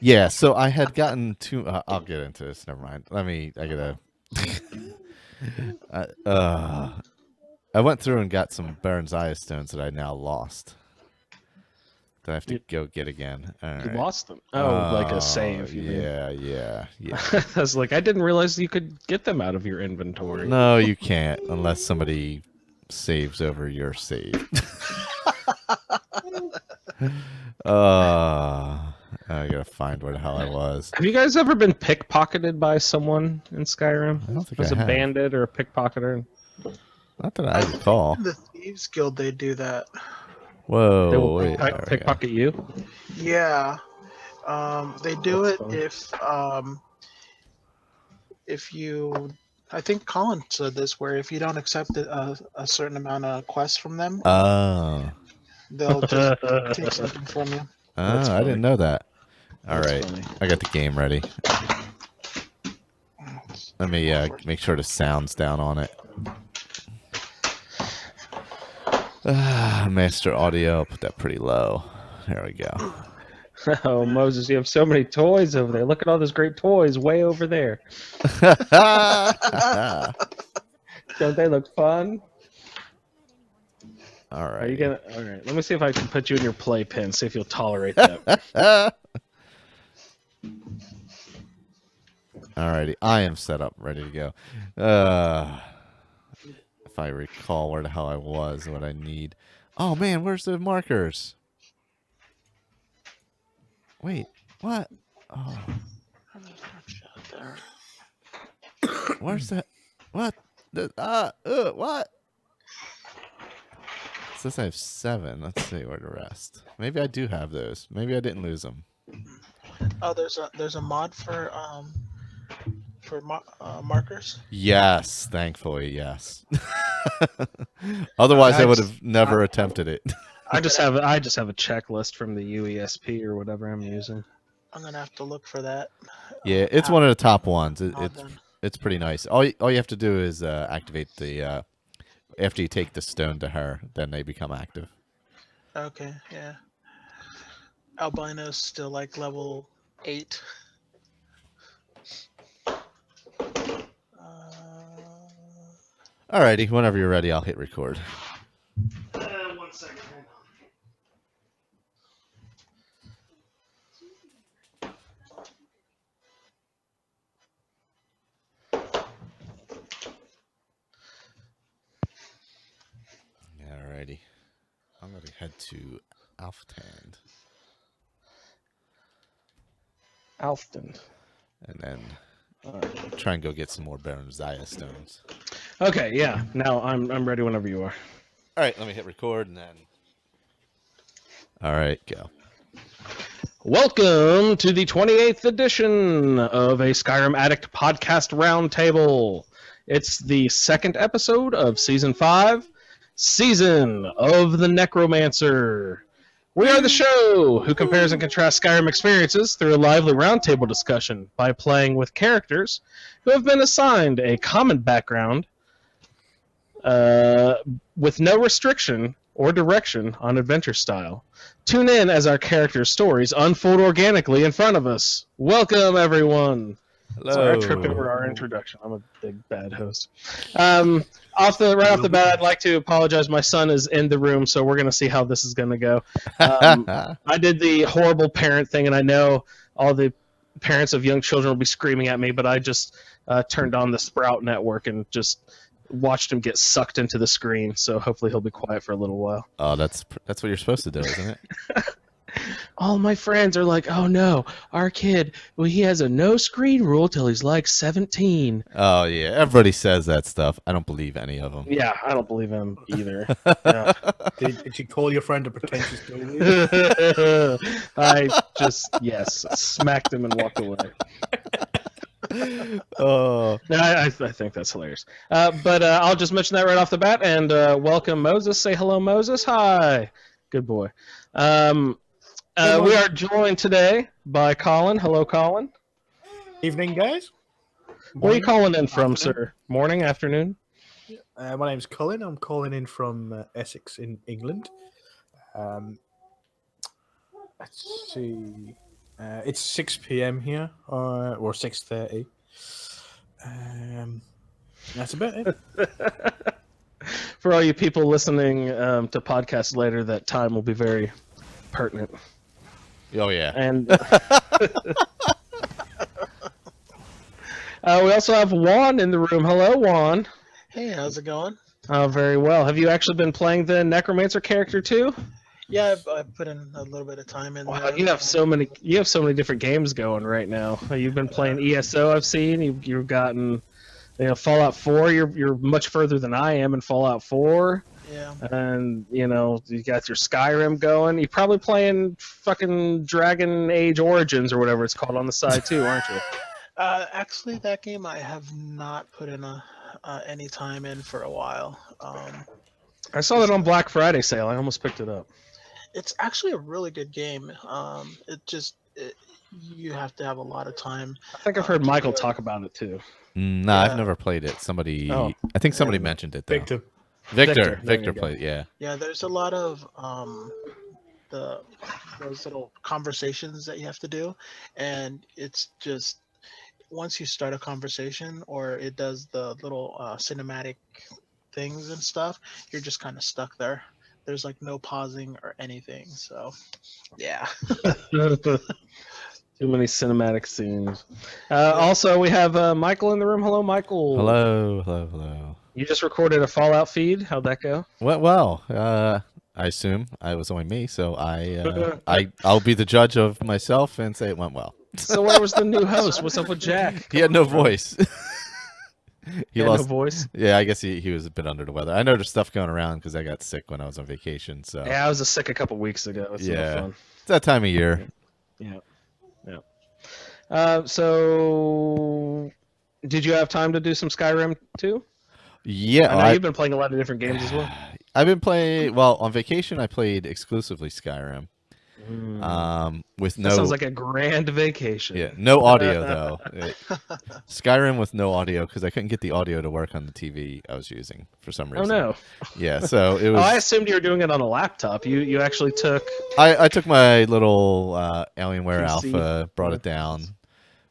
Yeah, so I had gotten to. I'll get into this. Never mind. I gotta. uh, uh, I went through and got some Baron's Eye stones that I now lost. That I have to You, go get again. All you right. lost them. Oh, like a save, you mean? Yeah. I was like, I didn't realize you could get them out of your inventory. No, you can't unless somebody saves over your save. I gotta find where the hell I was. Have you guys ever been pickpocketed by someone in Skyrim? I don't think As I a have. bandit or a pickpocketer? Not that I I think recall. in the Thieves Guild they do that. They will Whoa, wait, there we go. pickpocket you? Yeah. They do That's it funny. if you. I think Colin said this, where if you don't accept a certain amount of quests from them, Oh. they'll just take something from you. That's I funny. didn't know that. All That's right, funny. I got the game ready. Let me make sure the sound's down on it. Master audio, put that pretty low. There we go. Oh, Moses, you have so many toys over there. Look at all those great toys way over there. Don't they look fun? All Are you right. gonna? All right. Let me see if I can put you in your playpen. See if you'll tolerate that. Alrighty, I am set up, ready to go. If I recall where the hell I was and what I need. Oh man, where's the markers? Wait, what? Oh, where's that? What? What? It says I have 7. Let's see where the rest. Maybe I do have those. Maybe I didn't lose them. Oh, there's a mod for markers. Yes, thankfully, yes. Otherwise, I would have never attempted it. I just have a checklist from the UESP or whatever I'm using. I'm gonna have to look for that. Yeah, it's one of the top ones. All done. It's pretty nice. All you have to do is activate the after you take the stone to her, then they become active. Okay, yeah. Albino's still like level 8. Alrighty, whenever you're ready, I'll hit record. 1 second. Alrighty, I'm gonna head to Alftan. Alfton. And then try and go get some more Baron Zaya stones. Okay, yeah. Now I'm ready whenever you are. All right, let me hit record and then. All right, go. Welcome to the 28th edition of a Skyrim Addict podcast roundtable. It's the 2nd episode of season 5, Season of the Necromancer. We are the show who compares and contrasts Skyrim experiences through a lively roundtable discussion by playing with characters who have been assigned a common background with no restriction or direction on adventure style. Tune in as our characters' stories unfold organically in front of us. Welcome, everyone. Hello. Sorry, I tripped over our introduction. I'm a big bad host. Right off the bat, I'd like to apologize. My son is in the room, so we're going to see how this is going to go. I did the horrible parent thing, and I know all the parents of young children will be screaming at me, but I just turned on the Sprout network and just watched him get sucked into the screen. So hopefully he'll be quiet for a little while. Oh, that's what you're supposed to do, isn't it? All my friends are like, "Oh no, our kid, well, he has a no screen rule till he's like 17." Oh yeah, everybody says that stuff. I don't believe any of them. Yeah, I don't believe him either. Yeah. Did you call your friend a pretentious dope? I just smacked him and walked away. Oh, No, I think that's hilarious. But I'll just mention that right off the bat and welcome Moses. Say hello, Moses. Hi, good boy. We are joined today by Colin. Hello, Colin. Evening, guys. Where are you calling in from, sir? Morning, afternoon? My name's Colin. I'm calling in from Essex in England. Let's see. It's 6 p.m. here, or 6:30. That's about it. For all you people listening to podcasts later, that time will be very pertinent. Oh yeah. And we also have Juan in the room. Hello, Juan. Hey, how's it going? Very well. Have you actually been playing the Necromancer character too? Yeah, I've put in a little bit of time in Wow, there. you have so many. You have so many different games going right now. You've been playing ESO. I've seen you've gotten, Fallout 4. You're much further than I am in Fallout 4. Yeah. And you got your Skyrim going. You're probably playing fucking Dragon Age Origins or whatever it's called on the side too, aren't you? Actually, that game I have not put in any time in for a while. I saw that on Black Friday sale. I almost picked it up. It's actually a really good game. You have to have a lot of time. I think I've heard Michael talk about it too. No, Yeah. I've never played it. Somebody, Oh. I think somebody mentioned it though. Victor. Victor, there you go. played. Yeah. Yeah, there's a lot of those little conversations that you have to do, and it's just once you start a conversation or it does the little cinematic things and stuff, you're just kind of stuck there. There's like no pausing or anything. So, yeah. Too many cinematic scenes. Also, we have Michael in the room. Hello, Michael. Hello. You just recorded a Fallout feed. How'd that go? Went well. I assume I was only me, so I'll be the judge of myself and say it went well. So where was the new host? What's up with Jack? He had no voice. He had no voice? Yeah, I guess he was a bit under the weather. I know there's stuff going around because I got sick when I was on vacation. So Yeah, I was sick a couple weeks ago. It's no fun. it's that time of year. Yeah. So, did you have time to do some Skyrim too? Yeah, I know you've been playing a lot of different games as well. I've been playing. Well, on vacation I played exclusively Skyrim. With no. That sounds like a grand vacation. Yeah, no audio though. Skyrim with no audio because I couldn't get the audio to work on the TV I was using for some reason. Oh no. Yeah, so it was. I assumed you were doing it on a laptop. You actually took. I took my little Alienware PC. Alpha, brought it down,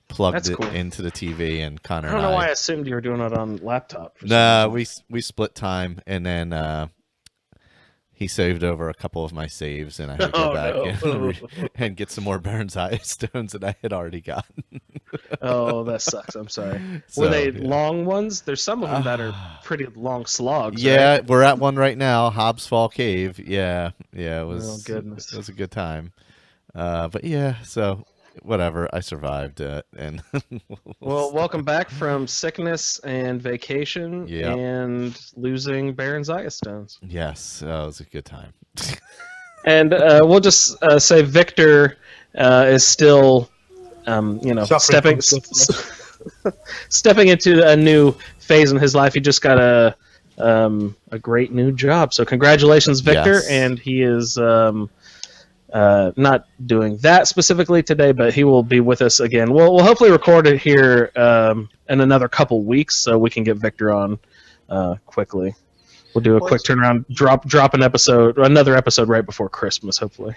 plugged That's it cool. into the TV, and Connor I don't and know why I assumed you were doing it on laptop. for some Nah, reason. we split time, and then he saved over a couple of my saves, and I had to go back and get some more Baron's Eye stones that I had already gotten. Oh, that sucks. I'm sorry. So, Were they yeah. long ones? There's some of them that are pretty long slogs. Yeah, right? we're at one right now, Hobbs Fall Cave. Yeah, it was. Oh, goodness. It was a good time. But yeah, so whatever, I survived, and Well, welcome back from sickness and vacation Yep. and losing Baron's Eye stones. yes, it was a good time. And we'll just say Victor is still, Suffering stepping into a new phase in his life. He just got a great new job. So congratulations, Victor. Yes. And he is not doing that specifically today, but he will be with us again. We'll hopefully record it here in another couple weeks so we can get Victor on quickly. We'll do a quick turnaround, drop another episode right before Christmas, hopefully.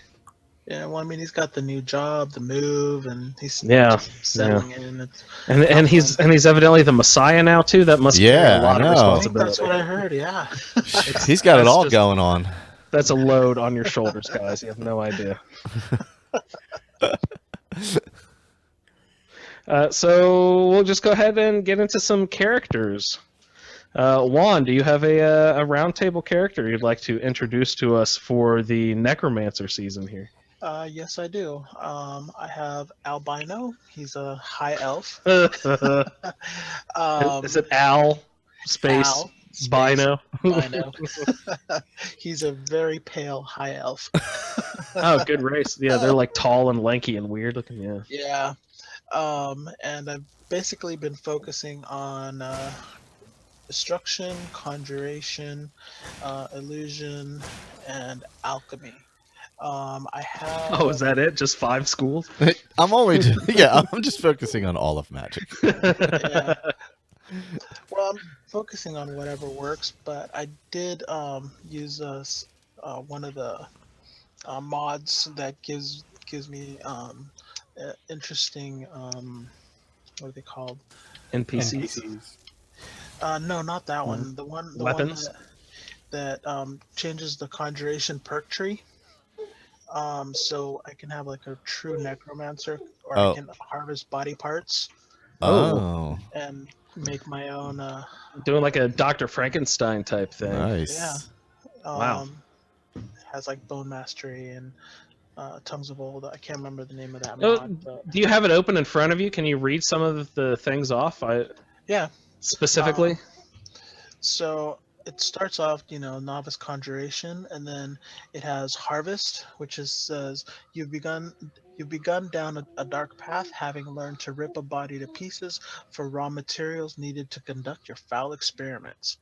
Yeah, well, I mean, he's got the new job, the move, and he's settling in. It's, And he's evidently the Messiah now too. That must be a lot of I know. I think responsibility. that's what I heard. Yeah. He's got it That's all just- going on. That's a load on your shoulders, guys. You have no idea. So we'll just go ahead and get into some characters. Juan, do you have a roundtable character you'd like to introduce to us for the Necromancer season here? Yes, I do. I have Albino. He's a high elf. Is it Al space Al, space, Bino? Bino. He's a very pale high elf. Oh, good race. Yeah, they're like tall and lanky and weird looking. Yeah. Yeah. And I've basically been focusing on destruction, conjuration, illusion, and alchemy. I have. Oh, is that it? Just 5 schools? I'm just focusing on all of magic. Yeah. Well, I'm focusing on whatever works, but I did use one of the mods that gives me interesting. What are they called? NPCs, NPCs. No, not that No. one. The one weapons. that changes the conjuration perk tree. So I can have like a true necromancer, or I Oh, can harvest body parts Oh, oh, and make my own. doing like a Dr. Frankenstein type thing. Yeah. nice. Wow. Has like bone mastery and tongues of old. I can't remember the name of that Oh, mod, but do you have it open in front of you? Can you read some of the things off? yeah. Specifically. Um, So it starts off, novice conjuration, and then it has harvest, which is says you've begun down a dark path, having learned to rip a body to pieces for raw materials needed to conduct your foul experiments.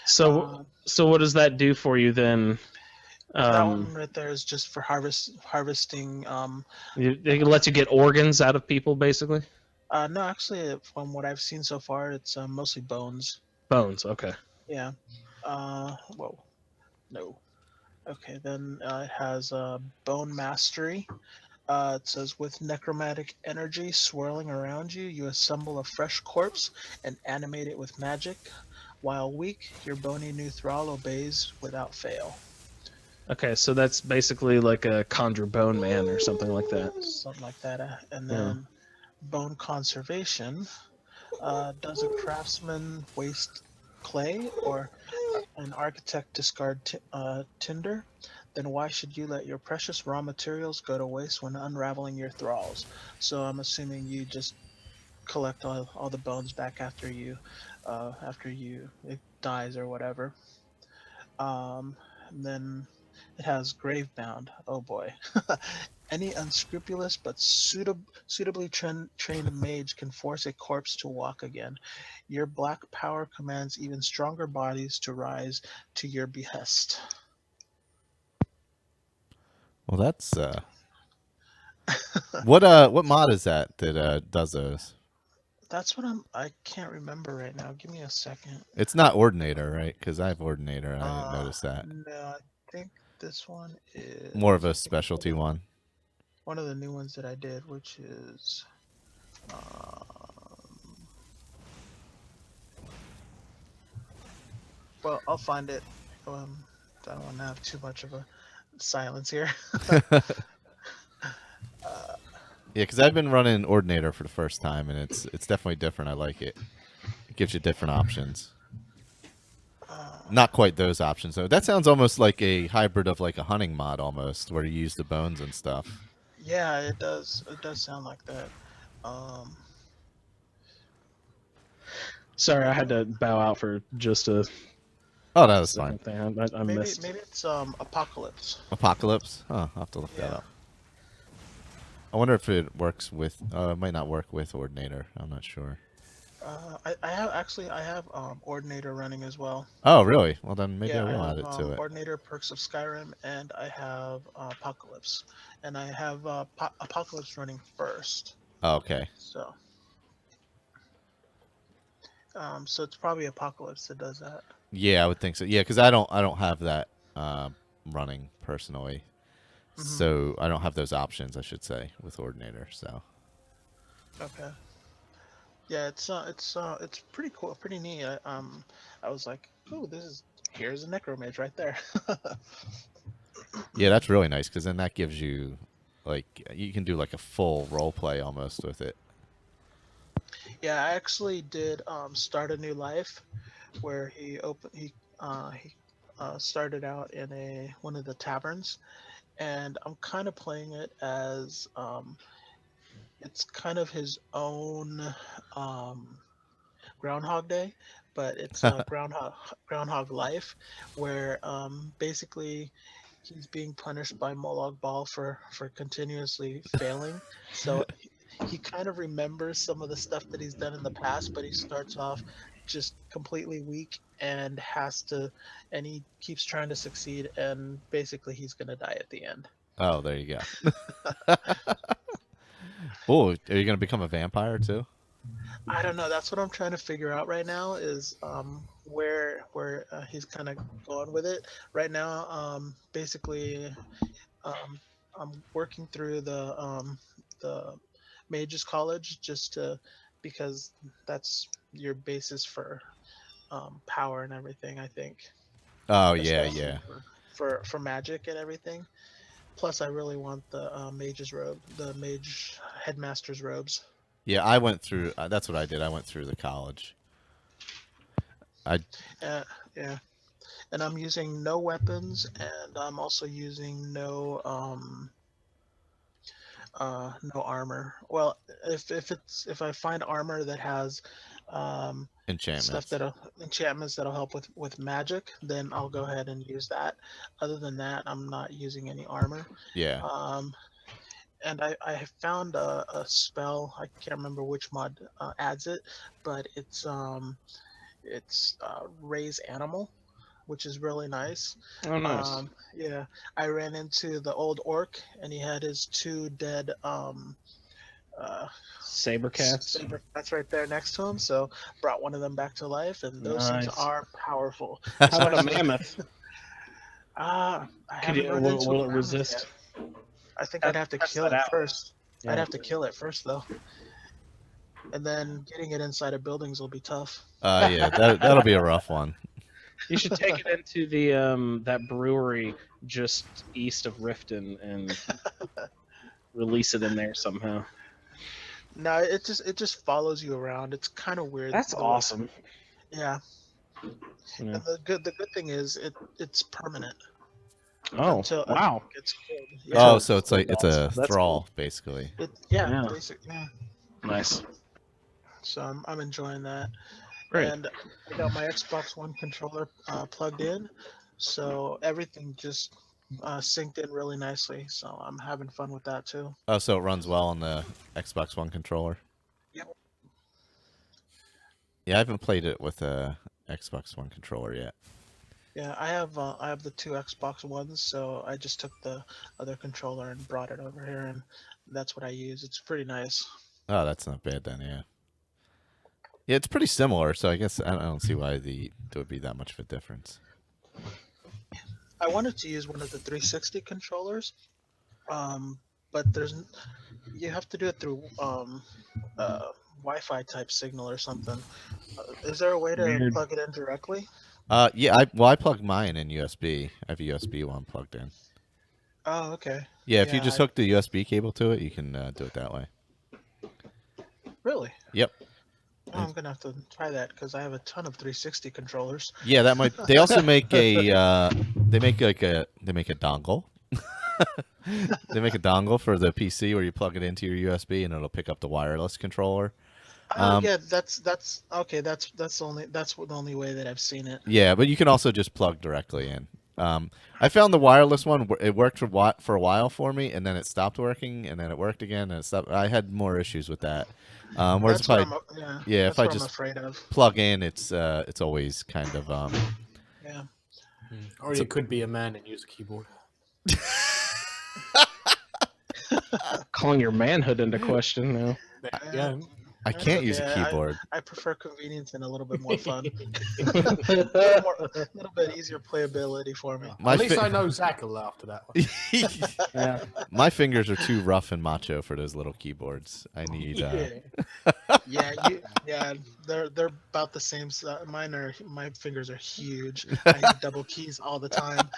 So, Uh, so what does that do for you then? that Um, one right there is just for harvesting. it lets you get organs out of people, basically. No, actually, from what I've seen so far, it's mostly bones. Bones. Okay. Yeah. Whoa. No. Okay, then it has bone mastery. It says, with necromantic energy swirling around you, you assemble a fresh corpse and animate it with magic. While weak, your bony new thrall obeys without fail. Okay, so that's basically like a conjure bone man or something like that. Something like that. And Yeah. then bone conservation. Does a craftsman waste clay or an architect discard tinder? Then why should you let your precious raw materials go to waste when unraveling your thralls? So I'm assuming you just collect all the bones back after you it dies or whatever. And then it has gravebound. Oh boy. Any unscrupulous but suitably trained mage can force a corpse to walk again. Your black power commands even stronger bodies to rise to your behest. Well, that's what mod is that does those? That's what I can't remember right now. Give me a second. It's not Ordinator, right? Because I have Ordinator and I didn't notice that. No, I think this one More of is a specialty one. one of the new ones that I did, which is um, well, I'll find it. I don't want to have too much of a silence here. Yeah, because I've been running Ordinator for the first time, and it's definitely different. I like it. It gives you different options. Not quite those options though. That sounds almost like a hybrid of like a hunting mod, almost, where you use the bones and stuff. Yeah, it does. It does sound like that. Um, Sorry, I had to bow out for just a Oh, no, that's fine. second thing. I maybe missed. maybe it's Apocalypse. Apocalypse. Huh, I'll have to look that Yeah. up. I wonder if it works with. It might not work with Ordinator. I'm not sure. I have Ordinator running as well. Oh, really? Well, then maybe I Yeah, I will have add it to it. Ordinator Perks of Skyrim, and I have Apocalypse, and I have Apocalypse running first. Oh, okay. So it's probably Apocalypse that does that. Yeah, I would think so. Yeah, because I don't have that running personally, Hmm. so I don't have those options. I should say with Ordinator. So Okay. Yeah, it's pretty cool, pretty neat. I was like, oh, here's a necromage right there. yeah, that's really nice because then that gives you like you can do like a full role play almost with it. Yeah, I actually did start a new life where he started out in a one of the taverns, and I'm kind of playing it as it's kind of his own um, Groundhog Day, but it's a Groundhog Life, where basically he's being punished by Molag Bal for continuously failing. So he kind of remembers some of the stuff that he's done in the past, but he starts off just completely weak and and he keeps trying to succeed, and basically he's gonna die at the end. Oh, there you go. Oh, are you gonna become a vampire too? I don't know. That's what I'm trying to figure out right now. Is where he's kind of going with it right now. Basically, um, I'm working through the Mages College, because that's your basis for power and everything. I think, Oh yeah, especially yeah, for magic and everything. Plus, I really want the mage's robe, the mage headmaster's robes. yeah. I went through. That's what I did. I went through the college. I Uh, yeah, and I'm using no weapons, and I'm also using no armor. Well, if I find armor that has stuff enchantments. enchantments that'll help with magic, then I'll go ahead and use that. Other than that, I'm not using any armor. Yeah, Um, and I have found a spell. I can't remember which mod adds it, but it's raise animal, which is really nice. Oh, nice. Yeah, I ran into the old orc, and he had his two dead uh, Saber cats. saber cats right there next to him. So brought one of them back to life, and those things Nice. are powerful. How about a mammoth? I Could haven't you, run into will a it mammoth resist? yet. I think I'd have to Test kill that it out. first. I'd Yeah. have to kill it first, though, and then getting it inside of buildings will be tough. yeah. That'll be a rough one. You should take it into the that brewery just east of Riften and release it in there somehow. No, it just follows you around. It's kind of weird. That's the way- awesome. Yeah, Yeah. and the good thing is it's permanent Oh, until wow. it gets killed. Oh, Yeah, so it's like it's a That's thrall cool. basically. yeah, Yeah. basically. Yeah. Nice. So I'm enjoying that, Great. and I got my Xbox One controller plugged in, so everything just synced in really nicely. So I'm having fun with that too. Oh, so it runs well on the Xbox One controller. Yep. Yeah, I haven't played it with a Xbox One controller yet. Yeah, I have the two Xbox Ones, so I just took the other controller and brought it over here, and that's what I use. It's pretty nice. Oh, that's not bad then. Yeah. Yeah, it's pretty similar. So I guess I don't see why there would be that much of a difference. I wanted to use one of the 360 controllers, but you have to do it through Wi-Fi type signal or something. Is there a way to Weird. plug it in directly? Yeah. I plugged mine in USB. I have a USB one plugged in. Oh, okay. Yeah, if you Yeah, just hook the USB cable to it, you can do it that way. Really? Yep. Oh, I'm gonna have to try that because I have a ton of 360 controllers. Yeah, that might. They also make a. They make a dongle. They make a dongle for the PC where you plug it into your USB and it'll pick up the wireless controller. Oh yeah, that's okay. That's the only way that I've seen it. Yeah, but you can also just plug directly in. I found the wireless one. It worked for a while for me, and then it stopped working, and then it worked again, and it stopped. I had more issues with that. Whereas That's what if that's I what I'm just afraid of. plug in, it's always kind of Yeah. Or you could be a man and use a keyboard. Calling your manhood into question now. Yeah. I That's can't use a okay. keyboard. I prefer convenience and a little bit more fun. A little bit easier playability for me. My At least fi- I know Zach will laugh to that one. Yeah. My fingers are too rough and macho for those little keyboards. I need. Yeah, they're about the same size. My fingers are huge. I need double keys all the time.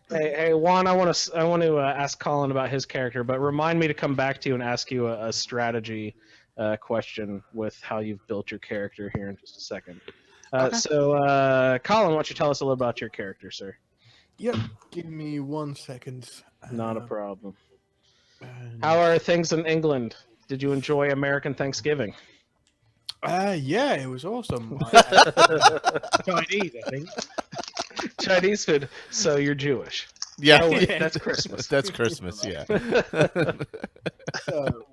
Hey, Juan, I want to ask Colin about his character, but remind me to come back to you and ask you a strategy question with how you've built your character here in just a second. Okay. So, Colin, why don't you tell us a little about your character, sir? Yep. Give me 1 second. Not a problem. And- How are things in England? Did you enjoy American Thanksgiving? Yeah, it was awesome. Chinese, I think. Chinese food. So you're Jewish. Yeah, Oh, wait, that's Christmas. That's Christmas. Yeah. So,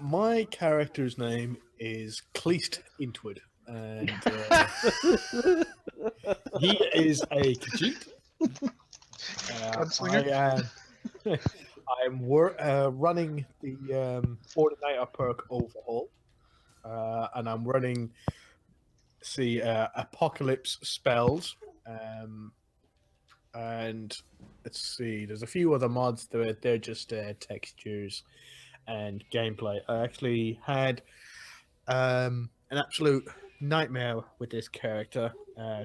my character's name is Cleast Intwood, and he is a Khajiit. Gunslinger? I'm running the Ordinator perk overhaul, and I'm running Apocalypse spells, and let's see, there's a few other mods that they're just textures and gameplay. I actually had an absolute nightmare with this character,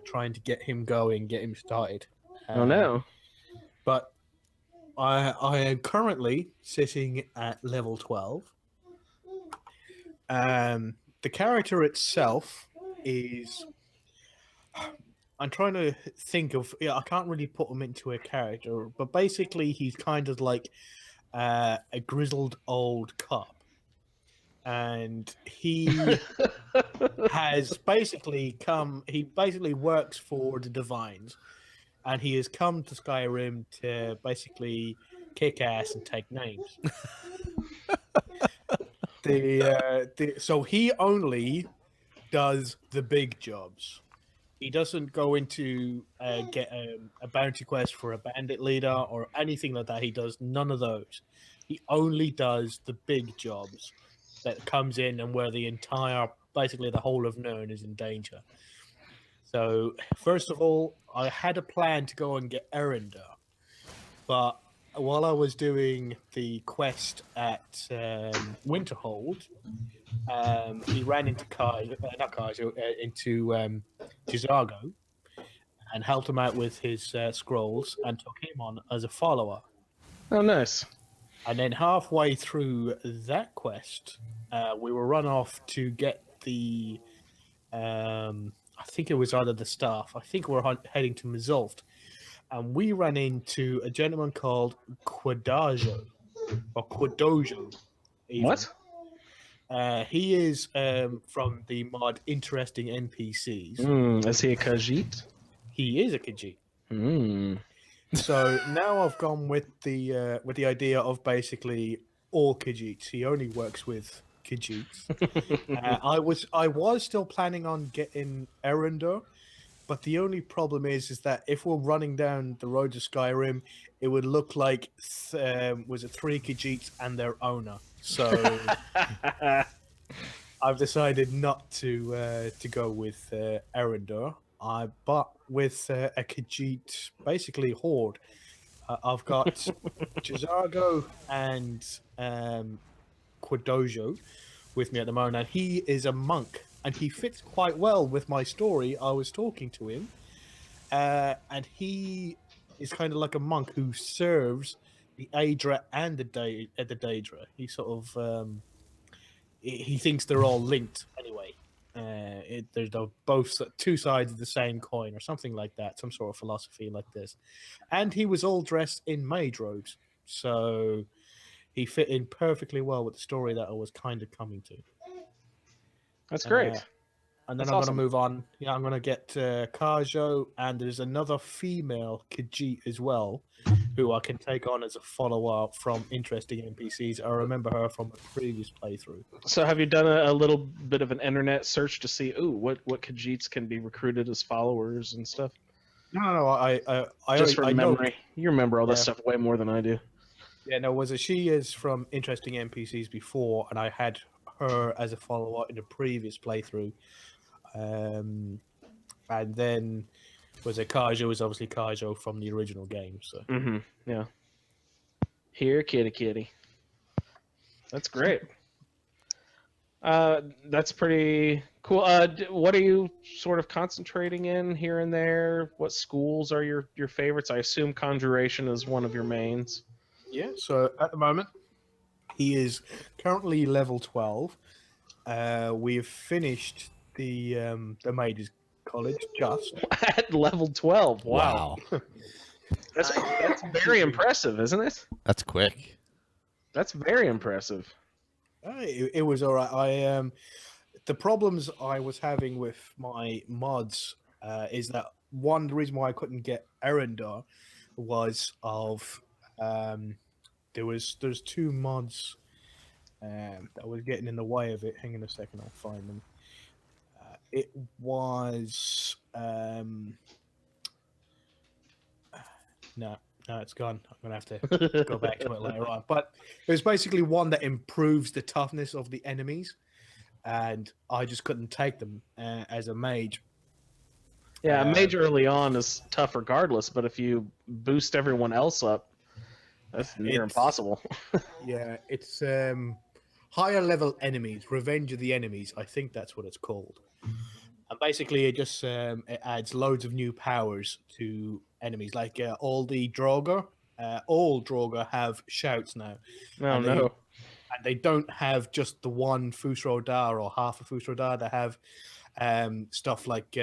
trying to get him going, get him started. Oh no. But I am currently sitting at level 12. The character itself is. I'm trying to think of. Yeah, I can't really put him into a character, but basically, he's kind of like a grizzled old cop, and he has basically come. He basically works for the Divines, and he has come to Skyrim to basically kick ass and take names. So he only does the big jobs. He doesn't go into get a bounty quest for a bandit leader or anything like that. He does none of those. He only does the big jobs that comes in and where basically the whole of Nirn is in danger. So first of all, I had a plan to go and get Erender, but while I was doing the quest at Winterhold, he ran into Gizago and helped him out with his scrolls and took him on as a follower. Oh, nice. And then halfway through that quest, we were run off to get the. I think it was either the staff. I think we're heading to Mizulft, and we ran into a gentleman called Quadojo, or Quadojo. Even. What? He is from the mod Interesting NPCs. Is he a Khajiit? He is a Khajiit. So now I've gone with the idea of basically all Khajiits. He only works with Khajiits. I was still planning on getting Erender, but the only problem is that if we're running down the road to Skyrim, it would look like was it 3 Khajiits and their owner. So I've decided not to go with Erender. But with a Khajiit, basically horde. I've got Gizago and Quadojo with me at the moment, and he is a monk, and he fits quite well with my story. I was talking to him, and he is kind of like a monk who serves the Aedra and the Daedra. He sort of he thinks they're all linked anyway. There's both two sides of the same coin or something like that, some sort of philosophy like this. And he was all dressed in mage robes, so he fit in perfectly well with the story that I was kind of coming to. That's great. And then That's I'm awesome. going to move on. Yeah, I'm going to get Kajo, and there's another female Khajiit as well, who I can take on as a follower from Interesting NPCs. I remember her from a previous playthrough. So have you done a little bit of an internet search to see, what Khajiits can be recruited as followers and stuff? No, I Just from I memory. know. You remember all this Yeah. stuff way more than I do. Yeah, no, she is from Interesting NPCs before, and I had her as a follower in a previous playthrough. And then Kajo was obviously Kajo from the original game. So Yeah. Here, kitty. That's great. That's pretty cool. What are you sort of concentrating in here and there? What schools are your favorites? I assume Conjuration is one of your mains. yeah, so at the moment he is currently level 12. We've finished the Mages College just. At level 12. Wow. That's very impressive, isn't it? That's quick. That's very impressive. It was all right. The problems I was having with my mods is that the reason why I couldn't get Erender was of there's 2 mods that was getting in the way of it. Hang on a second, I'll find them. It was no, it's gone. I'm gonna have to go back to it later on. But it was basically one that improves the toughness of the enemies, and I just couldn't take them as a mage. Yeah, mage early on is tough regardless, but if you boost everyone else up, that's near impossible. Yeah, it's higher level enemies, Revenge of the Enemies. I think that's what it's called. And basically, it just it adds loads of new powers to enemies, like all Draugr have shouts now, No, and no. they don't have just the one Fusro Dar or half a Fusro Dar. They have stuff like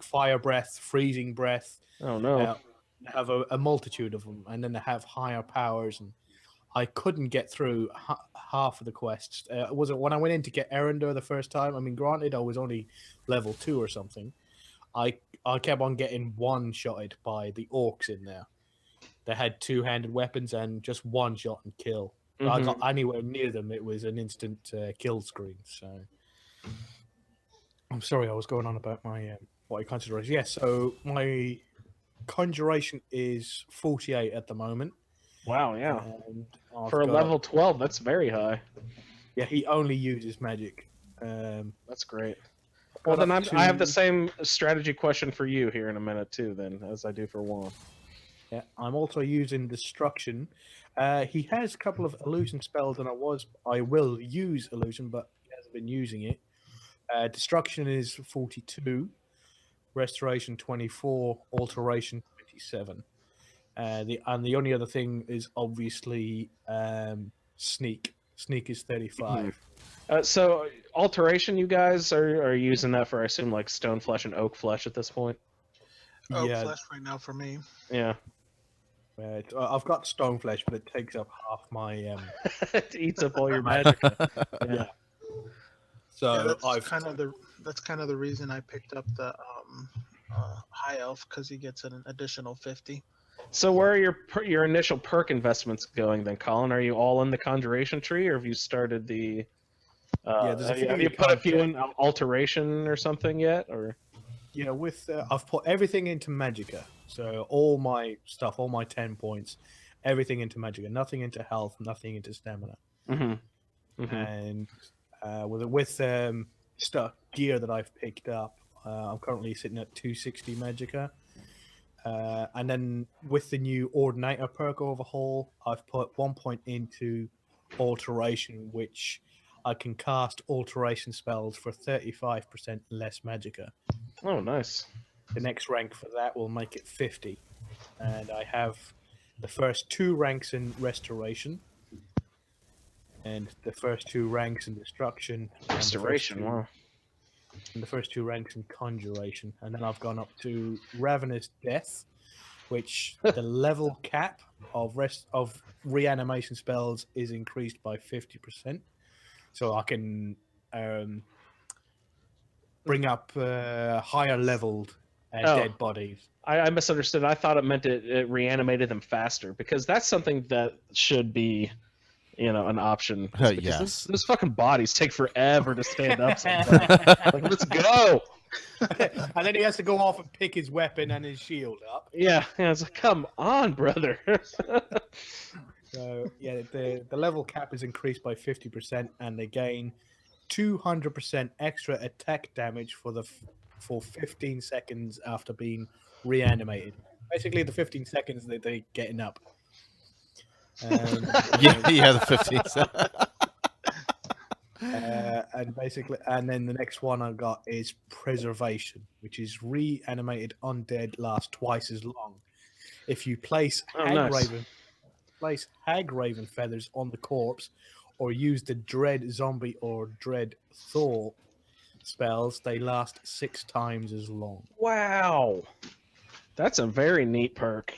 fire breath, freezing breath. Oh, no. They have a multitude of them, and then they have higher powers. And I couldn't get through half of the quests. Was it when I went in to get Erender the first time? I mean, granted, I was only level 2 or something. I kept on getting one-shotted by the orcs in there. They had two-handed weapons and just one shot and kill. If I got anywhere near them, it was an instant kill screen. So I'm sorry, I was going on about my what I consider as so my conjuration is 48 at the moment. Wow, yeah. And for a level 12, that's very high. Yeah, he only uses magic. That's great. Well, then I have the same strategy question for you here in a minute too, then, as I do for Juan. Yeah, I'm also using destruction. He has a couple of illusion spells, and I will use illusion, but he hasn't been using it. Destruction is 42, restoration 24, alteration 27. The only other thing is obviously sneak. Sneak is 35. So alteration, you guys are using that for, I assume, like stone flesh and oak flesh at this point. Oak flesh right now for me. Yeah. I've got stone flesh, but it takes up half my. It eats up all your magic. Yeah. So that's kind of the reason I picked up the high elf, because he gets an additional 50. So where are your initial perk investments going then, Colin? Are you all in the conjuration tree, or have you started the? Have you put a few in alteration or something yet, or? Yeah, I've put everything into Magicka. So all my stuff, all my 10 points, everything into Magicka. Nothing into health, nothing into stamina. And with stuff gear that I've picked up, I'm currently sitting at 260 Magicka. And then with the new Ordinator perk overhaul, I've put 1 point into alteration, which I can cast alteration spells for 35% less Magicka. Oh, nice. The next rank for that will make it 50. And I have the first 2 ranks in restoration, and the first 2 ranks in destruction. Restoration, wow. And the first 2 ranks in conjuration. And then I've gone up to Ravenous Death, which the level cap of reanimation spells is increased by 50%. So I can bring up higher leveled dead bodies. I misunderstood. I thought it meant it reanimated them faster, because that's something that should be, an option. Yes. Those fucking bodies take forever to stand up sometimes. Like, let's go. And then he has to go off and pick his weapon and his shield up. Yeah, it's like, come on, brother. So yeah, the level cap is increased by 50%, and they gain 200% extra attack damage for 15 seconds after being reanimated. Basically, the 15 seconds that they're getting up. The 15 seconds. And then the next one I got is Preservation, which is reanimated undead last twice as long. If you place Hag Raven feathers on the corpse, or use the Dread Zombie or Dread Thor spells, they last 6 times as long. Wow, that's a very neat perk.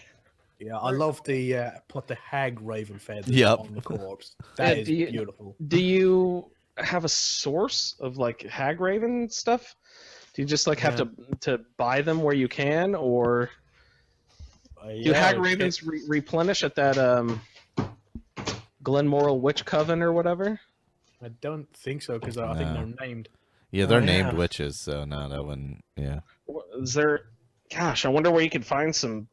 Yeah, I love the put the Hag Raven feathers on the corpse. That is beautiful. Do you have a source of like Hag Raven stuff? Do you just have to buy them where you can, or do Hag Ravens replenish at that Glenmoral Witch Coven or whatever? I don't think so, because I think they're named. Yeah, they're named witches, so no, that wouldn't. Yeah. Is there? Gosh, I wonder where you could find some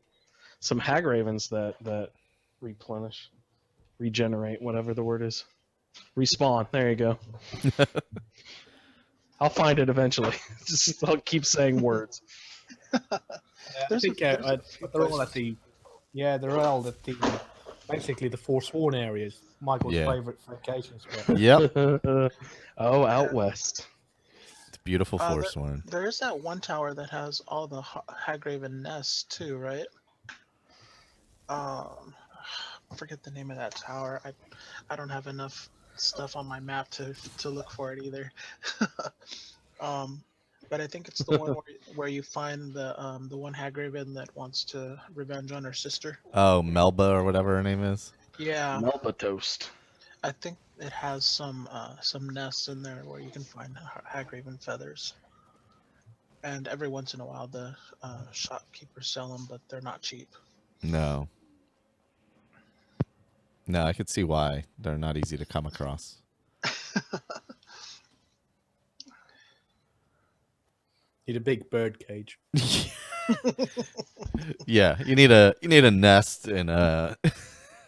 Hag Ravens that replenish, regenerate, whatever the word is. Respawn. There you go. I'll find it eventually. Just I'll keep saying words. I There's think a few they're all at places. the. Yeah, they're all at the. Basically, the Forsworn areas. Michael's Yeah. favorite vacation spot. Yep. Oh, out Yeah. west. It's beautiful There, Forsworn. there is that one tower that has all the Hagraven nests too, right? I forget the name of that tower. I don't have enough stuff on my map to look for it either. um, but I think it's the one where you find the one Hagraven that wants to revenge on her sister. Oh, Melba or whatever her name is. Yeah, Melba toast. I think it has some nests in there where you can find Hagraven feathers. And every once in a while, the shopkeepers sell them, but they're not cheap. No. No, I could see why. They're not easy to come across. Need a big bird cage. Yeah, you need a nest and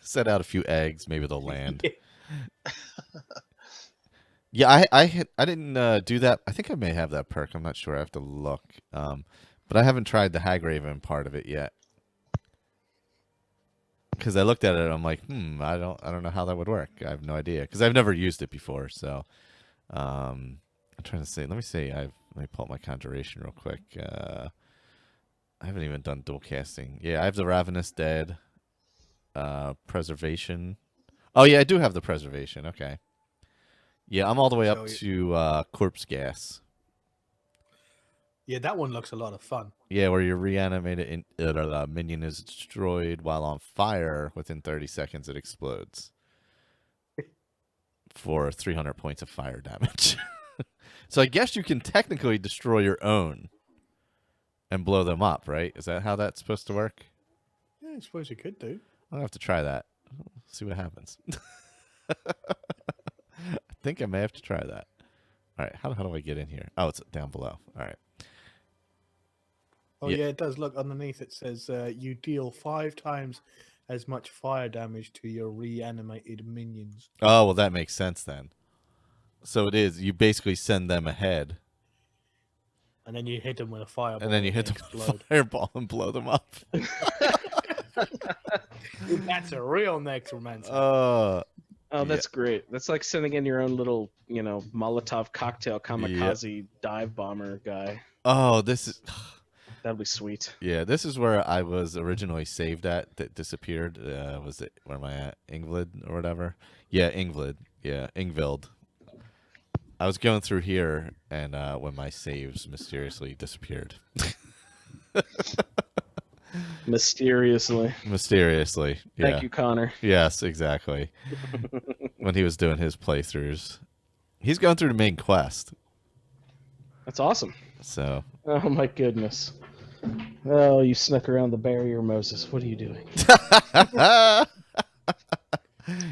set out a few eggs. Maybe they'll land. Yeah, I didn't do that. I think I may have that perk. I'm not sure. I have to look. But I haven't tried the Hagraven part of it yet. Because I looked at it, and I'm like, I don't know how that would work. I have no idea because I've never used it before. So, I'm trying to say. Let me see. Let me pull up my conjuration real quick. I haven't even done dual casting. Yeah, I have the Ravenous Dead, Preservation. Oh yeah, I do have the Preservation. Okay. Yeah, I'm all the way up to Corpse Gas. Yeah, that one looks a lot of fun. Yeah, where your reanimated minion is destroyed while on fire. Within 30 seconds, it explodes for 300 points of fire damage. So I guess you can technically destroy your own and blow them up, right? Is that how that's supposed to work? Yeah, I suppose you could do. I'll have to try that. See what happens. I think I may have to try that. All right, how do I get in here? Oh, it's down below. All right. Oh, yeah, it does. Look, underneath it says you deal 5 times as much fire damage to your reanimated minions. Oh, well, that makes sense then. So it is. You basically send them ahead. And then you hit them with a fireball. And then you hit them with a fireball and blow them up. That's a real Necromancer. Oh, that's great. That's like sending in your own little, Molotov cocktail kamikaze dive bomber guy. Oh, this is... That'd be sweet. Yeah, this is where I was originally saved at that disappeared. Was it, where am I at? Ingvid or whatever? Yeah, Ingvid. Yeah, Ingvild. I was going through here, and when my saves mysteriously disappeared. Mysteriously. Mysteriously. Yeah. Thank you, Connor. Yes, exactly. When he was doing his playthroughs. He's going through the main quest. That's awesome. So. Oh, my goodness. Oh, you snuck around the barrier, Moses. What are you doing?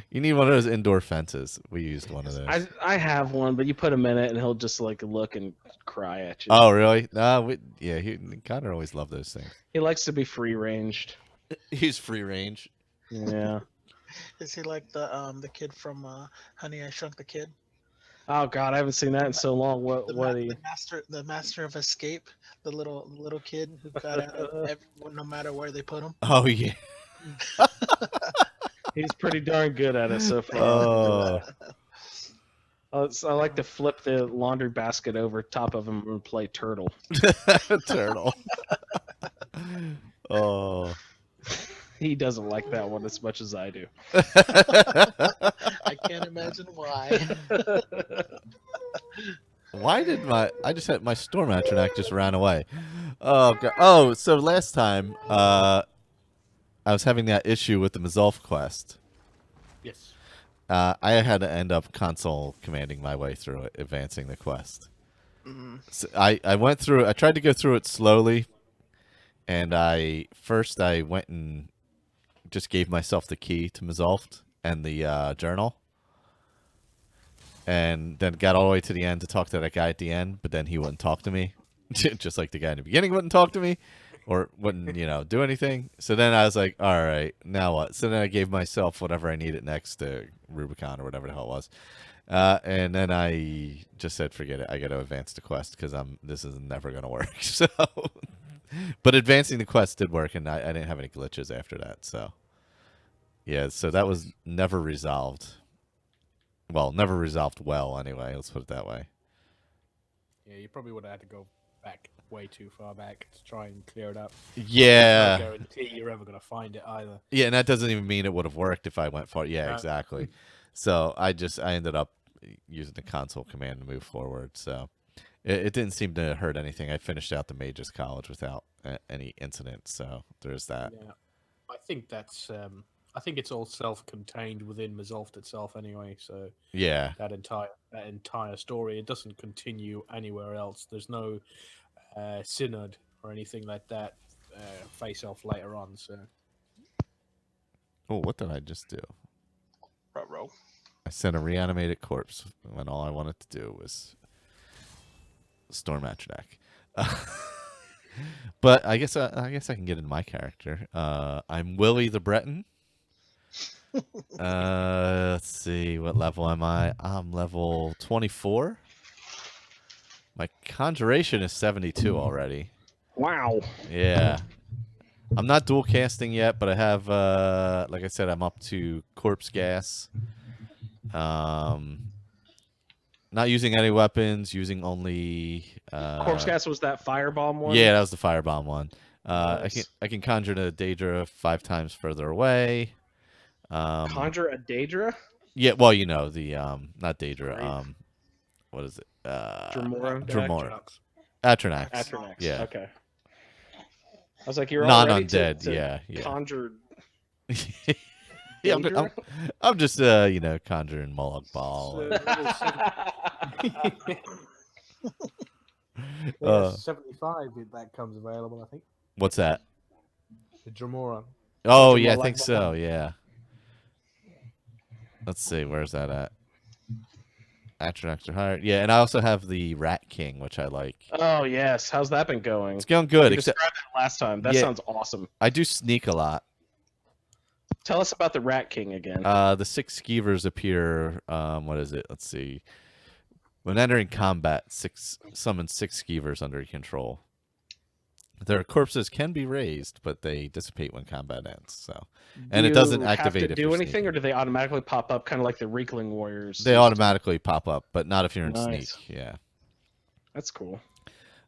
You need one of those indoor fences. We used one of those. I have one, but you put him in it, and he'll just look and cry at you. Oh, really? No, Connor always loved those things. He likes to be free ranged. He's free range. Yeah. Is he like the kid from Honey, I Shrunk the Kid? Oh God, I haven't seen that in so long. The master of escape, the little kid who got out of no matter where they put him. Oh yeah. He's pretty darn good at it so far. I like to flip the laundry basket over top of him and play turtle. Turtle. Oh. He doesn't like that one as much as I do. I can't imagine why. Why did my storm atronach just ran away? Oh God. Oh, so last time I was having that issue with the Mazulf quest. Yes. I had to end up console commanding my way through it, advancing the quest. Mm-hmm. So I went through. I tried to go through it slowly, and I went and just gave myself the key to Mazulf and the journal, and then got all the way to the end to talk to that guy at the end, but then he wouldn't talk to me, just like the guy in the beginning wouldn't talk to me. or wouldn't, do anything. So then I was like, all right, now what? So then I gave myself whatever I needed next to Rubicon or whatever the hell it was. And then I just said, forget it. I got to advance the quest because this is never going to work. So, but advancing the quest did work, and I didn't have any glitches after that. So, yeah, so that was never resolved. Well, never resolved well, anyway. Let's put it that way. Yeah, you probably would have had to go back way too far back to try and clear it up. Yeah. No guarantee you're ever going to find it either. Yeah, and that doesn't even mean it would have worked if I went far. Yeah, No. exactly. So I ended up using the console command to move forward. So it didn't seem to hurt anything. I finished out the Mages College without any incidents. So there's that. Yeah, I think that's. I think it's all self-contained within Mazolft itself, anyway. So Yeah. that entire story, it doesn't continue anywhere else. There's no synod or anything like that face off later on. So. Oh, what did I just do? Ruh-roh. I sent a reanimated corpse when all I wanted to do was storm Atronach. But I guess I can get into my character. I'm Willie the Breton. Let's see, what level am I? I'm level 24. My conjuration is 72 already. Wow. Yeah. I'm not dual casting yet, but I have, like I said, I'm up to corpse gas. Not using any weapons, using only Corpse gas was that firebomb one? Yeah, that was the firebomb one. Nice. I can conjure the Daedra 5 times further away. Conjure a Daedra? Yeah, well, the not Daedra. Great. What is it? Dremora? Dremora. Atronach. Atronax. Yeah. Okay. I was like, you're all ready Non-undead. to Yeah. conjure. Yeah, Daedra? I'm just conjuring Moloch Ball. Yeah, 75 if that comes available, I think. What's that? The Dremora. Oh, yeah, I Moloch think Ball. so. Yeah. Let's see, where's that at? Atronachs are hired. Yeah, and I also have the Rat King, which I like. Oh, yes. How's that been going? It's going good, You except described it last time. That Yeah. sounds awesome. I do sneak a lot. Tell us about the Rat King again. The 6 skeevers appear. What is it? Let's see. When entering combat, summon 6 skeevers under your control. Their corpses can be raised, but they dissipate when combat ends. So, and it doesn't activate. Have to if do you're anything, sneaking. or do they automatically pop up, kind of like the Reekling Warriors? They automatically pop up, but not if you're in Nice. sneak. Yeah. That's cool.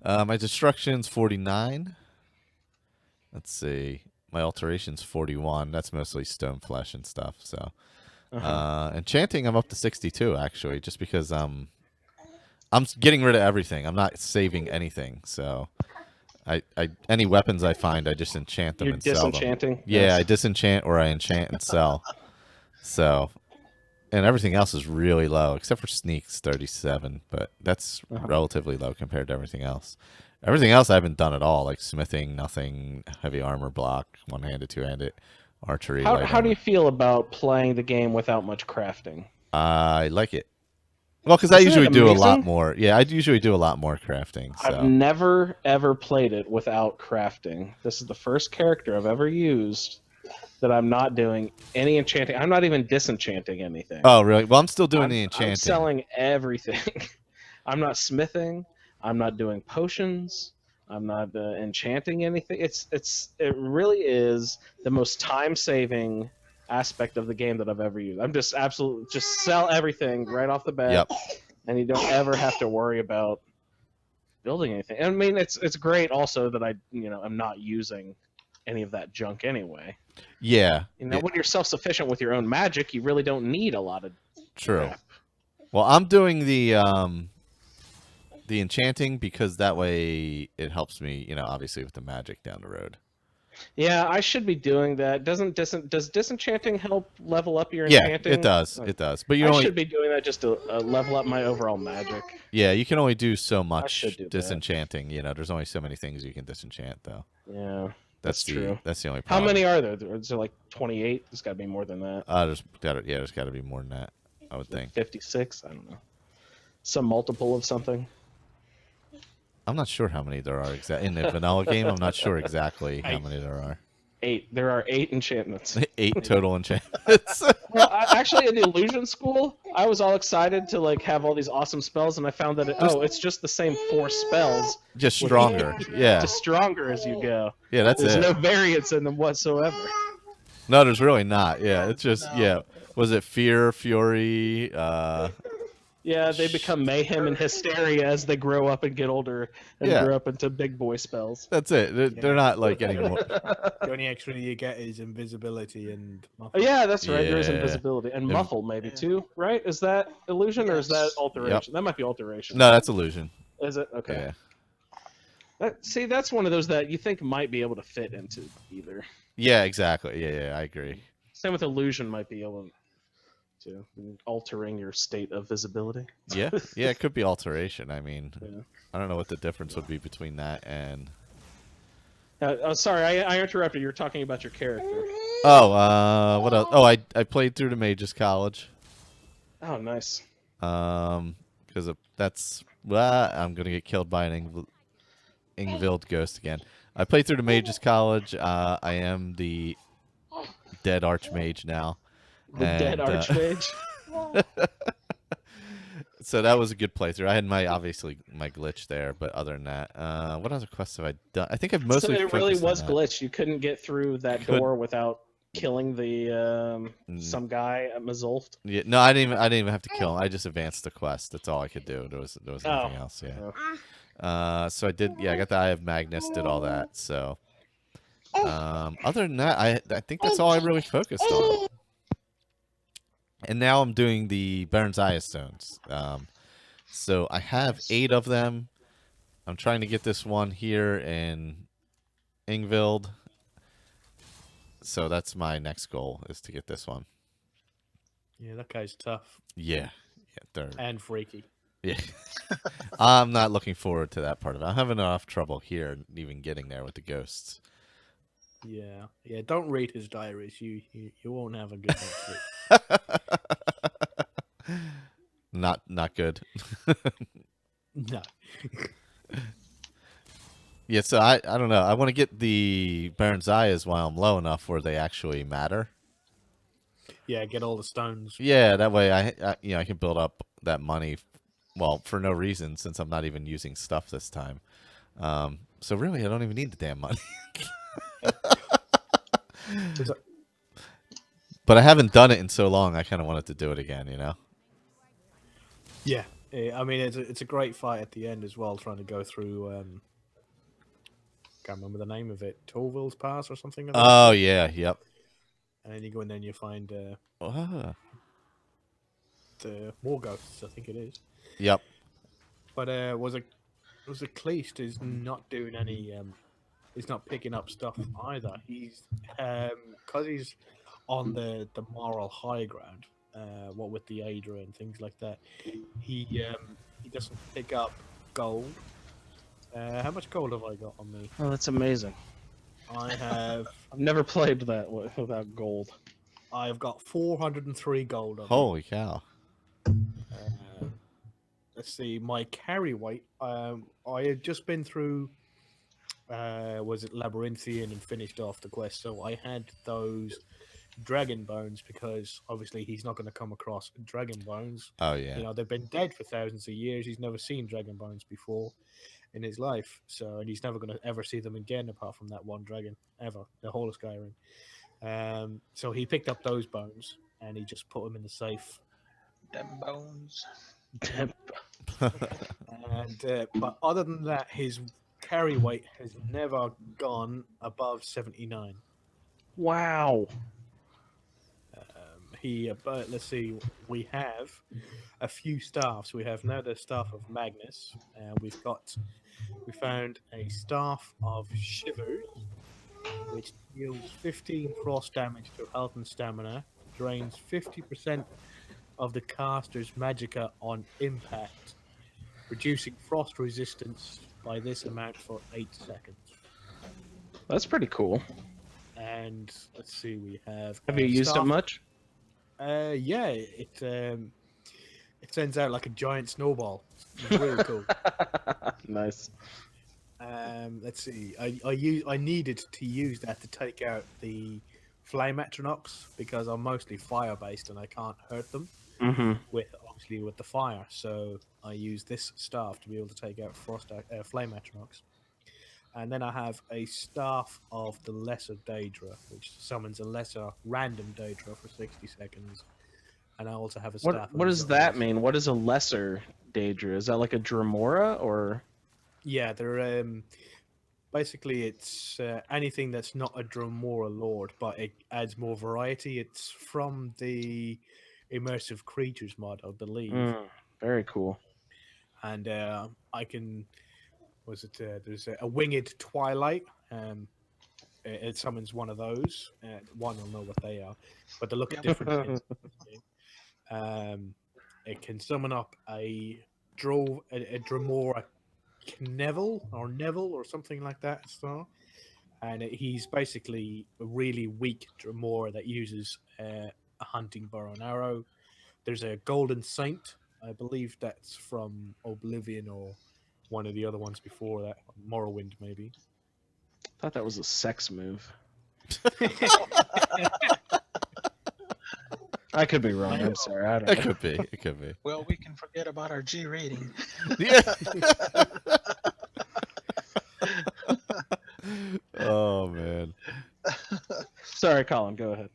My destruction's 49. Let's see. My alteration's 41. That's mostly stone flesh and stuff. So, enchanting, I'm up to 62 actually, just because I'm getting rid of everything. I'm not saving anything. So, I any weapons I find, I just enchant them You're and sell them. disenchanting? Yeah, Yes. I disenchant or I enchant and sell. So, and everything else is really low, except for sneaks, 37. But that's relatively low compared to everything else. Everything else I haven't done at all, like smithing, nothing, heavy armor block, one-handed, two-handed, archery. How do you feel about playing the game without much crafting? I like it. Well, because I Isn't it usually do a lot amazing? more. Yeah, I usually do a lot more crafting. So. I've never, ever played it without crafting. This is the first character I've ever used that I'm not doing any enchanting. I'm not even disenchanting anything. Oh, really? Well, I'm still doing the I'm enchanting. selling everything. I'm not smithing. I'm not doing potions. I'm not enchanting anything. It really is the most time-saving aspect of the game that I've ever used. I'm just sell everything right off the bat, Yep. and you don't ever have to worry about building anything. I mean, it's great also that I'm not using any of that junk anyway. Yeah. When you're self-sufficient with your own magic, you really don't need a lot of True. crap. Well, I'm doing the enchanting because that way it helps me, obviously with the magic down the road. Yeah, I should be doing that. Does disenchanting help level up your Yeah, enchanting? it does. It does. But I should be doing that just to level up my overall magic. Yeah, you can only do so much should do that. disenchanting. There's only so many things you can disenchant, though. Yeah, That's true. That's the only How problem. many are there? Is there like 28? There's got to be more than that. There's got to be more than that, I would think. 56? I don't know. Some multiple of something. I'm not sure how many there are in the vanilla game. I'm not sure exactly how 8. many there are. 8. There are 8 enchantments. 8 total enchantments. Well, actually, in the illusion school, I was all excited to like have all these awesome spells, and I found that it's just the same 4 spells, Just stronger. Yeah. just stronger as you go. Yeah, that's There's it. no variance in them whatsoever. No, there's really not. Yeah, it's just No. yeah. Was it fear, fury? Yeah, they become mayhem and hysteria as they grow up and get older and Yeah. grow up into big boy spells. That's it. They're not like anymore. The only extra you get is invisibility and. Oh, yeah, that's right. There is Yeah. invisibility and Inv- muffle maybe too, right? Is that illusion or is that Yes. alteration? That might be alteration. No, that's illusion. Is it? Okay. Yeah. See, that's one of those that you think might be able to fit into either. Yeah, exactly. Yeah, I agree. Same with illusion might be able to altering your state of visibility. Yeah, it could be alteration. I mean, Yeah. I don't know what the difference would be between that and. Sorry, I interrupted. You were talking about your character. Oh, what else? Oh, I played through to Mage's College. Oh, nice. Because that's I'm gonna get killed by an Ingvild ghost again. I played through to Mage's College. I am the dead archmage now. The dead archmage. So that was a good playthrough. I had my glitch there, but other than that, what other quests have I done? I think I've mostly. So it really focused on was that. glitched. You couldn't get through that door without killing the some guy at Mazulft. Yeah, no, I didn't even have to kill him. I just advanced the quest. That's all I could do. There was nothing else. Yeah. So I did. Yeah, I got the Eye of Magnus. Did all that. So. Other than that, I think that's all I really focused on. And now I'm doing the Baron's Eye stones. So I have 8 of them. I'm trying to get this one here in Ingvild. So that's my next goal, is to get this one. Yeah, that guy's tough Yeah, they're and freaky. yeah. I'm not looking forward to that part of it. I'm having enough trouble here, even getting there with the ghosts. Yeah. Don't read his diaries. You won't have a good night's sleep. Not good. No. Yeah, so I don't know. I want to get the Baron's Eyes while I'm low enough where they actually matter. Yeah, get all the stones. Yeah, that way I can build up that money, well, for no reason, since I'm not even using stuff this time. So really, I don't even need the damn money. But I haven't done it in so long. I kind of wanted to do it again, you know. Yeah, I mean it's a great fight at the end as well, trying to go through. Can't remember the name of it, Torville's Pass or something. Oh yeah, yep. And then you go in there and you find the war ghosts, I think it is. Yep. But was a Cleist is not doing any. He's not picking up stuff either. He's because he's on the moral high ground. What with the Aedra and things like that, he doesn't pick up gold. How much gold have I got on me? Oh, that's amazing. I've never played that without gold. I've got 403 gold on me. Holy cow. Let's see, my carry weight. I had just been through. Was it Labyrinthian and finished off the quest? So I had those dragon bones because obviously he's not going to come across dragon bones. Oh yeah. You know, they've been dead for thousands of years. He's never seen dragon bones before in his life. So, and he's never going to ever see them again apart from that one dragon ever, the whole of Skyrim. So he picked up those bones and he just put them in the safe. Them bones. And but other than that, his carry weight has never gone above 79. Wow. But let's see, we have a few staffs. We have now the staff of Magnus. We found a staff of Shivers, which deals 15 frost damage to health and stamina, drains 50% of the caster's magicka on impact, reducing frost resistance by this amount for 8 seconds. That's pretty cool. And let's see, we have. Have you used it much? Yeah, it sends out like a giant snowball. It's really cool. Nice. Let's see. I needed to use that to take out the flame atronachs because I'm mostly fire based and I can't hurt them Mm-hmm. with the fire. So I use this staff to be able to take out flame atronachs. And then I have a staff of the lesser Daedra, which summons a lesser random Daedra for 60 seconds. And I also have a staff. What does that mean? What is a lesser Daedra? Is that like a Dremora or? Yeah, they're basically it's anything that's not a Dremora Lord, but it adds more variety. It's from the immersive creatures mod, I believe. Very cool. And I can. There's a winged twilight. It summons one of those. One will know what they are, but they look at different things. It can summon up a Dremora Neville or something like that. So, and he's basically a really weak Dremora that uses a hunting bow and arrow. There's a Golden Saint, I believe that's from Oblivion or one of the other ones before that, Morrowind maybe. I thought that was a sex move. I could be wrong. I'm sorry. I don't know. It could be. Well, we can forget about our G rating. Yeah. Oh man. Sorry, Colin. Go ahead.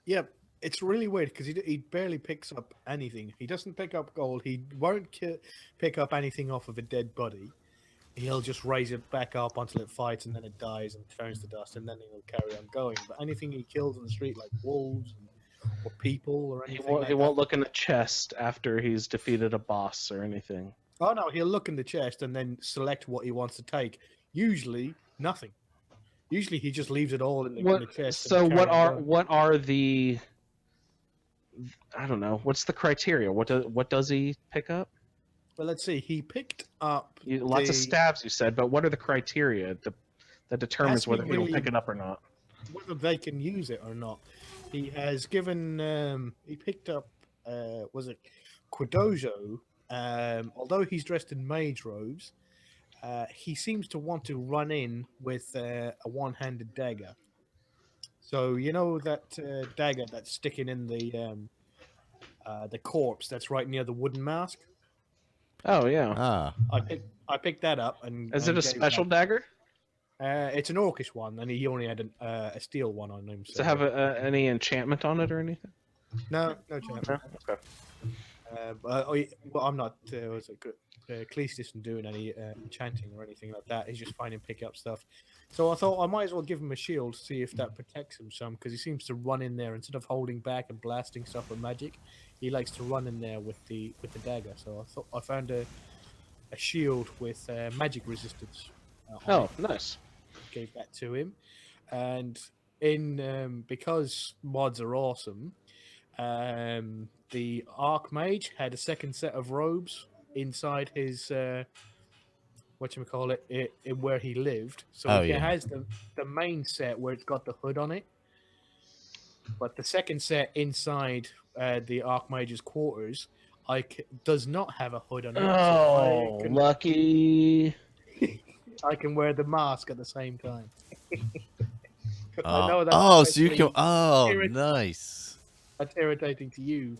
Yeah, it's really weird because he barely picks up anything. He doesn't pick up gold. He won't pick up anything off of a dead body. He'll just raise it back up until it fights, and then it dies and turns to dust, and then he'll carry on going. But anything he kills in the street, like wolves or people or anything, He won't look in the chest after he's defeated a boss or anything. Oh no, he'll look in the chest and then select what he wants to take. Usually, nothing. Usually, he just leaves it all in the chest. So what are the? I don't know. What's the criteria? What does he pick up? Well, let's see. He picked up lots of stabs, you said, but what are the criteria that determines whether he will pick it up or not? Whether they can use it or not. He has given. He picked up. Was it Quadojo? Although he's dressed in mage robes, he seems to want to run in with a one-handed dagger. So you know that dagger that's sticking in the corpse that's right near the wooden mask. Oh yeah. I picked that up and. Is it a special dagger? It's an orcish one, and he only had a steel one on him. Does it have any enchantment on it or anything? No enchantment. No? Okay. I'm not. Cleese isn't doing any enchanting or anything like that. He's just finding pick up stuff. So I thought I might as well give him a shield to see if that protects him some, because he seems to run in there instead of holding back and blasting stuff with magic. He likes to run in there with the dagger. So I thought I found a shield with magic resistance. Nice. Gave that to him, and in because mods are awesome. The Archmage had a second set of robes inside his whatchamacallit, where he lived. So he has the main set where it's got the hood on it. But the second set inside the Archmage's quarters does not have a hood on it. Oh, so lucky. I can wear the mask at the same time. I know that. So you can. Oh, nice. That's irritating to you,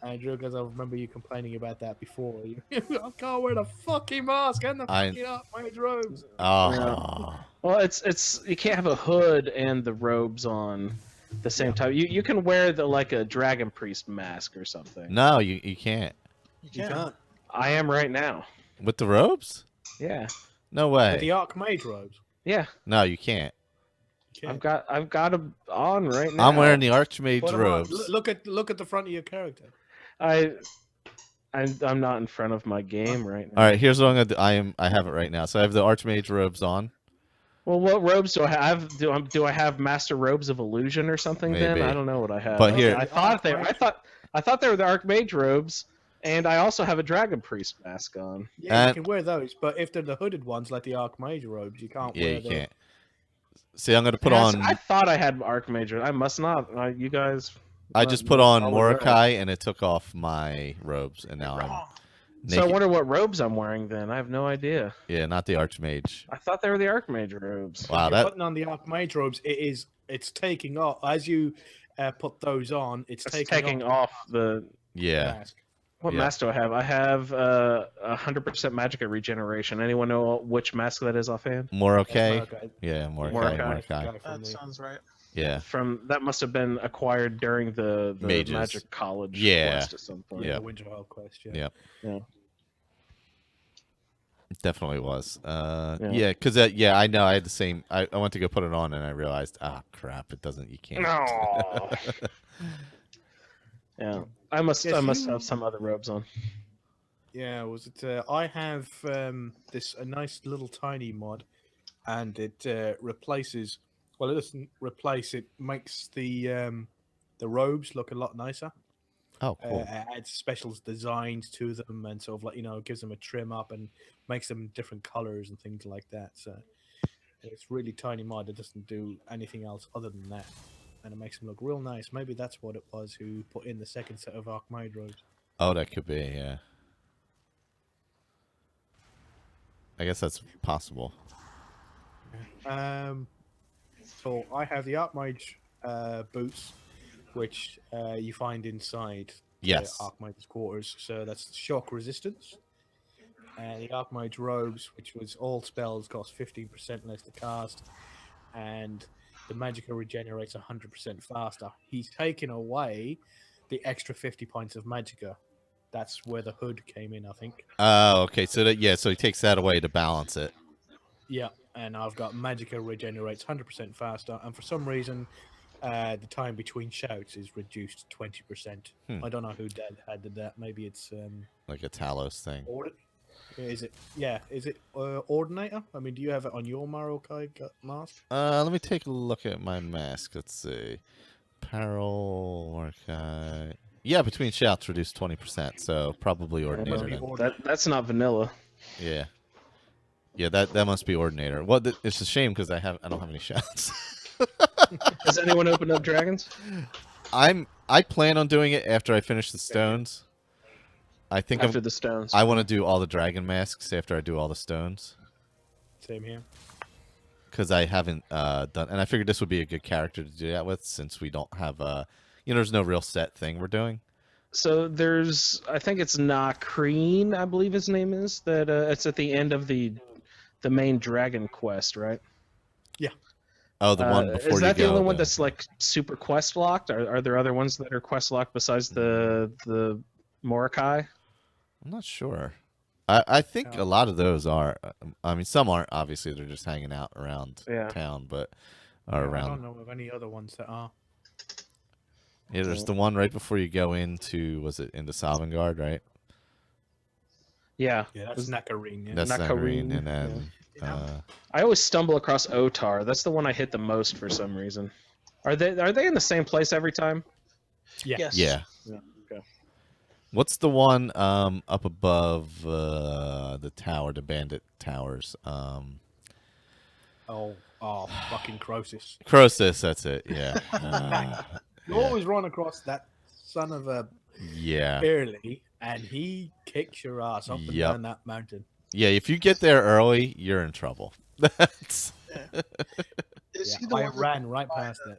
Andrew, because I remember you complaining about that before. I can't wear the fucking mask and the fucking Archmage robes. Oh. Yeah. Well, it's you can't have a hood and the robes on the same time. You can wear a dragon priest mask or something. No, you can't. You can't. I am right now. With the robes? Yeah. No way. With the Archmage robes? Yeah. No, you can't. I've got them on right now. I'm wearing the Archmage robes. Look at the front of your character. I'm not in front of my game right now. All right, here's what I'm gonna do. I have it right now. So I have the Archmage robes on. Well, what robes do I have? Do I have Master Robes of Illusion or something? Maybe. Then I don't know what I have. But here, I thought they were the Archmage robes, and I also have a Dragon Priest mask on. Yeah, you can wear those, but if they're the hooded ones like the Archmage robes, you can't wear them. Yeah, you can't. See, I'm gonna put on. I thought I had Archmage. I must not. You guys. I just put on Mordecai, and it took off my robes, and now So I Naked. wonder what robes I'm wearing then. I have no idea. Yeah, not the Archmage. I thought they were the Archmage robes. Wow, You're that putting on the Archmage robes. It's taking off as you put those on. It's It's taking off the yeah. mask. What Yeah. mask do I have? I have 100% Magicka regeneration. Anyone know which mask that is offhand? Morokai. Morokai. Yeah, Morokai. Morokai. Guy from That the- sounds right. Yeah. From that must have been acquired during the Mages. Magic College Yeah. quest at some point. Yeah. the Winterhold quest. Yeah. Yeah. Yeah. It definitely was. Yeah. Yeah, because I know I had the same. I went to go put it on and I realized, crap, it doesn't. You can't. No. Yeah. I must Yes, you- have some other robes on. Yeah, was it? I have a nice little tiny mod, and it replaces. Well, it doesn't replace. It makes the robes look a lot nicer. Oh, cool. Adds special designs to them, and sort of like gives them a trim up and makes them different colors and things like that. So it's really tiny mod. It doesn't do anything else other than that, and it makes them look real nice. Maybe that's what it was who put in the second set of Archmage robes. Oh, that could be. Yeah. I guess that's possible. So I have the Archmage boots, which you find inside Yes. the Archmage's quarters. So that's shock resistance. And the Archmage robes, which was all spells, cost 15% less to cast, and the Magicka regenerates 100% faster. He's taken away the extra 50 points of Magicka. That's where the hood came in, I think. Oh, okay. So so he takes that away to balance it. Yeah, and I've got Magicka regenerates 100% faster, and for some reason, the time between shouts is reduced 20%. I don't know who had did that. Maybe it's Like a Talos thing. Is it? Yeah, is it Ordinator? I mean, do you have it on your Morokai mask? Let me take a look at my mask. Let's see. Apparel, Morokai. Yeah, between shouts reduced 20%, so probably Ordinator. then. That's not vanilla. Yeah. Yeah, that must be Ordinator. Well, it's a shame because I don't have any shouts. Has anyone opened up dragons? I plan on doing it after I finish the stones. I think After the stones. I want to do all the dragon masks after I do all the stones Same here. because I haven't done, and I figured this would be a good character to do that with since we don't have there's no real set thing we're doing. So there's, I think it's Nakreen, I believe his name is. That it's at the end of the main dragon quest, right? Oh, the one before you go. Is that the only one that's like super quest locked? Are there other ones that are quest locked besides the Morokai? I'm not sure. I think a lot of those are. I mean, some aren't. Obviously, they're just hanging out around town, but are I around. don't know of any other ones that are. Yeah, there's the one right before you go into. Was it into Sovngarde, right? Yeah. Yeah, that's Nakareen. Yeah. That's Nakareen, Nakareen, and then. I always stumble across Otar. That's the one I hit the most for some reason. Are they in the same place every time? Yeah. Yes. Yeah. Okay. What's the one up above the tower, the bandit towers? Oh, fucking Croesus. Croesus, that's it. Yeah. You always run across that son of a Yeah. early, and he kicks your ass up and Yep. down that mountain. Yeah, if you get there early, you're in trouble. That's Is Yeah, he the I one ran right by past the, that.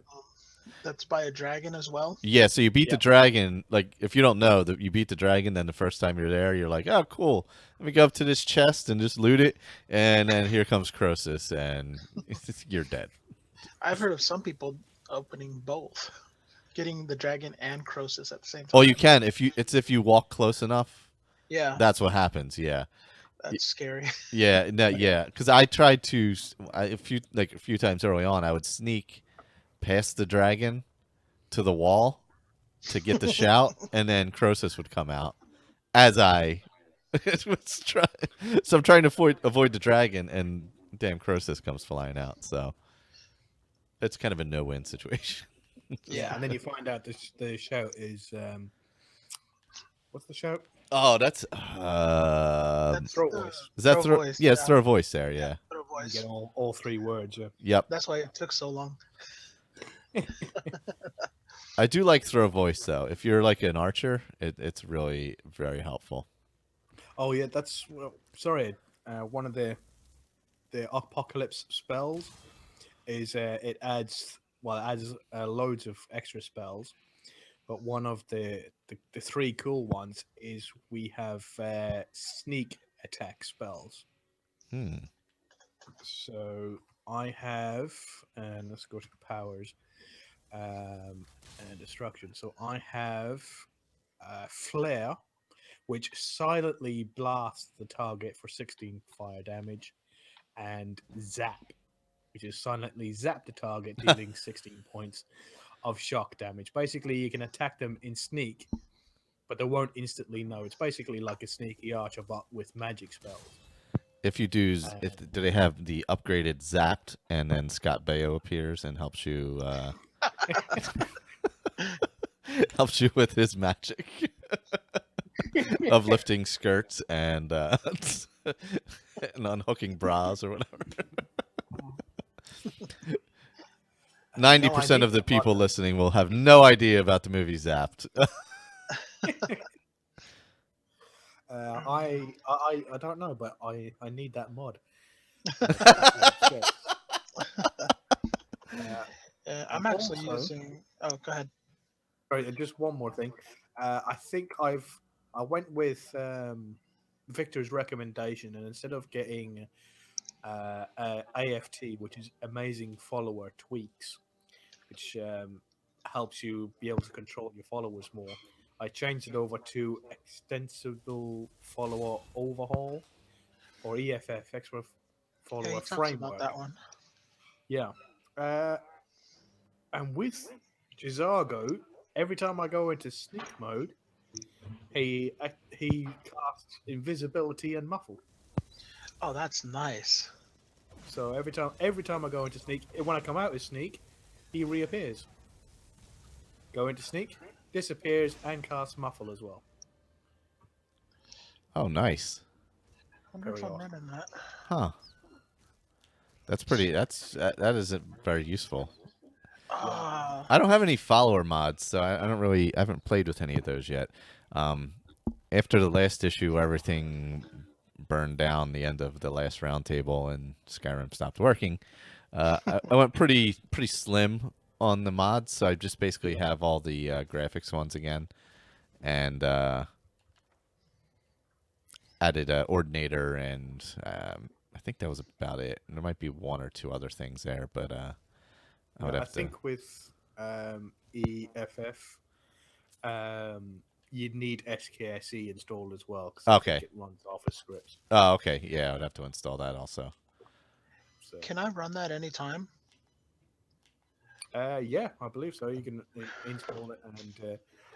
that's by a dragon as well? yeah, so you beat the dragon, like if you don't know that you beat the dragon, then the first time you're there, you're like, oh cool. Let me go up to this chest and just loot it, and then here comes Croesus and you're dead. I've heard of some people opening both, getting the dragon and Croesus at the same time. Oh, you can if you walk close enough. Yeah, That's what happens, yeah. that's scary. Yeah, no, yeah, because I tried to a few times early on. I would sneak past the dragon to the wall to get the shout, and then Croesus would come out as I was trying. So I'm trying to avoid the dragon, and damn, Croesus comes flying out. So it's kind of a no-win situation. Yeah, and then you find out the shout is what's the shout? Oh, that's That's throw the voice. is that throw throw? voice, Yeah, it's yeah. throw a voice there. Yeah. Throw You voice. get all three words. Yeah. Yep. That's why it took so long. I do like throw voice though. If you're like an archer, it's really very helpful. Oh yeah, that's sorry. One of the apocalypse spells is it adds loads of extra spells, but one of the three cool ones is we have sneak attack spells. Hmm. So I have, and let's go to powers and destruction. So I have flare, which silently blasts the target for 16 fire damage, and zap, which is silently zap the target, dealing 16 points of shock damage. Basically, you can attack them in sneak, but they won't instantly know. It's basically like a sneaky archer, but with magic spells. If you do they have the upgraded zapped, and then Scott Baio appears and helps you helps you with his magic of lifting skirts and and unhooking bras or whatever. 90% of the people listening will have no idea about the movie Zapped. I don't know, but I need that mod. I'm actually using. Oh, go ahead. Sorry, just one more thing. I think I went with Victor's recommendation, and instead of getting AFT, which is amazing follower tweaks, which helps you be able to control your followers more, I changed it over to extensible follower overhaul, or EFF, extra follower Yeah, he talks framework. about that one. Yeah. And with Gizago, every time I go into sneak mode, he casts invisibility and muffle. Oh, that's nice. So every time I go into sneak, when I come out of sneak, he reappears. Go into sneak, disappears, and casts muffle as well. Oh, nice. I wonder if I'm running that. Huh. That's pretty. That isn't very useful. Ah. I don't have any follower mods, so I haven't played with any of those yet. After the last issue, everything burned down, the end of the last roundtable, and Skyrim stopped working. I went pretty slim on the mods, so I just basically have all the graphics ones again, and added Ordinator, and I think that was about it. And there might be one or two other things there, but I think with EFF, you'd need SKSE installed as well, because okay, it runs off of scripts. Oh, okay, yeah, I would have to install that also. So. Can I run that anytime? Yeah, I believe so. You can install it, and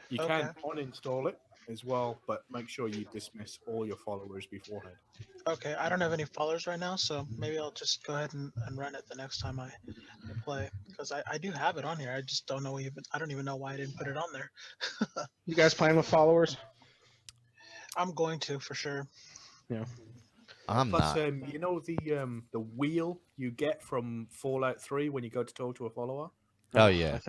you can uninstall it as well, but make sure you dismiss all your followers beforehand. Okay, I don't have any followers right now, so maybe I'll just go ahead and run it the next time I play, because I do have it on here. I just don't know I don't even know why I didn't put it on there. You guys playing with followers? I'm going to, for sure. Yeah. I'm not. You know the wheel you get from Fallout 3 when you go to talk to a follower? Oh yeah.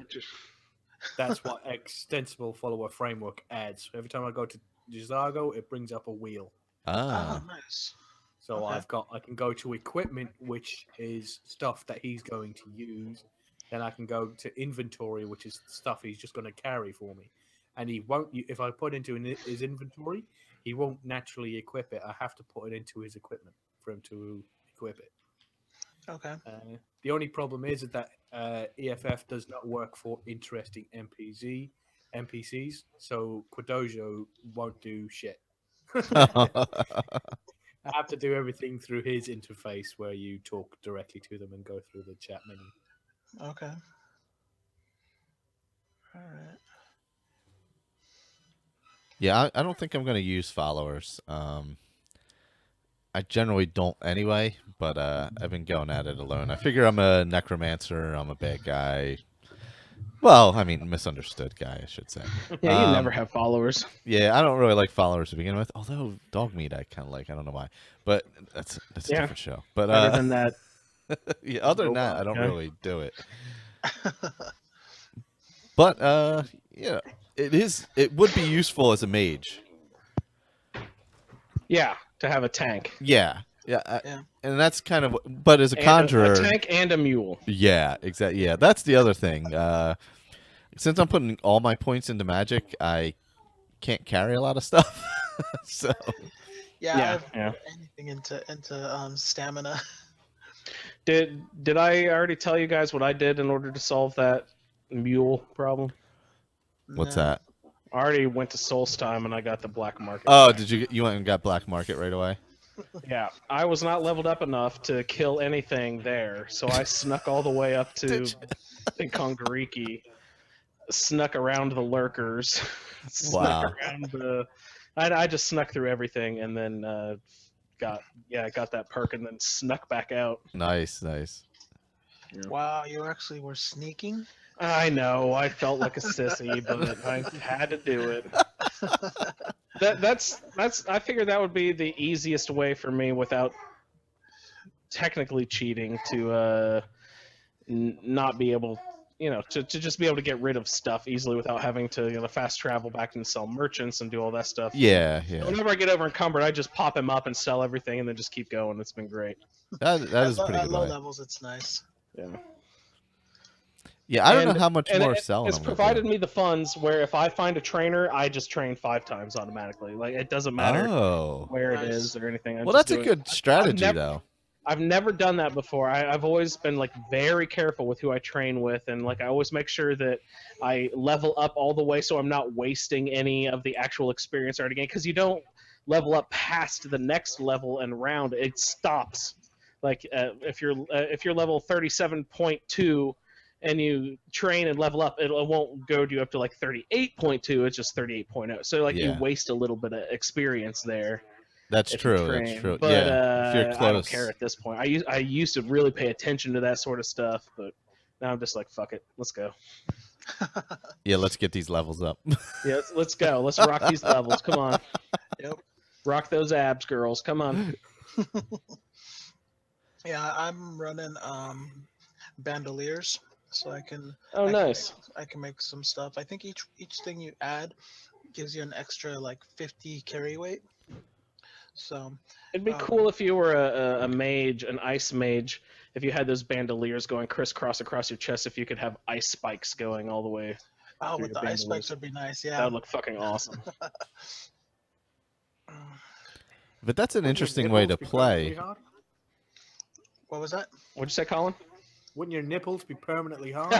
That's what extensible follower framework adds. Every time I go to Gizago, it brings up a wheel. Oh, nice. So I can go to equipment, which is stuff that he's going to use. Then I can go to inventory, which is stuff he's just going to carry for me. And he won't. If I put into his inventory, he won't naturally equip it. I have to put it into his equipment for him to equip it. Okay. The only problem is that EFF does not work for interesting NPCs, so Quadojo won't do shit. I have to do everything through his interface, where you talk directly to them and go through the chat menu. Okay. All right. Yeah, I don't think I'm going to use followers. I generally don't anyway, but I've been going at it alone. I figure I'm a necromancer. I'm a bad guy. Well, I mean, misunderstood guy, I should say. Yeah, you never have followers. Yeah, I don't really like followers to begin with. Although dog meat, I kind of like. I don't know why, but that's a different show. But other than that, yeah, other than that, I don't really do it. But yeah, it would be useful as a mage. Yeah, to have a tank. Yeah. Yeah. And that's kind of. But as a And conjurer, a tank and a mule. yeah, exactly. Yeah, that's the other thing. Since I'm putting all my points into magic, I can't carry a lot of stuff. So Yeah, Yeah, I've yeah. put anything into stamina. Did I already tell you guys what I did in order to solve that mule problem? what's No. that? I already went to Solstheim and I got the black market. Oh, back. did you went and got black market right away? Yeah, I was not leveled up enough to kill anything there, so I snuck all the way up to Kongariki, snuck around the lurkers, snuck Wow. around the. I just snuck through everything and then got that perk and then snuck back out. Nice, nice. Wow, you actually were sneaking. I know, I felt like a sissy, but I had to do it. That's I figured that would be the easiest way for me without technically cheating to not be able, to just be able to get rid of stuff easily without having to fast travel back and sell merchants and do all that stuff. Yeah, yeah. Whenever I get over encumbered, I just pop him up and sell everything and then just keep going. It's been great. That is a pretty At good low way. levels, it's nice. Yeah. Yeah, I don't know And- how much and more it, selling it's I'm gonna provided do. me the funds where if I find a trainer, I just train 5 times automatically. Like it doesn't matter Oh, where it Nice. is or anything. I'm well, just that's a doing good strategy, never- though. I've never done that before. I've always been like very careful with who I train with, and like I always make sure that I level up all the way so I'm not wasting any of the actual experience already gained. Because you don't level up past the next level and round, it stops. Like if you're level 37.2 and you train and level up, it won't go to you up to like 38.2. It's just 38.0. So like you Yeah. waste a little bit of experience there. That's If you true. That's train. true. But Yeah, if you're I don't close. care at this point. I used to really pay attention to that sort of stuff, but now I'm just like, fuck it, let's go. Yeah, let's get these levels up. Yeah, let's go. Let's rock these levels. Come on, Yep. rock those abs, girls. Come on. Yeah, I'm running bandoliers, so I can. Oh, I nice. I can make some stuff. I think each thing you add gives you an extra like 50 carry weight. So It'd be cool if you were a mage, an ice mage. If you had those bandoliers going crisscross across your chest, if you could have ice spikes going all the way, oh, through with your the ice bandoliers. spikes would be nice. That Yeah. would look fucking awesome. But that's an Wouldn't your interesting way to nipples be permanently play. hard? What was that? What'd you say, Colin? Wouldn't your nipples be permanently hard?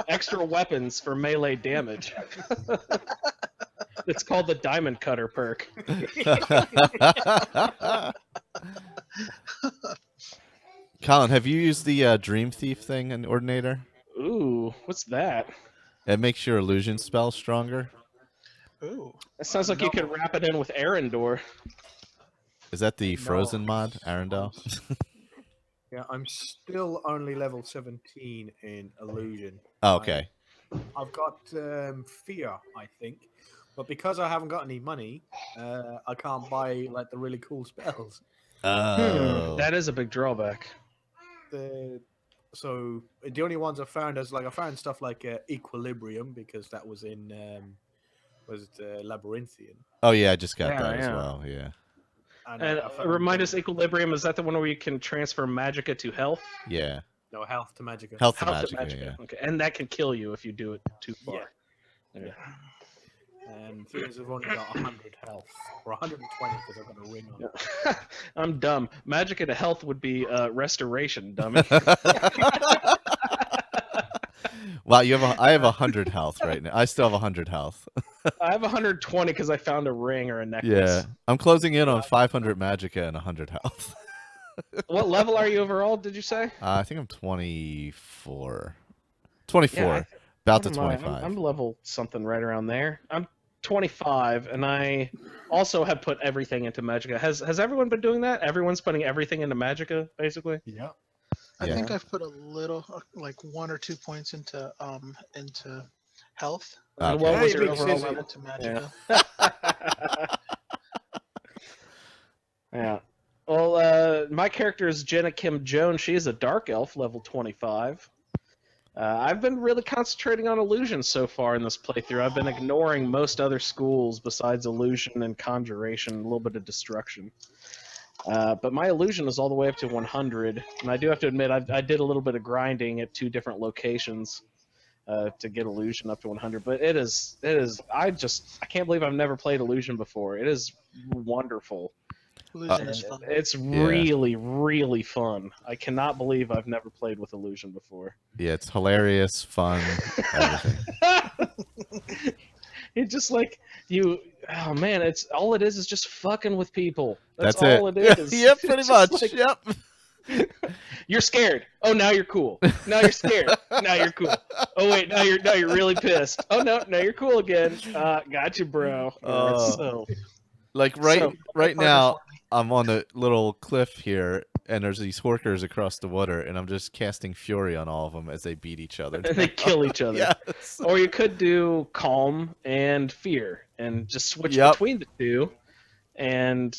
Extra weapons for melee damage. It's called the Diamond Cutter perk. Colin, have you used the Dream Thief thing in Ordinator? Ooh, what's that? It makes your illusion spell stronger. Ooh. That sounds like you No. could wrap it in with Arendor. Is that the No. Frozen mod, Arendelle? Yeah, I'm still only level 17 in illusion. Oh, okay. I've got fear, I think, but because I haven't got any money, I can't buy like the really cool spells. Oh. That is a big drawback. So the only ones I found is like I found stuff like Equilibrium because that was in Labyrinthian. Oh yeah, I just got Yeah, that as yeah. well. Yeah. And I found remind us, Equilibrium, is that the one where you can transfer magicka to health? Yeah. no health to magicka. Health to Health to magic. magicka. Yeah. Okay, and that can kill you if you do it too far. Yeah. Okay. And things have only got 100 health or 120 because I've got a ring on. I'm dumb. Magicka to health would be restoration, dummy. Wow, I have 100 health right now. I still have 100 health. I have 120 because I found a ring or a necklace. Yeah. I'm closing in on 500 magicka and 100 health. What level are you overall, did you say? I think I'm 24. 24. Yeah, About to What am I? 25. I'm level something right around there. I'm 25, and I also have put everything into magicka. Has everyone been doing that? Everyone's putting everything into magicka, basically? Yeah. I Yeah. think I've put a little, like 1 or 2 points into health. Okay. What was Hey, your big overall sissy. level? Into magicka. Yeah. Well, my character is Jenna Kim Jones. She is a dark elf, level 25. I've been really concentrating on illusion so far in this playthrough. I've been ignoring most other schools besides illusion and conjuration, a little bit of destruction. But my illusion is all the way up to 100, and I do have to admit I did a little bit of grinding at 2 different locations to get illusion up to 100. But it is I can't believe I've never played illusion before. It is wonderful. Illusion is fun. It's really, really fun. I cannot believe I've never played with illusion before. Yeah, it's hilarious, fun, everything. It's just like oh man, it's all it is just fucking with people. That's all it is. Yeah, pretty It's just much. like, Yep. you're scared. Oh, now you're cool. Now you're scared. Now you're cool. Oh wait, now you're really pissed. Oh no, now you're cool again. Got you, bro. Like right now, I'm on a little cliff here, and there's these horkers across the water, and I'm just casting fury on all of them as they beat each other. And they kill each other. Yes. Or you could do calm and fear, and just switch between the two, and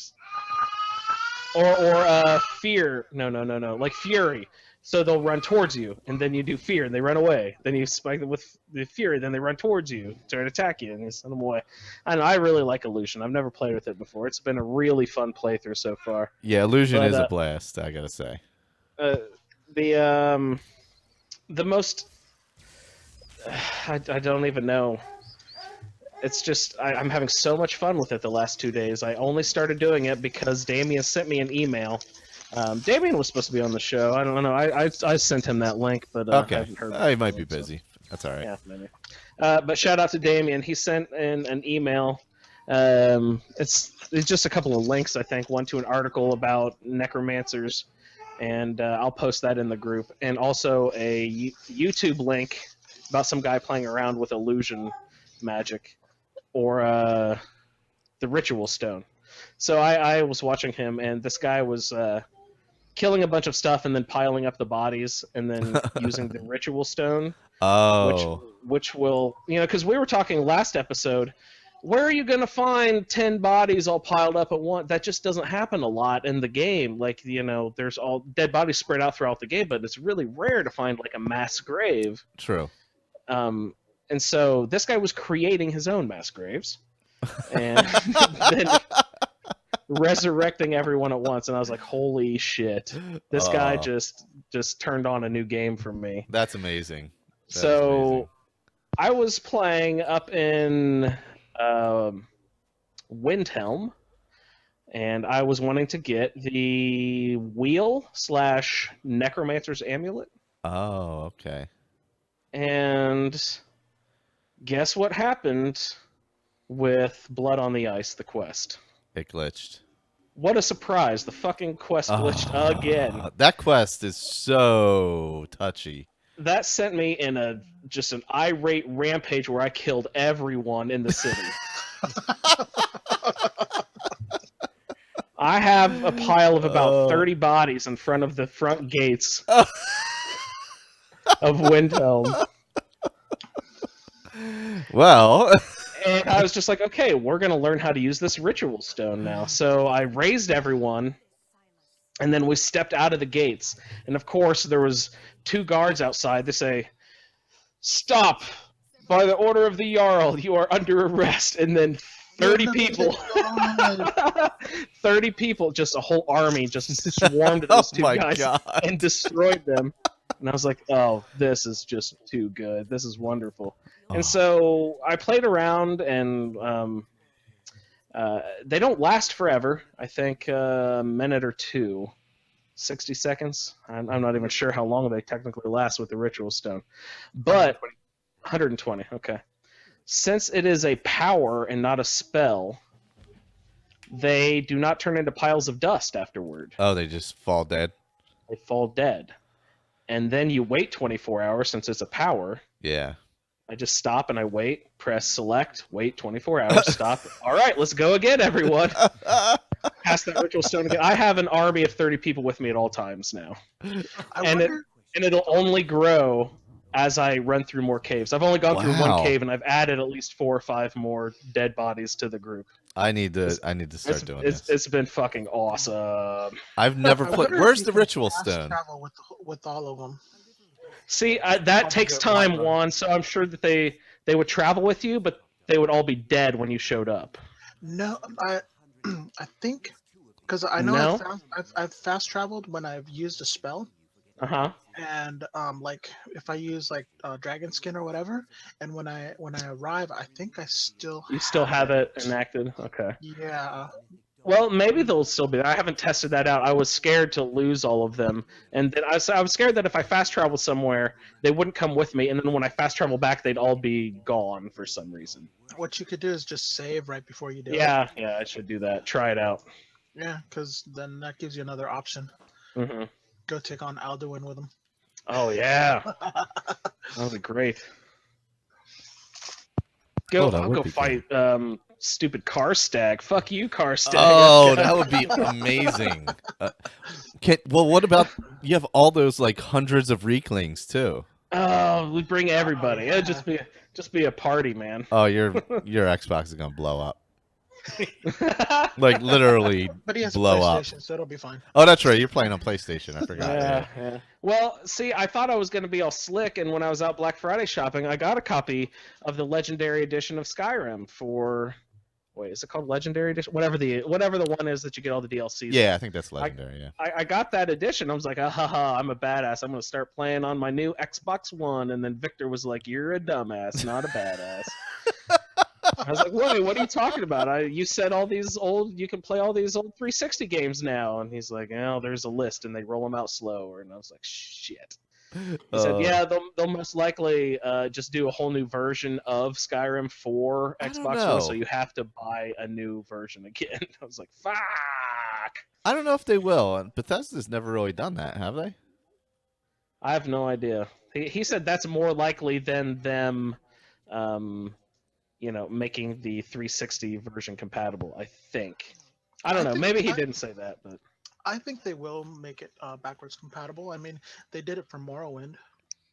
or fear. No, like fury. So they'll run towards you, and then you do fear, and they run away. Then you spike them with the fury, then they run towards you, try to attack you, and you send them away. And I really like illusion. I've never played with it before. It's been a really fun playthrough so far. Yeah, illusion is a blast, I gotta say. The most I don't even know. It's just I'm having so much fun with it the last 2 days. I only started doing it because Damien sent me an email. Damien was supposed to be on the show. I don't know. I sent him that link, but I haven't heard. He might be busy. That's all right. Yeah, maybe. But shout out to Damien. He sent in an email. It's just a couple of links, I think. One to an article about necromancers, and I'll post that in the group. And also a YouTube link about some guy playing around with illusion magic, or the ritual stone. So I was watching him, and this guy was killing a bunch of stuff and then piling up the bodies and then using the ritual stone. Oh. Which will, because we were talking last episode, where are you going to find 10 bodies all piled up at once? That just doesn't happen a lot in the game. Like, there's all dead bodies spread out throughout the game, but it's really rare to find like a mass grave. True. And so this guy was creating his own mass graves and then resurrecting everyone at once, and I was like, holy shit, this guy just turned on a new game for me. That's amazing. Amazing. I was playing up in Windhelm, and I was wanting to get the wheel / Necromancer's amulet. Oh, okay. And guess what happened with Blood on the Ice, the quest? It glitched. What a surprise. The fucking quest glitched again. That quest is so touchy. That sent me in just an irate rampage where I killed everyone in the city. I have a pile of about 30 bodies in front of the front gates of Windhelm. Well... And I was just like, okay, we're going to learn how to use this ritual stone now. So I raised everyone, and then we stepped out of the gates. And of course, there was 2 guards outside. They say, "Stop! By the order of the Jarl, you are under arrest." And then 30 people, 30 people, just a whole army, just swarmed those 2 guys and destroyed them. And I was like, oh, this is just too good. This is wonderful. And so I played around, and they don't last forever. I think a minute or 2, 60 seconds. I'm not even sure how long they technically last with the ritual stone. But 120, okay. Since it is a power and not a spell, they do not turn into piles of dust afterward. Oh, they just fall dead? They fall dead. And then you wait 24 hours since it's a power. Yeah. I just stop and I wait, press select, wait 24 hours, stop. All right, let's go again, everyone. Pass that ritual stone again. I have an army of 30 people with me at all times now. And it'll only grow as I run through more caves. I've only gone through 1 cave, and I've added at least 4 or 5 more dead bodies to the group. I need to start doing this. It's been fucking awesome. I've never played. Where's the ritual stone? Travel with all of them. See, that Probably takes get time, Whiterun. Juan. So I'm sure that they would travel with you, but they would all be dead when you showed up. No, I think because I know No. I've fast traveled when I've used a spell, Uh huh. and like if I use like dragon skin or whatever, and when I arrive, I think I still You still have it. it enacted. Okay. Yeah. Well, maybe they'll still be there. I haven't tested that out. I was scared to lose all of them, and then I was scared that if I fast traveled somewhere, they wouldn't come with me, and then when I fast travel back, they'd all be gone for some reason. What you could do is just save right before you do it. Yeah, I should do that. Try it out. Yeah, because then that gives you another option. Hmm. Go take on Alduin with him. Oh yeah, that would be great. Oh, that I'll would go be fight stupid Karstag. Fuck you, Karstag. Oh, that would be amazing. Well, what about you have all those like hundreds of Reeklings too? Oh, we bring everybody. yeah. It'd just be a party, man. Oh, your Xbox is gonna blow up. Like literally But he has a blow up. PlayStation, so it'll be fine. Oh, that's right. You're playing on PlayStation. I forgot. Yeah. Well, see, I thought I was going to be all slick, and when I was out Black Friday shopping, I got a copy of the Legendary Edition of Skyrim for. Wait, is it called Legendary Edition? Whatever the one is that you get all the DLCs. Yeah, I think that's legendary. Yeah. I got that edition. I was like, haha, I'm a badass. I'm going to start playing on my new Xbox One. And then Victor was like, you're a dumbass, not a badass. I was like, wait, what are you talking about? You said you can play all these old 360 games now. And he's like, oh, there's a list and they roll them out slower. And I was like, shit. He said, yeah, they'll most likely just do a whole new version of Skyrim for I don't Xbox know. One, so you have to buy a new version again. I was like, fuck. I don't know if they will. Bethesda's never really done that, have they? I have no idea. He said that's more likely than them, making the 360 version compatible. I think. I don't know. Maybe he didn't say that, but I think they will make it backwards compatible. I mean, they did it for Morrowind.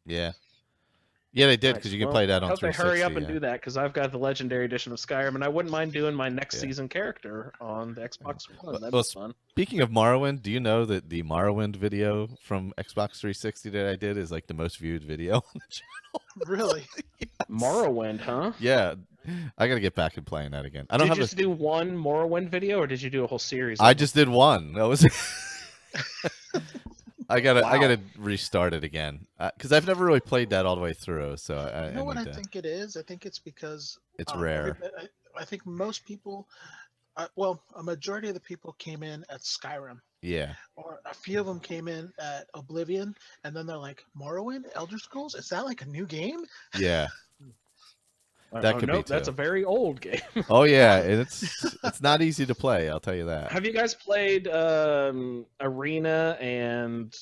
Yeah. Yeah, they did nice. because you can Well, play that on I hope they 360. hurry up and yeah. do that because I've got the Legendary Edition of Skyrim, and I wouldn't mind doing my next season character on the Xbox One. That'd be fun. Speaking of Morrowind, do you know that the Morrowind video from Xbox 360 that I did is like the most viewed video on the channel? Really? Yes. Morrowind, huh? Yeah, I gotta get back and playing that again. I don't Did have you just do one Morrowind video, or did you do a whole series? I just did one. That was. I gotta restart it again because I've never really played that all the way through. So You know what I think it is? I think it's because it's rare. I think most people, a majority of the people came in at Skyrim. Yeah. Or a few of them came in at Oblivion, and then they're like, Morrowind, Elder Scrolls? Is that like a new game? Yeah. That could be too. That's a very old game. Oh yeah, it's not easy to play. I'll tell you that. Have you guys played Arena and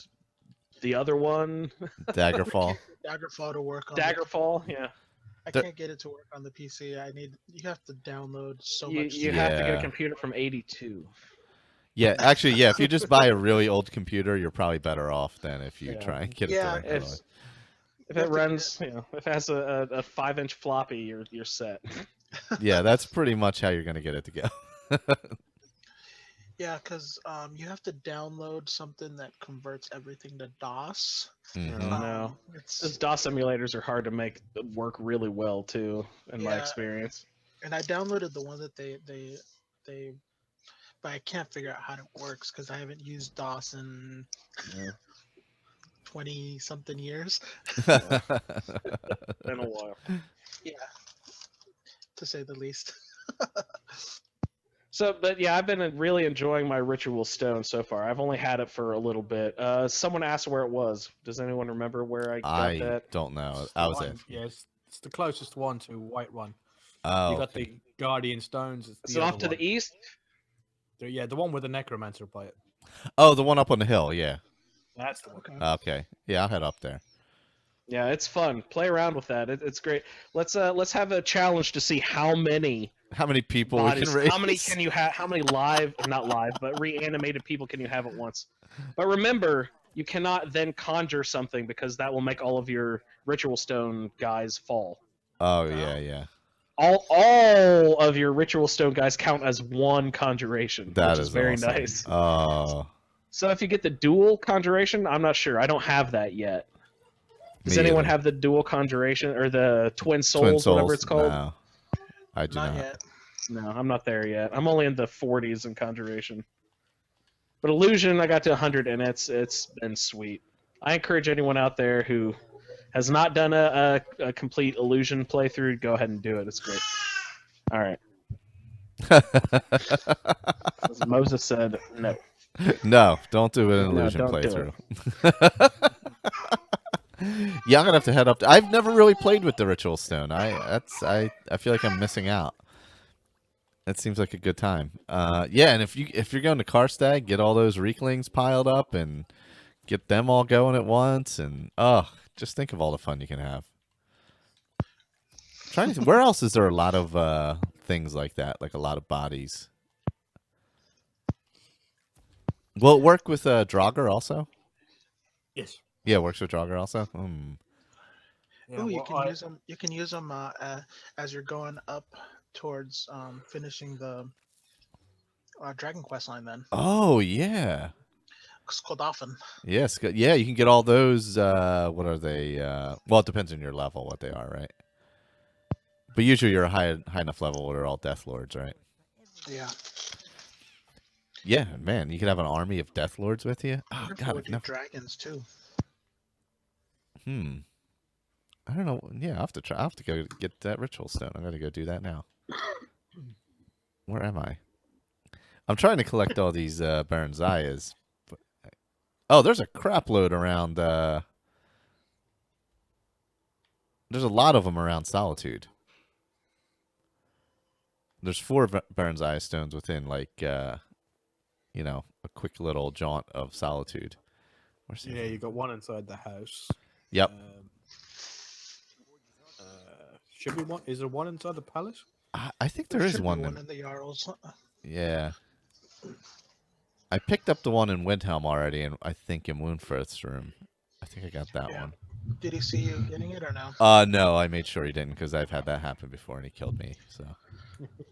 the other one? Daggerfall. Daggerfall to work on. Daggerfall, yeah. I can't get it to work on the PC. You have to download so much. You have to get a computer from '82. Yeah, actually, yeah. If you just buy a really old computer, you're probably better off than if you try and get it to work. If it runs, if it has a 5-inch floppy, you're set. Yeah, that's pretty much how you're gonna get it to go. Yeah, because you have to download something that converts everything to DOS. Mm-hmm. No, those DOS emulators are hard to make work really well too, in my experience. And I downloaded the one that they, but I can't figure out how it works because I haven't used DOS in 20-something years. Been a while. Yeah, to say the least. But yeah, I've been really enjoying my Ritual Stone so far. I've only had it for a little bit. Someone asked where it was. Does anyone remember where I got that? I don't know. I was it. Yes, it's the closest one to Whiterun. Oh, you got the Guardian Stones. Is it off to the east? Yeah, the one with the Necromancer by it. Oh, the one up on the hill. Yeah. That's the one. Okay. Yeah, I'll head up there. Yeah, it's fun. Play around with that. It's great. Let's have a challenge to see how many people bodies, we can raise. How many can you have? How many not live, but reanimated people can you have at once? But remember, you cannot then conjure something because that will make all of your Ritual Stone guys fall. Oh yeah. All of your Ritual Stone guys count as one conjuration, which is very awesome. nice. Oh. So if you get the dual conjuration, I'm not sure. I don't have that yet. Does Me anyone either. have the dual conjuration or the twin souls, Twin Souls? whatever it's called? No, I do Not not. yet. No, I'm not there yet. I'm only in the 40s in conjuration. But illusion, I got to 100, and it's been sweet. I encourage anyone out there who has not done a complete illusion playthrough, go ahead and do it. It's great. All right. As Moses said, no. No, don't do an No, illusion don't do playthrough. Yeah, I'm gonna have to head up. I've never really played with the ritual stone. I feel like I'm missing out. That seems like a good time. Yeah, and if you're going to Karstag, get all those Reeklings piled up and get them all going at once, and just think of all the fun you can have. Trying to where else is there a lot of things like that, like a lot of bodies? Will it work with Draugr also? Yes. Yeah, it works with Draugr also. Yeah, Oh, you well, can use them. You can use them as you're going up towards finishing the Dragon Quest line. Then Oh yeah. Skodafin. Yes, yeah, you can get all those. What are they? Well, it depends on your level, what they are, right? But usually you're a high enough level where they're all Death Lords, right? Yeah. Yeah, man, you could have an army of Death Lords with you. Oh Wonder if it God, would I've do never. dragons too. I don't know. Yeah, I will have to try. I will have to go get that ritual stone. I'm gonna go do that now. Where am I? I'm trying to collect all these Baron Zayas. Oh, there's a crap load around. There's a lot of them around Solitude. There's 4 Baron Zaya stones within, like, a quick little jaunt of Solitude. Where's the yeah, other you one? got one inside the house. Yep. Should be one. Is there one inside the palace? I think there There is should be one. one in the Jarls. Yeah. I picked up the one in Windhelm already, and I think in Woundfirth's room. I think I got that Yeah. one. Did he see you getting it or no? No, I made sure he didn't because I've had that happen before, and he killed me. So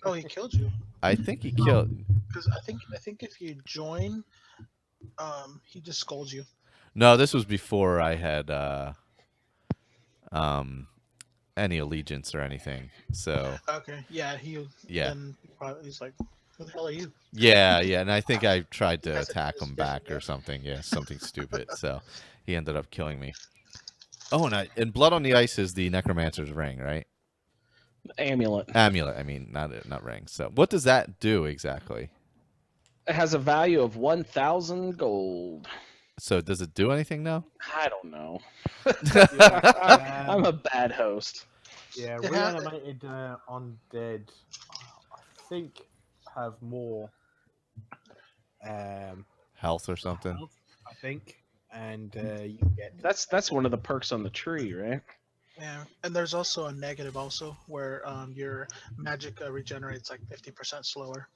Oh, he killed you. I think he killed. Because I think if you join, he just scolds you. No, this was before I had any allegiance or anything. So Okay. Yeah. yeah. Then he's like, "Who the hell are you?" Yeah, and I think I tried to That's a attack him back or yeah. something. Yeah, something stupid. So he ended up killing me. Oh, and Blood on the Ice is the Necromancer's ring, right? Amulet. Amulet. I mean, not ring. So what does that do exactly? It has a value of 1,000 gold. So does it do anything now? I don't know. Yeah, I'm a bad host. Yeah, It reanimated undead, I think, have more Health or something? health, I think, and you get That's one of the perks on the tree, right? Yeah, and there's also a negative also where your magic regenerates like 50% slower.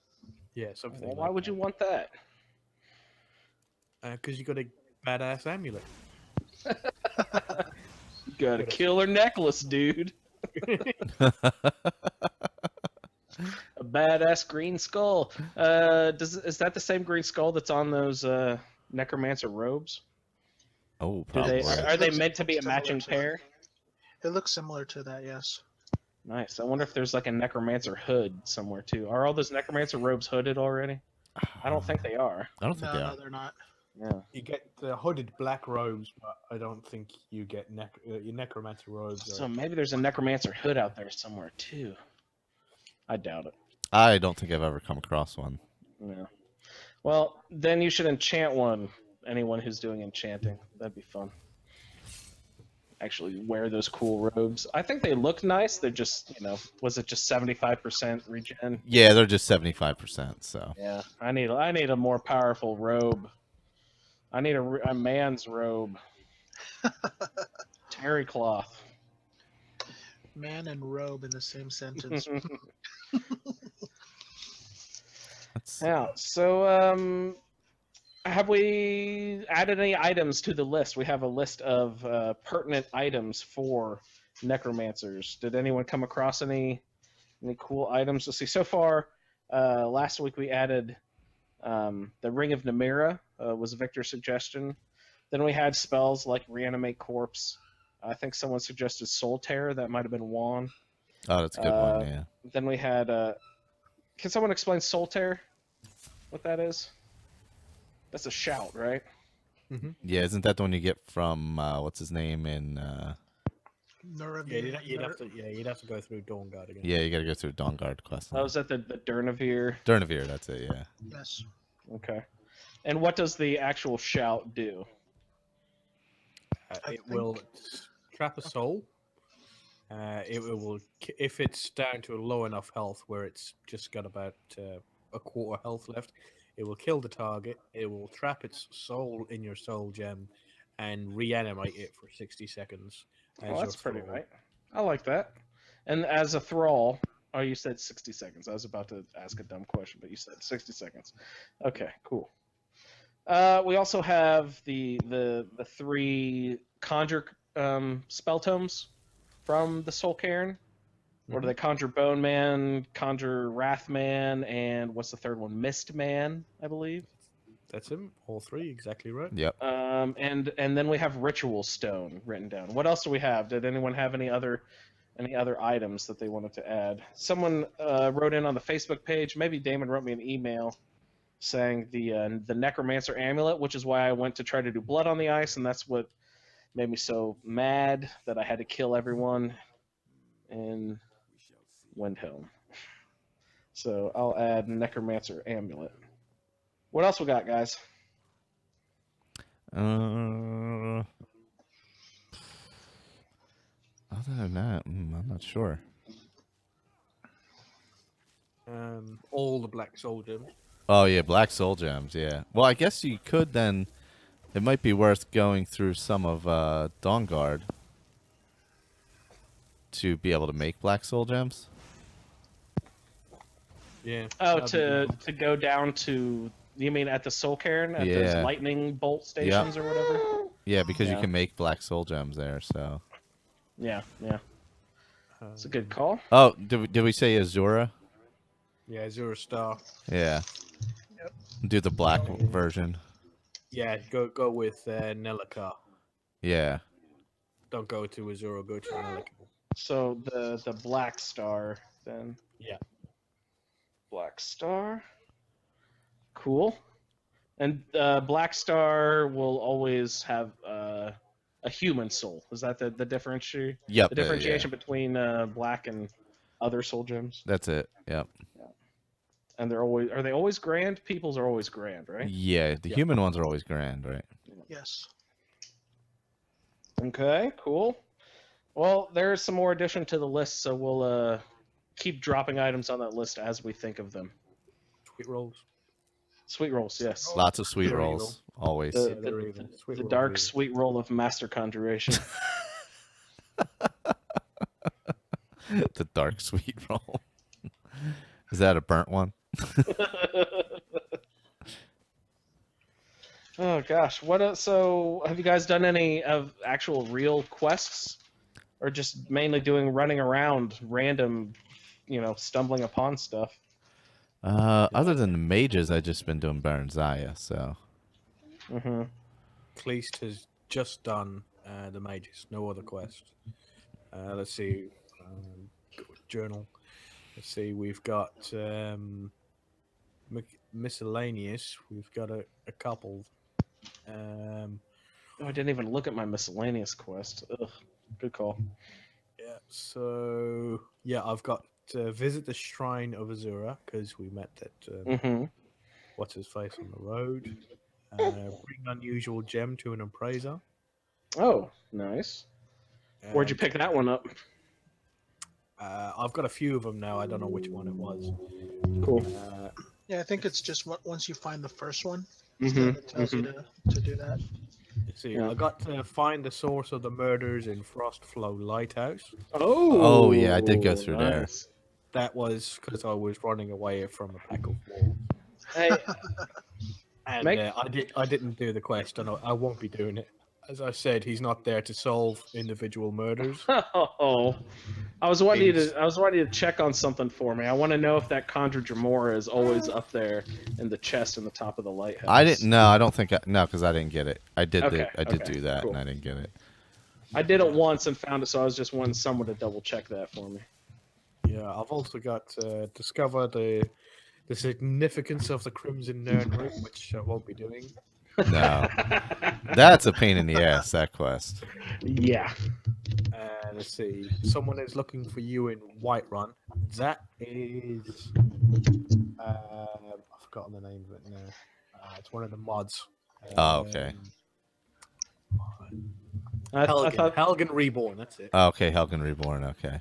something. Well, why would you want that? Because you got a badass amulet. You got a killer necklace, dude. A badass green skull. Is that the same green skull that's on those necromancer robes? Oh, Do probably. are they meant to be a Similar matching to pair? It looks similar to that, yes. Nice. I wonder if there's like a necromancer hood somewhere too. Are all those necromancer robes hooded already? I don't think they are. I don't think they No, are. they're not. Yeah. You get the hooded black robes, but I don't think you get your necromancer robes. So maybe there's a necromancer hood out there somewhere too. I doubt it. I don't think I've ever come across one. Yeah. Well, then you should enchant one. Anyone who's doing enchanting, that'd be fun. Actually, wear those cool robes. I think they look nice. They're just, was it just 75% regen? Yeah, they're just 75%. So Yeah. I need a more powerful robe. I need a man's robe. Terry cloth. Man and robe in the same sentence. Yeah. So, have we added any items to the list? We have a list of pertinent items for necromancers. Did anyone come across any cool items? Let's see. So far, last week we added the Ring of Namira was Victor's suggestion. Then we had spells like Reanimate Corpse, I think someone suggested Soul Terror. That might have been Juan. Oh, that's a good one. Yeah. Then we had. Can someone explain Soul Terror? What that is? That's a shout, right? Yeah, isn't that the one you get from what's his name in? Nuravir, You'd have to go through Dawnguard again. Yeah, you got to go through Dawnguard quest. Oh, is that the Durnavir? Durnavir, that's it. Yeah. yes. Okay. And what does the actual shout do? I It will think- trap a soul. It will, if it's down to a low enough health where it's just got about a quarter health left, it will kill the target. It will trap its soul in your soul gem and reanimate it for 60 seconds. Oh, that's pretty thrall. right. I like that. And as a thrall, oh, you said 60 seconds. I was about to ask a dumb question, but you said 60 seconds. Okay, cool. We also have the 3 conjure spell tomes from the Soul Cairn. What are they? Conjure Bone Man, Conjure Wrath Man, and what's the third one? Mist Man, I believe. That's him. All 3, exactly right. Yep. And then we have Ritual Stone written down. What else do we have? Did anyone have any other items that they wanted to add? Someone wrote in on the Facebook page. Maybe Damon wrote me an email saying the Necromancer amulet, which is why I went to try to do Blood on the Ice, and that's what made me so mad that I had to kill everyone in Windhelm. So I'll add Necromancer amulet. What else we got, guys? Other than that, I'm not sure. All the Black Soul gems. Oh yeah, Black Soul Gems. Yeah. Well, I guess you could then. It might be worth going through some of Dawnguard to be able to make Black Soul Gems. Yeah. Oh, that'd be a good one. to go down to, you mean at the Soul Cairn at Yeah. those lightning bolt stations or whatever? Yeah, because you Yeah. can make Black Soul Gems there. So. Yeah, yeah. It's a good call. Oh, did we say Azura? Yeah, Azura Star. Yeah. Yep. Do the black version. Yeah, go with Nelika. Yeah. Don't go to Azura, go to Nelika. So the Black Star then. Yeah. Black Star. Cool. And Black Star will always have a human soul. Is that the differentiation? Yep. The differentiation between black and other soul gems? That's it. Yep. And are they always grand? People's are always grand, right? Yeah, the human ones are always grand, right? Yes. Okay, cool. Well, there's some more addition to the list, so we'll keep dropping items on that list as we think of them. Sweet rolls. Sweet rolls, yes. Lots of sweet They're rolls, always. The- Yeah, they're even. Sweet The rolls dark are even. sweet roll of master conjuration. The dark sweet roll. Is that a burnt one? Oh gosh, so have you guys done any of actual real quests, or just mainly running around random, stumbling upon stuff? Other than the mages, I've just been doing Baron Zaya, so. Mm-hmm. Kleist has just done the mages, no other quest. Let's see. Journal. Let's see. We've got miscellaneous. We've got a couple. Oh, I didn't even look at my miscellaneous quest. Ugh, good call. Yeah. So yeah, I've got to visit the Shrine of Azura because we met at Mm-hmm. what's his face on the road. Bring unusual gem to an appraiser. Oh, nice. Where'd you pick that one up? I've got a few of them now. I don't know which one it was. Cool. Yeah, I think it's just once you find the first one, Mm-hmm. it tells you to do that. Let's see, Yeah. I got to find the source of the murders in Frostflow Lighthouse. Oh, yeah, I did go through there. nice. That was because I was running away from a pack of wolves. Hey, And Make- I didn't do the quest, and I won't be doing it. As I said, he's not there to solve individual murders. oh, I was wanting you Thanks. to check on something for me. I want to know if that Conjure Jamora is always up there in the chest in the top of the lighthouse. I didn't. No, I don't think. No, because I didn't get it. I did. Okay, I did okay, do that, cool. and I didn't get it. I did it once and found it, so I was just wanting someone to double check that for me. Yeah, I've also got discover the significance of the Crimson Nern route, which I won't be doing. No, that's a pain in the ass. That quest. Yeah. Let's see. Someone is looking for you in Whiterun. That is, I've forgotten the name of it now. It's one of the mods. Oh, okay. I Helgen, thought Helgen Reborn. That's it. Oh, okay, Helgen Reborn. Okay.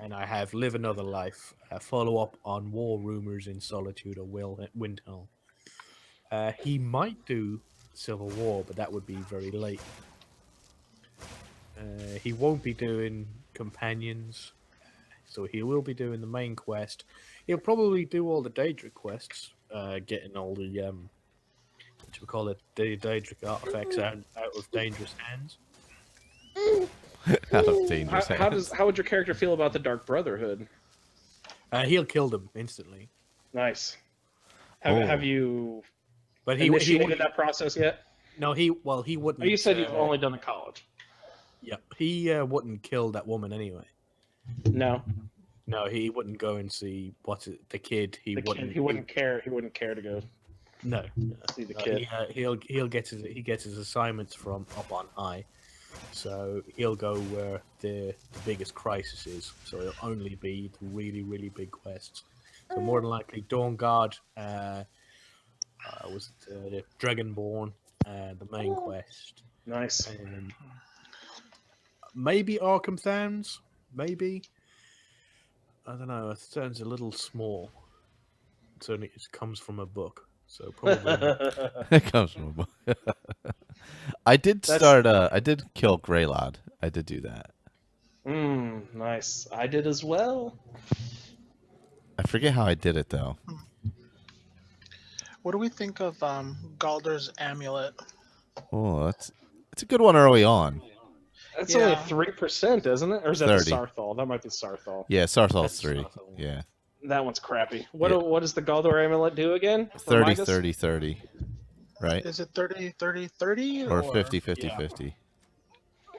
And I have Live Another Life. Follow up on War Rumors in Solitude or Windhelm. He might do Civil War, but that would be very late. He won't be doing Companions, so he will be doing the main quest. He'll probably do all the Daedric quests, getting all the what you call it, the Daedric artifacts out of dangerous hands. Out of dangerous hands. how would your character feel about the Dark Brotherhood? He'll kill them instantly. Nice. Oh. Have you But initiated that process yet? No, he wouldn't. Oh, you said you've only done the college. Yeah, he wouldn't kill that woman anyway. No, No, he wouldn't go and see the kid. He wouldn't care. He wouldn't care to go No, see the kid. he'll get his assignments from up on high, so he'll go where the biggest crisis is. So it'll only be the really really big quests. So more than likely, Dawn Guard, was it the Dragonborn, the main quest. Nice. Maybe Arkham Downs, maybe. I don't know. It sounds a little small. It comes from a book, so probably. It comes from a book. I did I did kill Greylod. I did do that. Nice. I did as well. I forget how I did it though. What do we think of Galder's amulet? Oh, it's a good one early on. That's Yeah. only 3%, isn't it? Or is that 30. the Sarthal? That might be Sarthal. Yeah, Sarthal's That's 3. Sarthal. Yeah. That one's crappy. Yeah. What does the Galdor amulet do again? 30 Remind us? 30 30. Right? Is it 30 30 30 Or 50 50 Yeah. 50.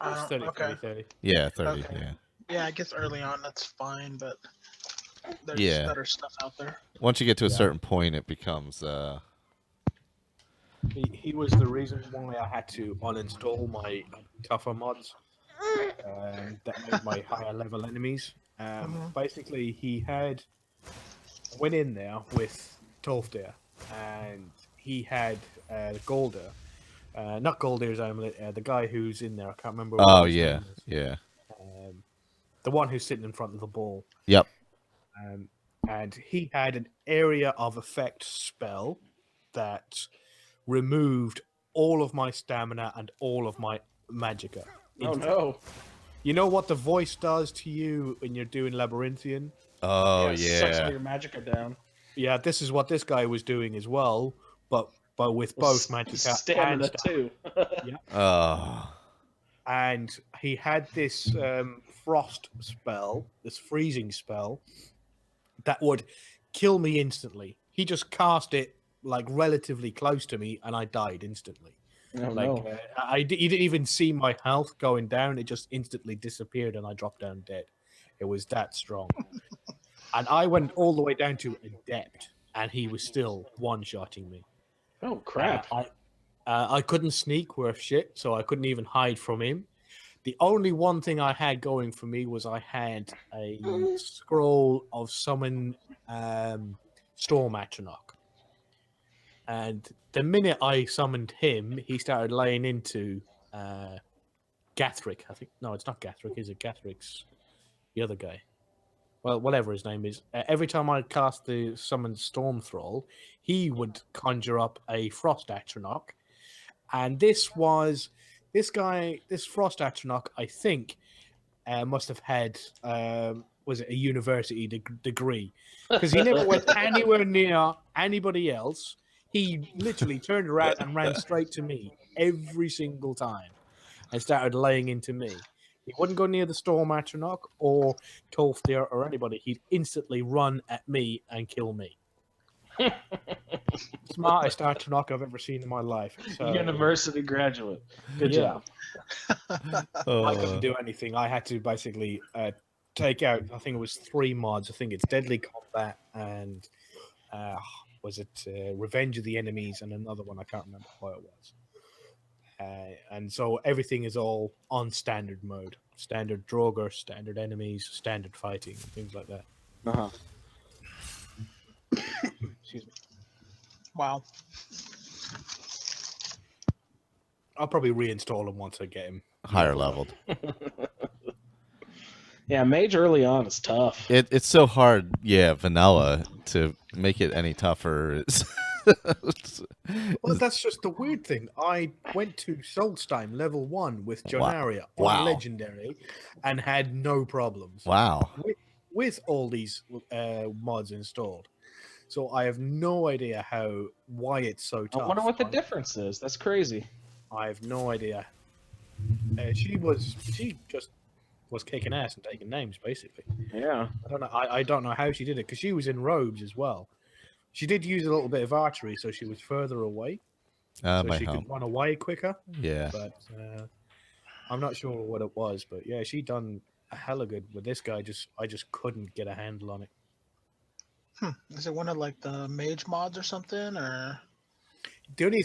It's 30, Okay. 30, 30. Yeah, 30, Okay. yeah. Yeah, I guess early on that's fine, but there's Yeah. better stuff out there. Once you get to a Yeah. certain point it becomes He was the reason why I had to uninstall my tougher mods that made my higher level enemies. Basically, I went in there with Tolfdir, and he had Golder. Not Golder's amulet, the guy who's in there. I can't remember. Oh what his yeah. name is. Yeah. The one who's sitting in front of the ball. Yep. And he had an area of effect spell that removed all of my stamina and all of my magicka. Oh no. You know what the voice does to you when you're doing Labyrinthian? Oh It sucks yeah. all your magicka down. Yeah, this is what this guy was doing as well, but with both magicka Stamina and too. Oh. And he had this frost spell, this freezing spell, that would kill me instantly. He just cast it like relatively close to me, and I died instantly. Oh, Like no. you didn't even see my health going down; it just instantly disappeared, and I dropped down dead. It was that strong, and I went all the way down to adept, and he was still one-shotting me. Oh crap. I couldn't sneak worth shit, so I couldn't even hide from him. The only one thing I had going for me was I had a scroll of summon Storm Atronach. And the minute I summoned him, he started laying into Gathric. I think no, it's not Gathric. Is it Gathric's the other guy? Well, whatever his name is. Every time I cast the summoned Storm Thrall, he would conjure up a Frost Atronach. And this Frost Atronach, I think, must have had was it a university degree? Because he never went anywhere near anybody else. He literally turned around and ran straight to me every single time and started laying into me. He wouldn't go near the Storm Atronach or Tolfdir or anybody. He'd instantly run at me and kill me. Smartest Archonok I've ever seen in my life. So, University graduate. Good yeah. job. I couldn't do anything. I had to basically take out, I think it was 3 mods. I think it's Deadly Combat and was it Revenge of the Enemies and another one. I can't remember what it was. And so everything is all on standard mode. Standard Draugr, standard enemies, standard fighting, things like that. Uh-huh. Excuse me. Wow. I'll probably reinstall him once I get him Higher leveled. Yeah, mage early on is tough. It's so hard, vanilla, to make it any tougher. Well, that's just the weird thing. I went to Solstheim level 1 with Jonaria on Wow. Legendary and had no problems Wow. with all these mods installed. So I have no idea why it's so tough. I wonder what the difference is. That's crazy. I have no idea. She just was kicking ass and taking names, basically. Yeah. I don't know. I don't know how she did it because she was in robes as well. She did use a little bit of archery, so she was further away, so she could run away quicker. Yeah. But I'm not sure what it was. But yeah, she done a hella good with this guy. I just couldn't get a handle on it. Is it one of like the mage mods or something, or? The only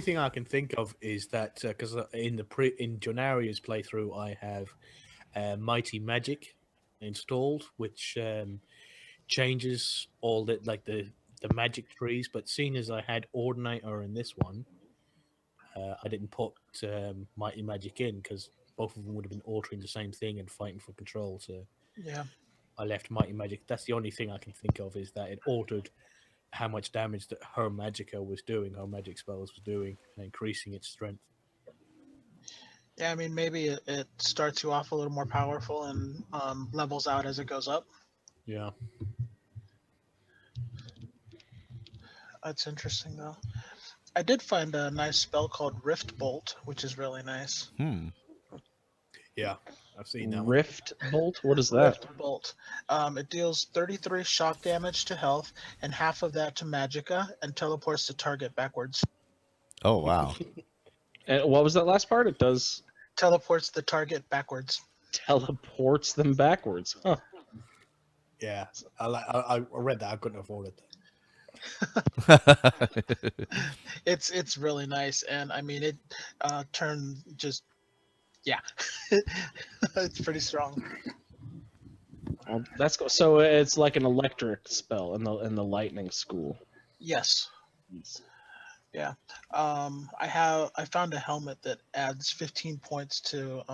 thing I can think of is that because in Jonaria's playthrough, I have Mighty Magic installed, which changes all the magic trees. But seeing as I had Ordinator in this one, I didn't put Mighty Magic in because both of them would have been altering the same thing and fighting for control. So Yeah. I left Mighty Magic. That's the only thing I can think of is that it altered how much damage that her Magicka was doing, her magic spells was doing, and increasing its strength. Yeah, I mean, maybe it starts you off a little more powerful and levels out as it goes up. Yeah. That's interesting, though. I did find a nice spell called Rift Bolt, which is really nice. Yeah, I've seen that one. Rift Bolt? What is that? Rift Bolt. It deals 33 shock damage to health and half of that to Magicka and teleports the target backwards. Oh, wow. And what was that last part? It does Teleports the target backwards. teleports them backwards. Huh. Yeah, I read that. I couldn't afford it. It's really nice, and I mean it turned just it's pretty strong. Well, that's cool. So it's like an electric spell in the lightning school. Yes. Yeah. I found a helmet that adds 15 points to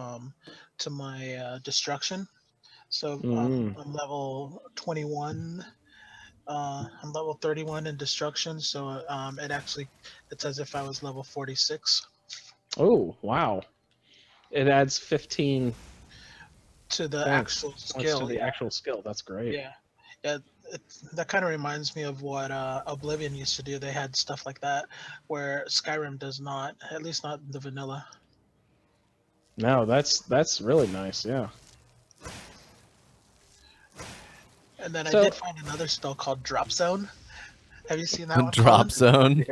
my destruction. So I'm level 21. I'm level 31 in destruction, so it's as if I was level 46 Oh, wow. It adds 15 to the points actual points skill. to the actual skill. That's great. Yeah. Yeah. That kind of reminds me of what Oblivion used to do. They had stuff like that where Skyrim does not, at least not the vanilla. No, that's really nice. Yeah. And then So- I did find another spell called Drop Zone. Have you seen that one? Drop Colin? zone.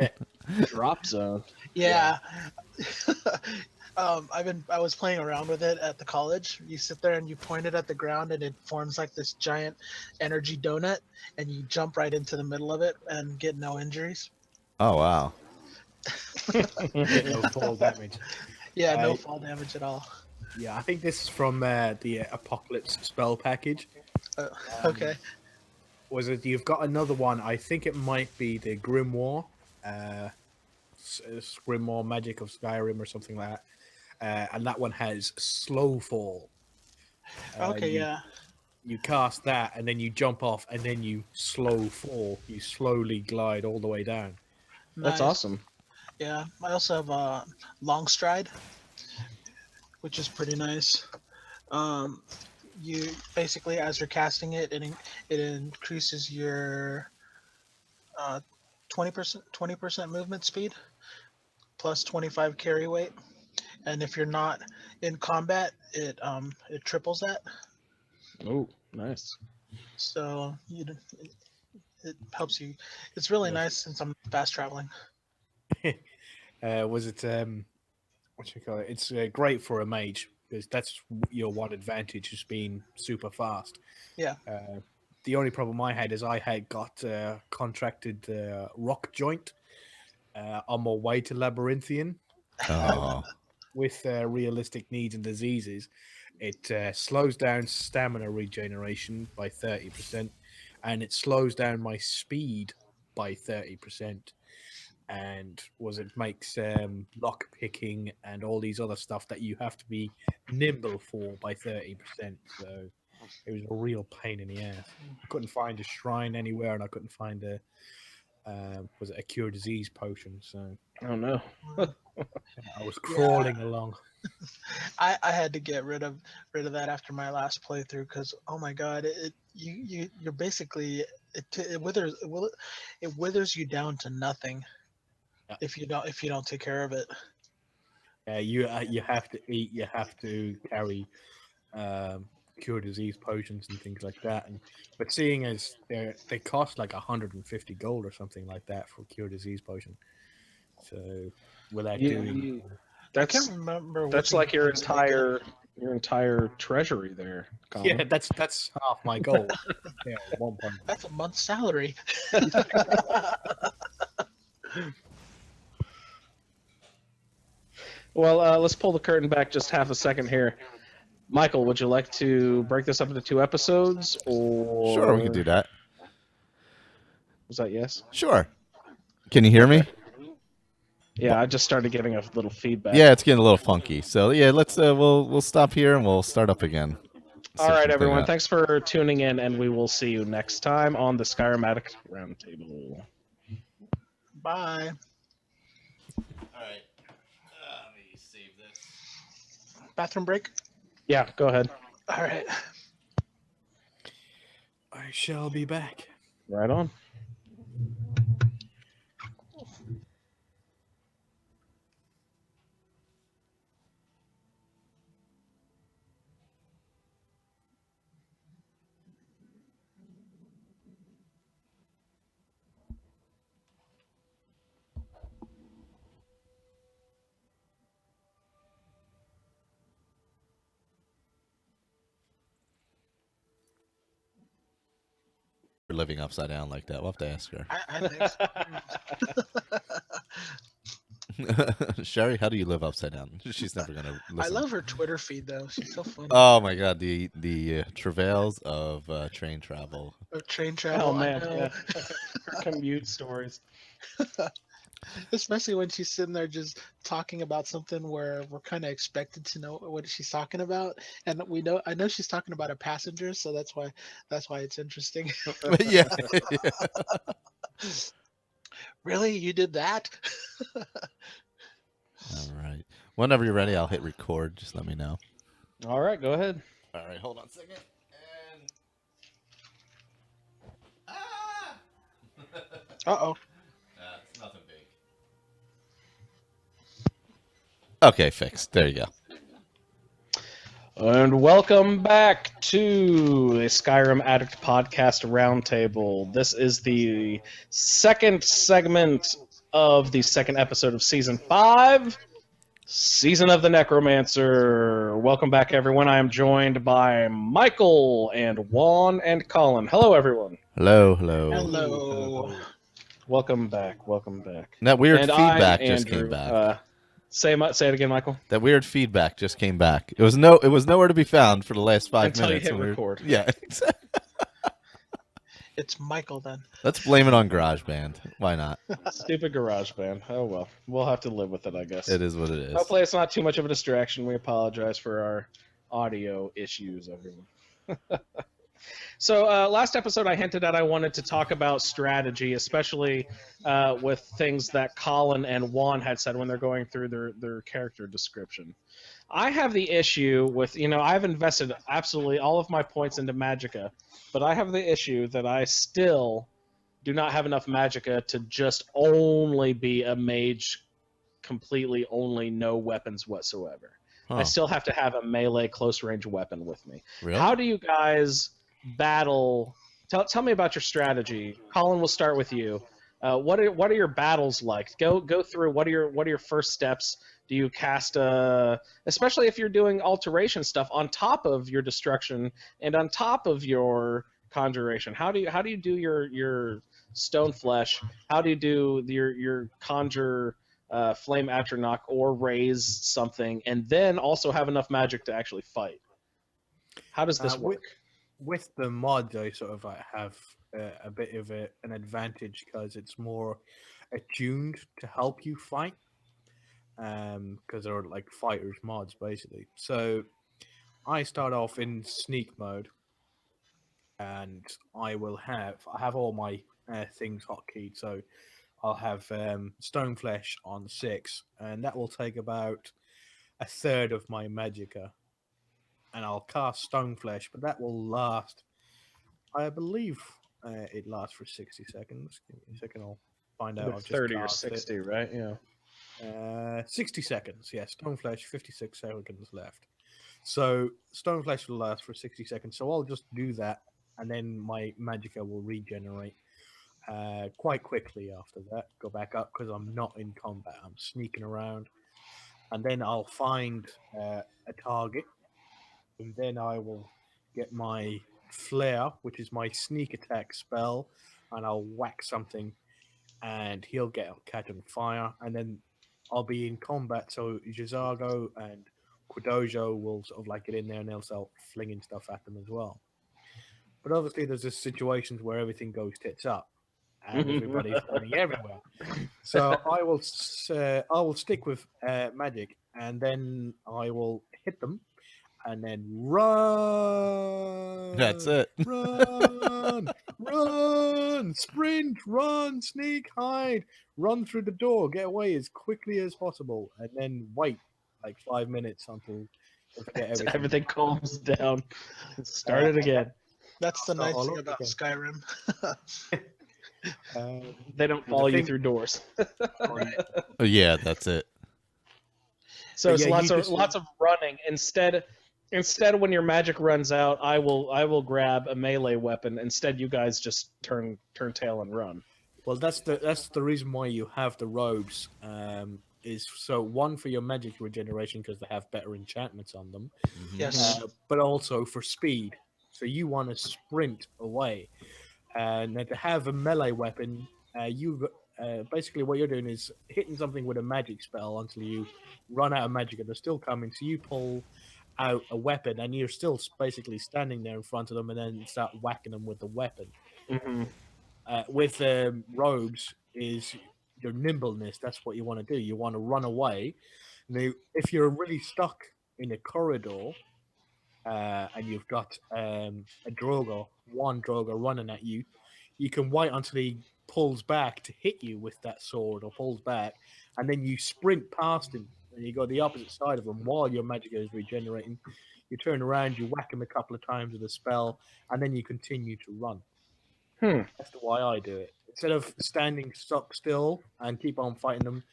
Drop zone. Yeah. I was playing around with it at the college. You sit there and you point it at the ground and it forms like this giant energy donut and you jump right into the middle of it and get no injuries. Oh, wow. No fall damage. Yeah, no fall damage at all. Yeah, I think this is from the Apocalypse spell package. Okay. Was it? You've got another one. I think it might be the Grimoire, Grimoire Magic of Skyrim or something like that. And that one has slow fall. Okay, yeah. You cast that, and then you jump off, and then you slow fall. You slowly glide all the way down. That's Nice. awesome. Yeah, I also have Long Stride, which is pretty nice. You basically, as you're casting it, it increases your 20% movement speed plus 25 carry weight, and if you're not in combat, it triples that. Oh, nice. So it helps you. It's really Yes. nice since I'm fast traveling. Was it what you call it? It's great for a mage because that's your one advantage is being super fast. Yeah. The only problem I had is I had got contracted rock joint on my way to Labyrinthian Oh, with realistic needs and diseases. It slows down stamina regeneration by 30%, and it slows down my speed by 30%. And it makes lock picking and all these other stuff that you have to be nimble for by 30%. So it was a real pain in the ass. I couldn't find a shrine anywhere, and I couldn't find a was it a cure disease potion. So Oh no. I was crawling along. I had to get rid of that after my last playthrough because oh my god, you're basically it withers you down to nothing Yeah. if you don't take care of it. You have to eat. You have to carry cure disease potions and things like that. But seeing as they cost like 150 gold or something like that for cure disease potion, so without doing I can't That's remember. that's which like your ones they get. entire treasury there, Colin. yeah, that's half my gold. Yeah, 1 point. That's a month's salary. Well, let's pull the curtain back just half a second here. Michael, would you like to break this up into 2 episodes, or sure, we can do that. Was that yes? Sure. Can you hear me? Yeah, I just started getting a little feedback. Yeah, it's getting a little funky. So yeah, let's we'll stop here and we'll start up again. All right, everyone. Thanks for tuning in, and we will see you next time on the SkyrimRoundtable. Bye. All right. Let me save this. Bathroom break. Yeah, go ahead. All right. I shall be back. Right on. We're living upside down like that. We'll have to ask her. I think so. Sherry, how do you live upside down? She's never gonna listen. I love her Twitter feed though. She's so funny. Oh my god, the travails of train travel. Or train travel. Oh man, I know. yeah. Her commute stories. Especially when she's sitting there just talking about something where we're kind of expected to know what she's talking about, and I know she's talking about a passenger, so that's why it's interesting. yeah. Really, you did that? All right. Whenever you're ready, I'll hit record. Just let me know. All right, go ahead. All right, hold on a second. And Uh-oh. it's nothing big. Okay, fixed. There you go. And welcome back to the Skyrim Addict Podcast Roundtable. This is the second segment of the second episode of Season 5, Season of the Necromancer. Welcome back, everyone. I am joined by Michael and Juan and Colin. Hello, everyone. Hello, hello. Hello. Welcome back. Welcome back. That weird And feedback I'm just Andrew. came back. Say it again, Michael. That weird feedback just came back. It was nowhere to be found for the last 5 Until you minutes. hit record. Yeah, exactly. It's Michael then. Let's blame it on GarageBand. Why not? Stupid GarageBand. Oh well, we'll have to live with it, I guess. It is what it is. Hopefully, it's not too much of a distraction. We apologize for our audio issues, everyone. So, last episode, I hinted at I wanted to talk about strategy, especially with things that Colin and Juan had said when they're going through their character description. I have the issue with, I've invested absolutely all of my points into Magicka, but I have the issue that I still do not have enough Magicka to just only be a mage, completely only no weapons whatsoever. Huh. I still have to have a melee close range weapon with me. Really? How do you guys battle Tell me about your strategy. Colin, we'll start with you. What are your battles like? Go through. What are your first steps? Do you cast especially if you're doing alteration stuff on top of your destruction and on top of your conjuration? How do you do your stone flesh? How do you do your conjure flame atronach or raise something, and then also have enough magic to actually fight? How does this work? With the mod, I sort of have a bit of an advantage because it's more attuned to help you fight. Because they're like fighters mods basically. So I start off in sneak mode, and I have all my things hotkeyed. So I'll have Stone Flesh on 6, and that will take about a third of my magicka. And I'll cast Stone Flesh, but that will last. I believe it lasts for 60 seconds. Give me a second, I'll find out. Either I've just 30 or cast 60, it. right? Yeah. 60 seconds, yeah. Stone Flesh, 56 seconds left. So Stone Flesh will last for 60 seconds. So I'll just do that, and then my magicka will regenerate quite quickly after that. Go back up because I'm not in combat. I'm sneaking around. And then I'll find a target, and then I will get my Flare, which is my sneak attack spell, and I'll whack something, and he'll catch on fire, and then I'll be in combat. So Jizago and Quadojo will sort of like get in there, and they'll start flinging stuff at them as well. But obviously, there's just situations where everything goes tits up, and everybody's running everywhere. So I will stick with magic, and then I will hit them, and then run. That's it. Run, run, sprint, run, sneak, hide, run through the door, get away as quickly as possible, and then wait like 5 minutes until everything calms down. Start it again. That's the nice all thing over about again. Skyrim. They don't follow you through doors. Oh, yeah, that's it. So But it's yeah, lots of running. Instead, when your magic runs out, I will grab a melee weapon. Instead, you guys just turn tail and run. Well, that's the reason why you have the robes. Is so one for your magic regeneration because they have better enchantments on them. Yes. But also for speed. So you want to sprint away, and then to have a melee weapon, basically what you're doing is hitting something with a magic spell until you run out of magic, and they're still coming. So you pull out a weapon, and you're still basically standing there in front of them, and then start whacking them with the weapon. Mm-hmm. With robes is your nimbleness. That's what you want to do. You want to run away. Now, if you're really stuck in a corridor, and you've got one Drogo running at you, you can wait until he pulls back to hit you with that sword, or pulls back, and then you sprint past him, and you go the opposite side of him while your magic is regenerating. You turn around, you whack him a couple of times with a spell, and then you continue to run. That's the way I do it. Instead of standing stuck still and keep on fighting them,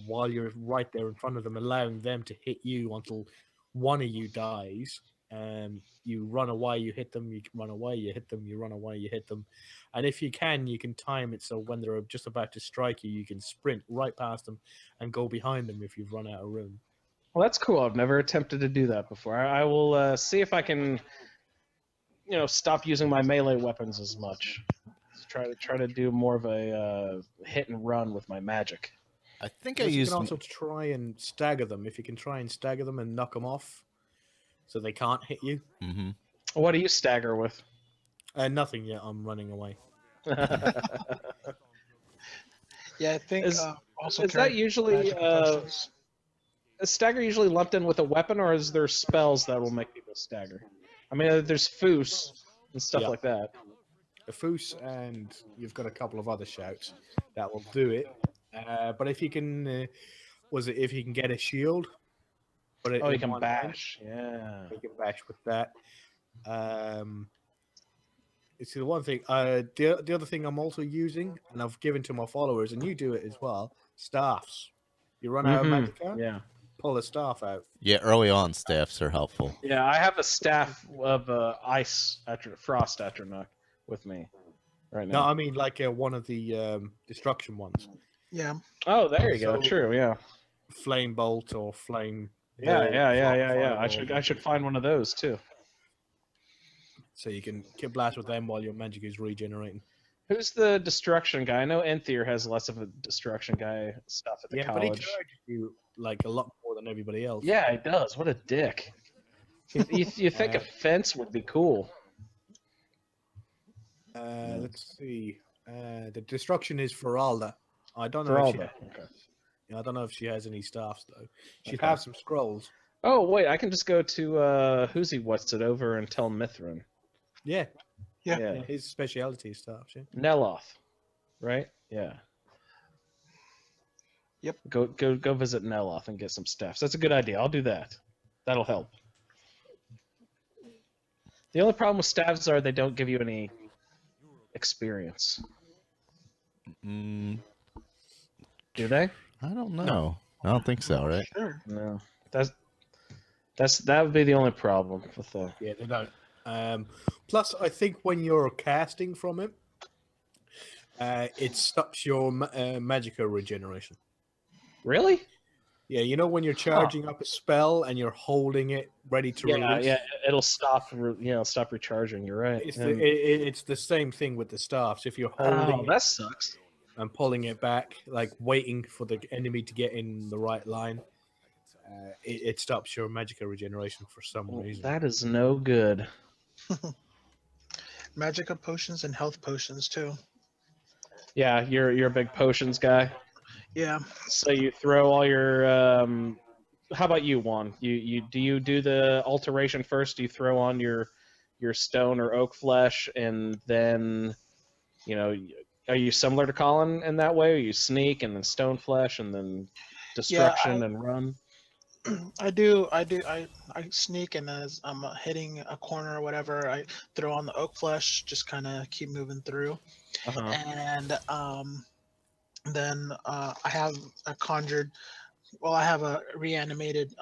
while you're right there in front of them, allowing them to hit you until one of you dies. You run away, you hit them, you run away, you hit them, you run away, you hit them. And if you can time it so when they're just about to strike you, you can sprint right past them and go behind them if you've run out of room. Well, that's cool. I've never attempted to do that before. I will see if I can, stop using my melee weapons as much. Try to do more of a hit and run with my magic. I think You can also try and stagger them. If you can try and stagger them and knock them off, so they can't hit you. Mm-hmm. What do you stagger with? Nothing yet. I'm running away. Yeah, I think Is also that usually magical potions. is stagger usually lumped in with a weapon, or is there spells that will make people stagger? I mean, there's foos and stuff like that. A foos, and you've got a couple of other shouts that will do it. But if you can, if you can get a shield? But you can bash. Yeah, you can bash with that. It's the one thing. The other thing I'm also using, and I've given to my followers, and you do it as well. Staffs. You run out of magicka. Yeah. pull a staff out. Yeah, early on staffs are helpful. Yeah, I have a staff of frost atronach with me right No, now. I mean like one of the destruction ones. Yeah. Oh, there you go. So- True. Yeah. Flame bolt or flame. Yeah. bolt, Yeah. I fireball. should find one of those too. So you can blast with them while your magic is regenerating. Who's the destruction guy? I know Enthier has less of a destruction guy stuff at the Yeah, but he college. charges you like a lot more than everybody else. Yeah, he does. What a dick. You think a fence would be cool? Let's see. The destruction is for Alda. I don't know. For If all she, the. Okay. I don't know if she has any staffs though. She'd Okay. have some scrolls. Oh wait, I can just go to who's he? What's it over and tell Mithrin. Yeah, Yeah. yeah. His speciality is staffs. Yeah. Neloth, right? Yeah. Yep. Go visit Neloth and get some staffs. That's a good idea. I'll do that. That'll help. The only problem with staffs are they don't give you any experience. Mm, Do they? I don't know. I don't think so, right? Sure. No. That would be the only problem with the. Yeah, they don't. Plus, I think when you're casting from it, it stops your magica regeneration. Really? Yeah, you know when you're charging up a spell and you're holding it ready to release. Yeah. It'll stop. Stop recharging. You're right. It's the same thing with the staffs. If you're holding it that sucks. and pulling it back, like waiting for the enemy to get in the right line, it stops your magica regeneration for some reason. That is no good. Magica potions and health potions too. Yeah, you're a big potions guy. Yeah. So you throw all your. How about you, Juan? Do you do the alteration first? Do you throw on your stone or oak flesh, and then, are you similar to Colin in that way? Or you sneak and then stone flesh and then destruction and run? I do. I sneak, and as I'm hitting a corner or whatever, I throw on the oak flesh. Just kind of keep moving through, Uh-huh. and then I have a conjured. Well, I have a reanimated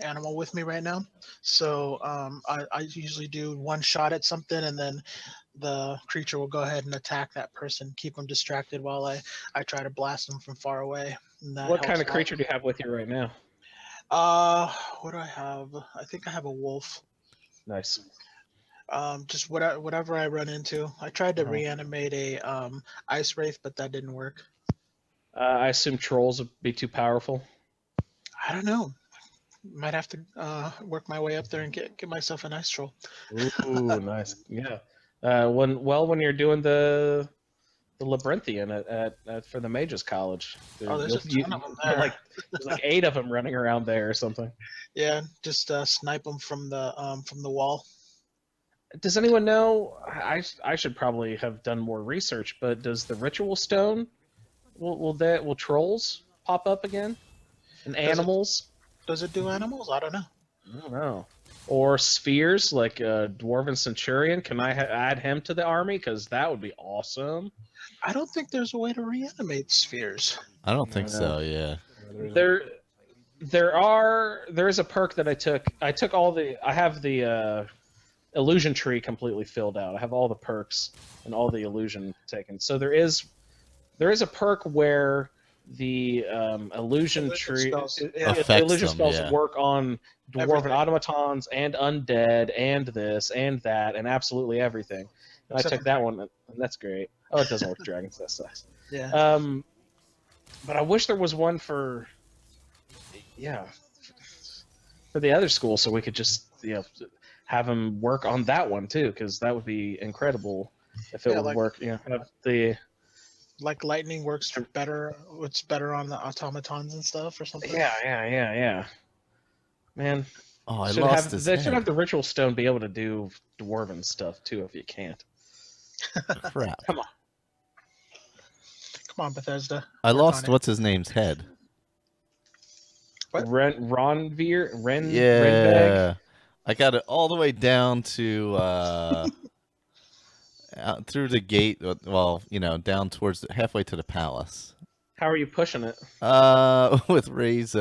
animal with me right now, so I usually do one shot at something, and then the creature will go ahead and attack that person, keep them distracted while I try to blast them from far away. And that What kind helps of out. creature do you have with you right now? What do I have? I think I have a wolf. Nice. Just whatever I run into. I tried to Uh-huh. reanimate a ice wraith, but that didn't work. I assume trolls would be too powerful. I don't know. Might have to work my way up there and get myself an ice troll. Ooh, nice. Yeah. When you're doing the labyrinthian at for the mages college. There's a ton of them there. There's like 8 of them running around there or something. Yeah, just snipe them from the wall. Does anyone know? I should probably have done more research, but does the ritual stone will trolls pop up again? And animals? Does it do animals? I don't know. I don't know. Or spheres like a dwarven centurion? Can I add him to the army? Because that would be awesome. I don't think there's a way to reanimate spheres. I don't think No. so. Yeah. There is a perk that I took. I have the illusion tree completely filled out. I have all the perks and all the illusion taken. So there is a perk where the illusion tree spells. Affects illusion them, spells yeah. work on dwarven Everything. automatons and undead and this and that and absolutely everything. And I Except took for that one, and that's great. Oh, it doesn't work with dragons. That sucks. Yeah. But I wish there was one for the other school, so we could just have them work on that one too, because that would be incredible if it Yeah, would like- work. Have the Like lightning works better. It's better on the automatons and stuff or something. yeah. Man, Oh, I should lost have, his they head. should have the ritual stone be able to do dwarven stuff too if you can't. Crap. Come on, Bethesda. I Work on lost it. what's his name's head. What? Renbeg? Yeah. I got it all the way down to out through the gate. Well, down towards halfway to the palace. How are you pushing it? With Ray's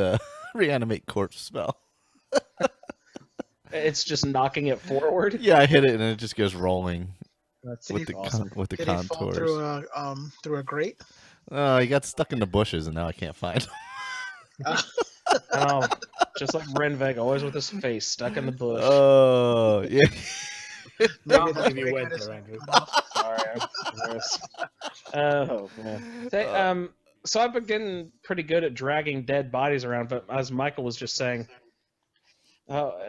reanimate corpse spell. It's just knocking it forward. Yeah, I hit it and it just goes rolling That's with the awesome. with the Did he fall contours. through a grate? Oh, he got stuck in the bushes and now I can't find him. Oh, just like Renveg, always with his face stuck in the bush. Oh, yeah. Maybe Can't that's believe you where he went got his there, Andrew. cut off. Sorry, I'm gross. Oh man. So I've been getting pretty good at dragging dead bodies around, but as Michael was just saying,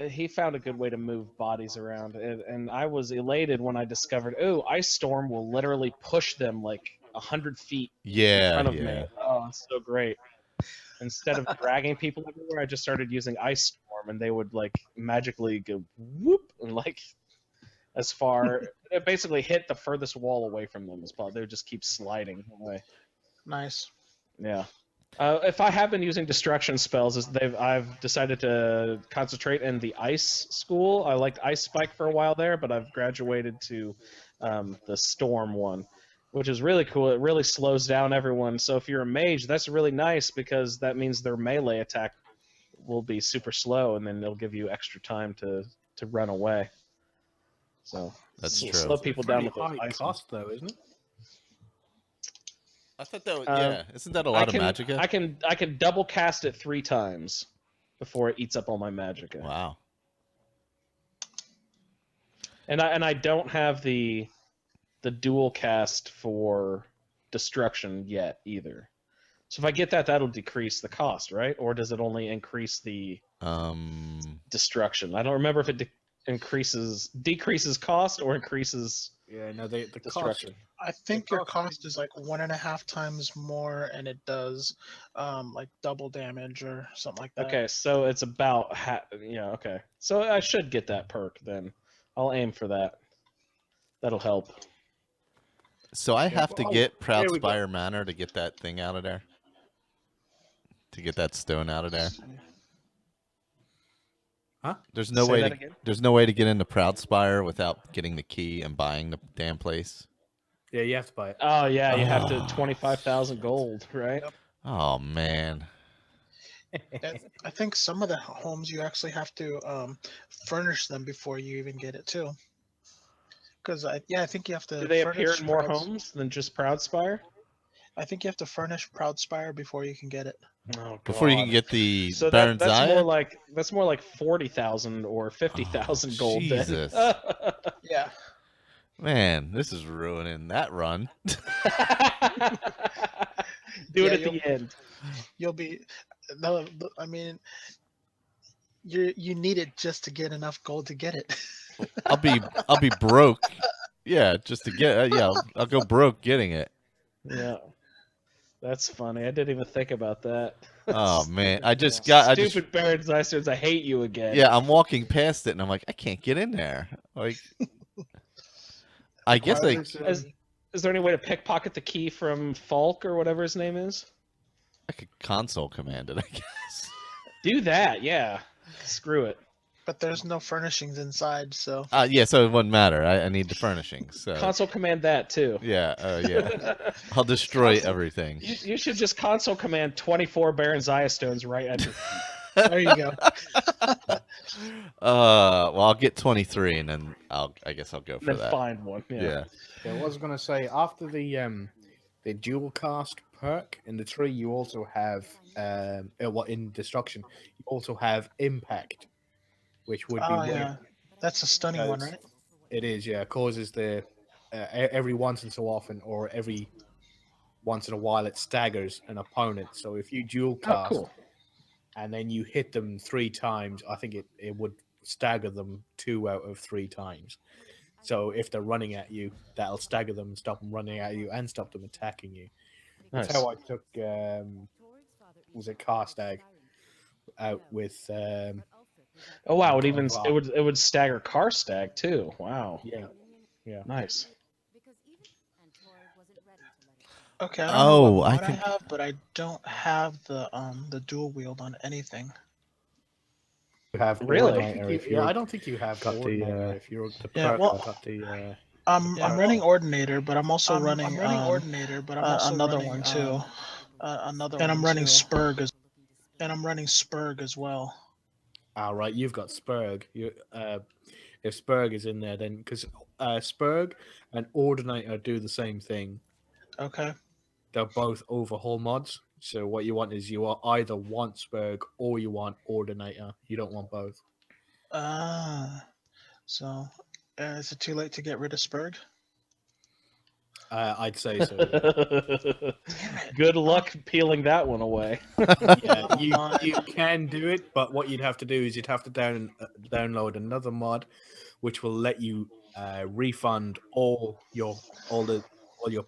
he found a good way to move bodies around, and I was elated when I discovered, Ice Storm will literally push them like 100 feet in Yeah, front of me. yeah. Oh, it's so great. Instead of dragging people everywhere, I just started using Ice Storm, and they would like magically go whoop and like as far. It basically hit the furthest wall away from them as possible. They would just keep sliding away. Nice. Yeah. If I have been using destruction spells, I've decided to concentrate in the ice school. I liked Ice Spike for a while there, but I've graduated to the Storm one, which is really cool. It really slows down everyone. So if you're a mage, that's really nice because that means their melee attack will be super slow, and then it'll give you extra time to run away. So That's true. slow people down with those high ice. cost, though, isn't it? I thought that was, Um, yeah. Isn't that a lot of magicka? I can double cast it 3 times before it eats up all my magicka. Wow. And I don't have the dual cast for destruction yet either. So if I get that, that'll decrease the cost, right? Or does it only increase the destruction? I don't remember if it decreases cost or increases Yeah, no, the cost. destruction. I think your cost is like 1.5 times more, and it does like double damage or something like that. Okay, so it's about okay. So I should get that perk then. I'll aim for that. That'll help. So I have to well, get Proud there we go. Spire Manor to get that thing out of there. To get that stone out of there. Huh? There's no Say way that to again? there's no way to get into Proud Spire without getting the key and buying the damn place. Yeah, you have to buy it. Oh yeah, you have to Oh, 25,000 gold, right? Yep. Oh man. I think some of the homes you actually have to furnish them before you even get it too. Because I think you have to. Do they appear furnish in more Proud's- homes than just Proudspire? I think you have to furnish Proudspire before you can get it. Oh, Before you can God. get the So Baron that's Zaya? more like 40,000 or 50,000 gold. Then. Jesus. Yeah. Man, this is ruining that run. Do it Yeah, at the end. You'll be. No, I mean, you need it just to get enough gold to get it. I'll be broke. Yeah, just to get I'll go broke getting it. Yeah, that's funny. I didn't even think about that. Oh man, I just Stupid Baron Zeisters, I hate you again. yeah, I'm walking past it and I'm like, I can't get in there. Like, I guess Is there any way to pickpocket the key from Falk or whatever his name is? I could console command it, I guess. Do that, yeah. Screw it. But there's no furnishings inside, so. Yeah, so it wouldn't matter. I need the furnishings. So. Console command that too. Yeah, yeah. I'll destroy everything. You should just console command 24 Baron Zaya stones right at your feet. There you go. Well, I'll get 23 and then I guess I'll go for Then that. find one. Yeah. Yeah, I was going to say, after the dual cast perk in the tree, you also have in destruction, you also have impact, which would be yeah. That's a stunning one, right? It is, yeah. It causes the every once and so often, or every once in a while, it staggers an opponent. So if you dual cast and then you hit them 3 times, I think it would stagger them 2 out of 3 times. So if they're running at you, that'll stagger them, stop them running at you, and stop them attacking you. Nice. That's how I took Carstag out with. Oh wow! It would stagger Karstag too. Wow. Yeah. Nice. Okay, I don't know what I mod can- I have, but I don't have the dual wield on anything. You have Really? I don't think you have Got the, if you're the Yeah, perk, well, got the. I'm running Ordinator, but I'm also running I'm running Ordinator, but I'm also another running, one too. another And I'm one running too. Spurg as And I'm running Spurg as well. All right, you've got Spurg. If Spurg is in there, then because Spurg and Ordinator do the same thing. Okay. They're both overhaul mods. So what you want is either want Spurg or you want Ordinator. You don't want both. Ah. So, is it too late to get rid of Spurg? I'd say so. Yeah. Damn it. Good luck peeling that one away. Yeah, Oh my. you can do it, but what you'd have to do is you'd have to download another mod, which will let you refund all your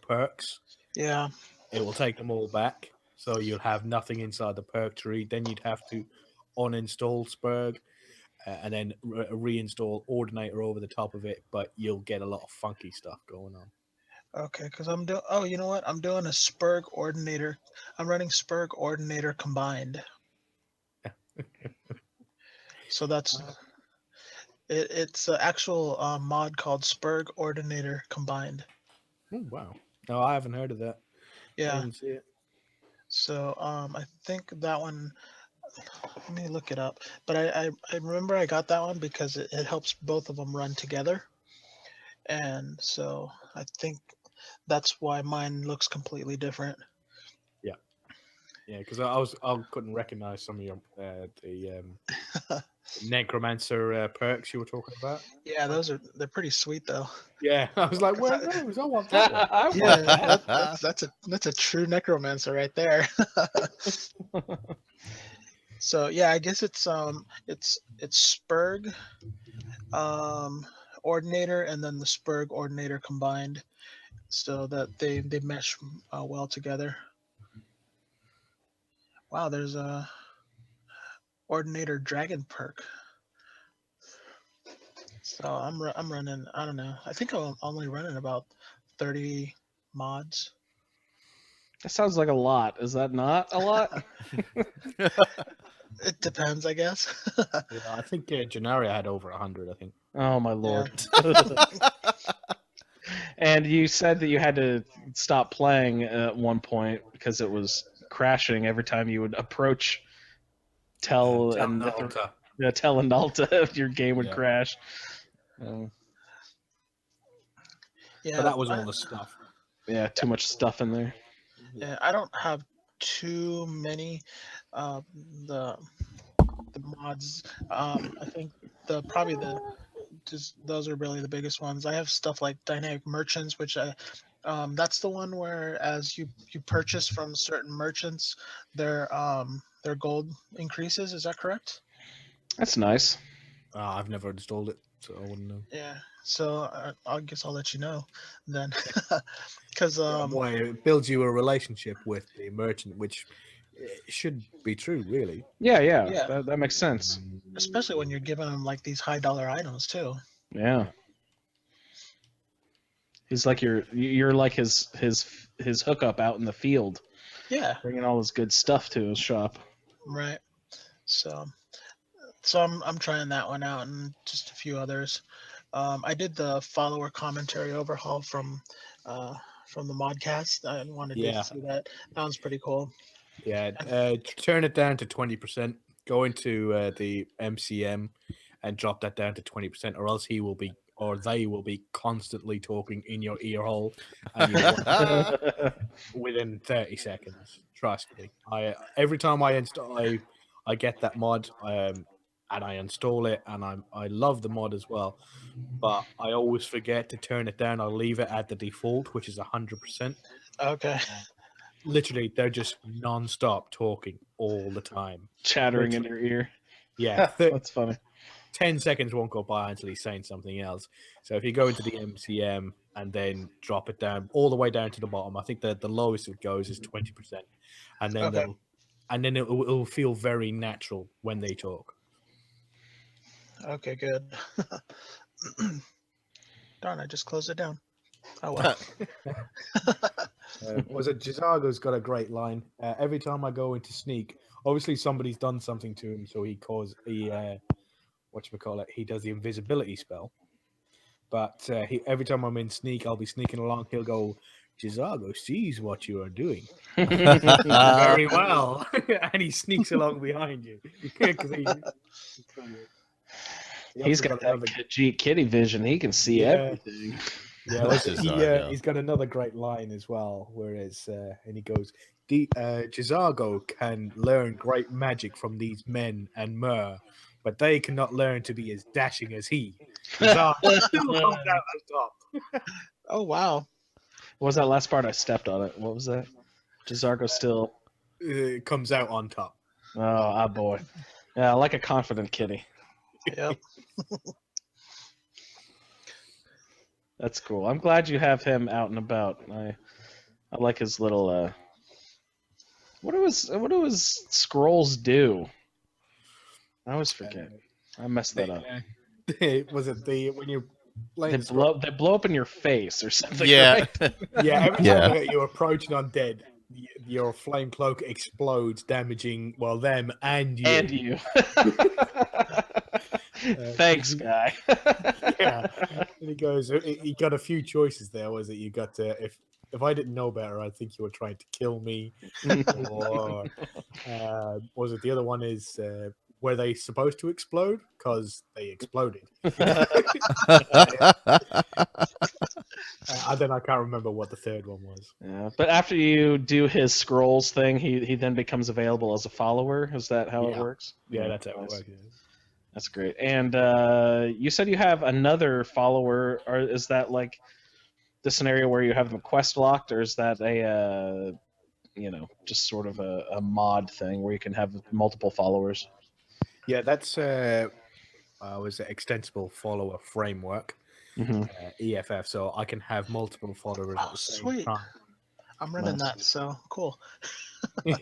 perks. Yeah. It will take them all back, so you'll have nothing inside the perk tree. Then you'd have to uninstall Spurg and then reinstall Ordinator over the top of it. But you'll get a lot of funky stuff going on. Okay, because I'm doing. Oh, you know what? I'm doing a Spurg Ordinator. I'm running Spurg Ordinator combined. So that's it's an actual mod called Spurg Ordinator combined. Oh, wow! No, I haven't heard of that. I Yeah. didn't see it. So I think that one. Let me look it up. But I remember I got that one because it helps both of them run together. And so I think that's why mine looks completely different. Yeah, because I couldn't recognize some of your the Necromancer perks you were talking about. Yeah, they're pretty sweet though. Yeah, I was like, where are those? I want that one. I want Yeah, that. that's a true necromancer right there. So yeah, I guess it's Spurg, Ordinator, and then the Spurg Ordinator combined, so that they mesh well together. Wow, there's a Ordinator Dragon perk. So I'm running. I don't know. I think I'm only running about 30 mods. That sounds like a lot. Is that not a lot? It depends, I guess. Yeah, I think Genaria had over 100. I think. Oh my lord. And you said that you had to stop playing at one point because it was crashing every time you would approach Tell and Alta. Tell and Alta, your game would Yeah. crash. Yeah, But that was all the stuff. Yeah, too much stuff in there. yeah. I don't have too many the mods. I think probably just those are really the biggest ones. I have stuff like dynamic merchants, which that's the one where as you purchase from certain merchants, their gold increases. Is that correct? That's nice. I've never installed it, so I wouldn't know. Yeah. So I guess I'll let you know then, because Boy, it builds you a relationship with the merchant, which should be true, really. Yeah. Yeah. That makes sense. especially when you're giving them like these high dollar items too. Yeah. He's like you're like his hookup out in the field, Yeah. bringing all his good stuff to his shop. Right. So I'm trying that one out and just a few others. I did the follower commentary overhaul from the modcast. I wanted to see that. That was pretty cool. Yeah, turn it down to 20%. Go into the MCM and drop that down to 20%, or else they will be constantly talking in your ear hole, and within 30 seconds. Trust me. Every time I install, I get that mod, and I install it, and I love the mod as well. But I always forget to turn it down. I leave it at the default, which is 100%. Okay. Literally, they're just non-stop talking all the time, Chattering in your ear. Yeah, That's funny. 10 seconds won't go by until he's saying something else. So if you go into the MCM and then drop it down all the way down to the bottom, I think that the lowest it goes is 20%, and then Okay. it will feel very natural when they talk. Okay, good. Darn, I just closed it down. Oh well. Was it Gizago's got a great line? Every time I go into sneak, obviously somebody's done something to him, so he he does the invisibility spell. But every time I'm in sneak, I'll be sneaking along. He'll go, Jizargo sees what you are doing Uh, very well, and he sneaks along behind you. 'Cause he He's also got that another. Khajiit kitty vision. He can see Yeah. everything. Yeah, he's got another great line as well, whereas and he goes, Jizargo can learn great magic from these men and Mer, but they cannot learn to be as dashing as he. Jizargo still comes out on top. Oh wow. What was that last part? I stepped on it. What was that? Jizargo still. Comes out on top. Oh, boy. Yeah, like a confident kitty. Yep. That's cool. I'm glad you have him out and about. I like his little. What do his scrolls do? I always forget. I messed that up. Was it when you They blow up in your face or something. Yeah. Right? Yeah, every Yeah. time you approach an undead, your flame cloak explodes, damaging them and you. And you. Thanks, guy. Yeah, and he goes. He got a few choices there. Was it you got to if I didn't know better, I think you were trying to kill me, or was it the other one is were they supposed to explode? Because they exploded. And then I can't remember what the third one was. Yeah, but after you do his scrolls thing, he then becomes available as a follower. Is that how it works? Yeah, that's how it nice. works. Yeah. That's great. And you said you have another follower, or is that like the scenario where you have them quest locked, or is that a just sort of a mod thing where you can have multiple followers? Yeah, that's was an extensible follower framework, EFF. So I can have multiple followers at the same Sweet. time. I'm running that, so cool. Is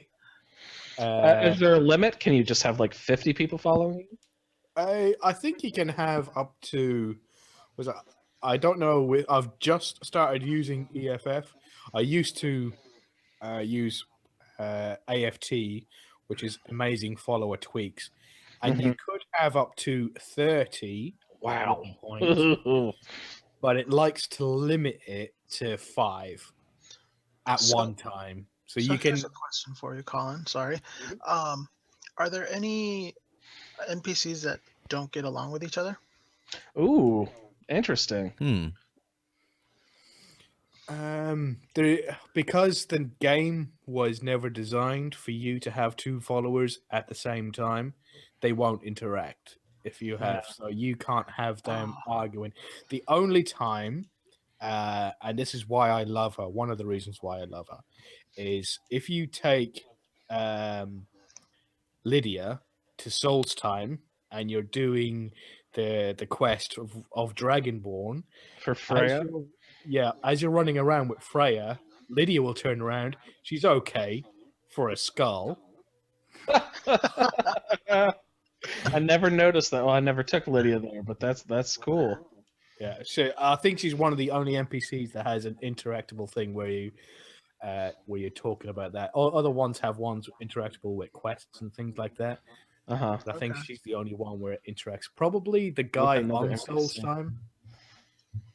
there a limit? Can you just have like 50 people following you? I think you can have up to I don't know. I've just started using EFF. I used to use AFT, which is amazing follower tweaks, and you could have up to 30. Wow. Points, but it likes to limit it to 5 at one time. So you can. Here's a question for you, Colin. Sorry. Are there any NPCs that don't get along with each other? Ooh, interesting. Because the game was never designed for you to have 2 followers at the same time, they won't interact if you have. So you can't have them arguing. The only time, and this is why I love her. One of the reasons why I love her is if you take Lydia to Soul's Time and you're doing the quest of Dragonborn For Freya? as you're running around with Freya, Lydia will turn around. She's okay for a skull. I never noticed that. Well, I never took Lydia there, but that's cool. Yeah, so I think she's one of the only NPCs that has an interactable thing where you're talking about that. Other ones have ones interactable with quests and things like that. Uh-huh. I think she's the only one where it interacts. Probably the guy on Soul's Time.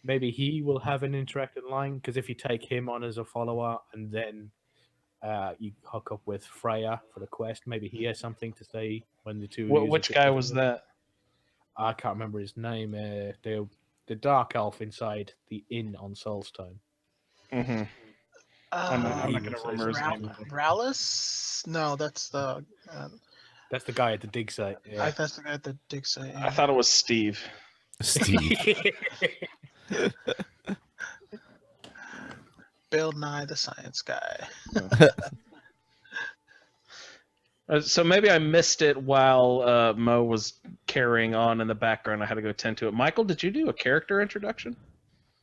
Maybe he will have an interactive line, because if you take him on as a follower and then you hook up with Freya for the quest, maybe he has something to say when the two. Which guy was that? I can't remember his name. The dark elf inside the inn on Soul's Time. Mm-hmm. I'm not going to remember his name. Rallis? No, that's the. That's the guy at the dig site. Yeah. That's the guy at the dig site. Yeah. I thought it was Steve. Bill Nye the Science Guy. So maybe I missed it while Mo was carrying on in the background. I had to go tend to it. Michael, did you do a character introduction?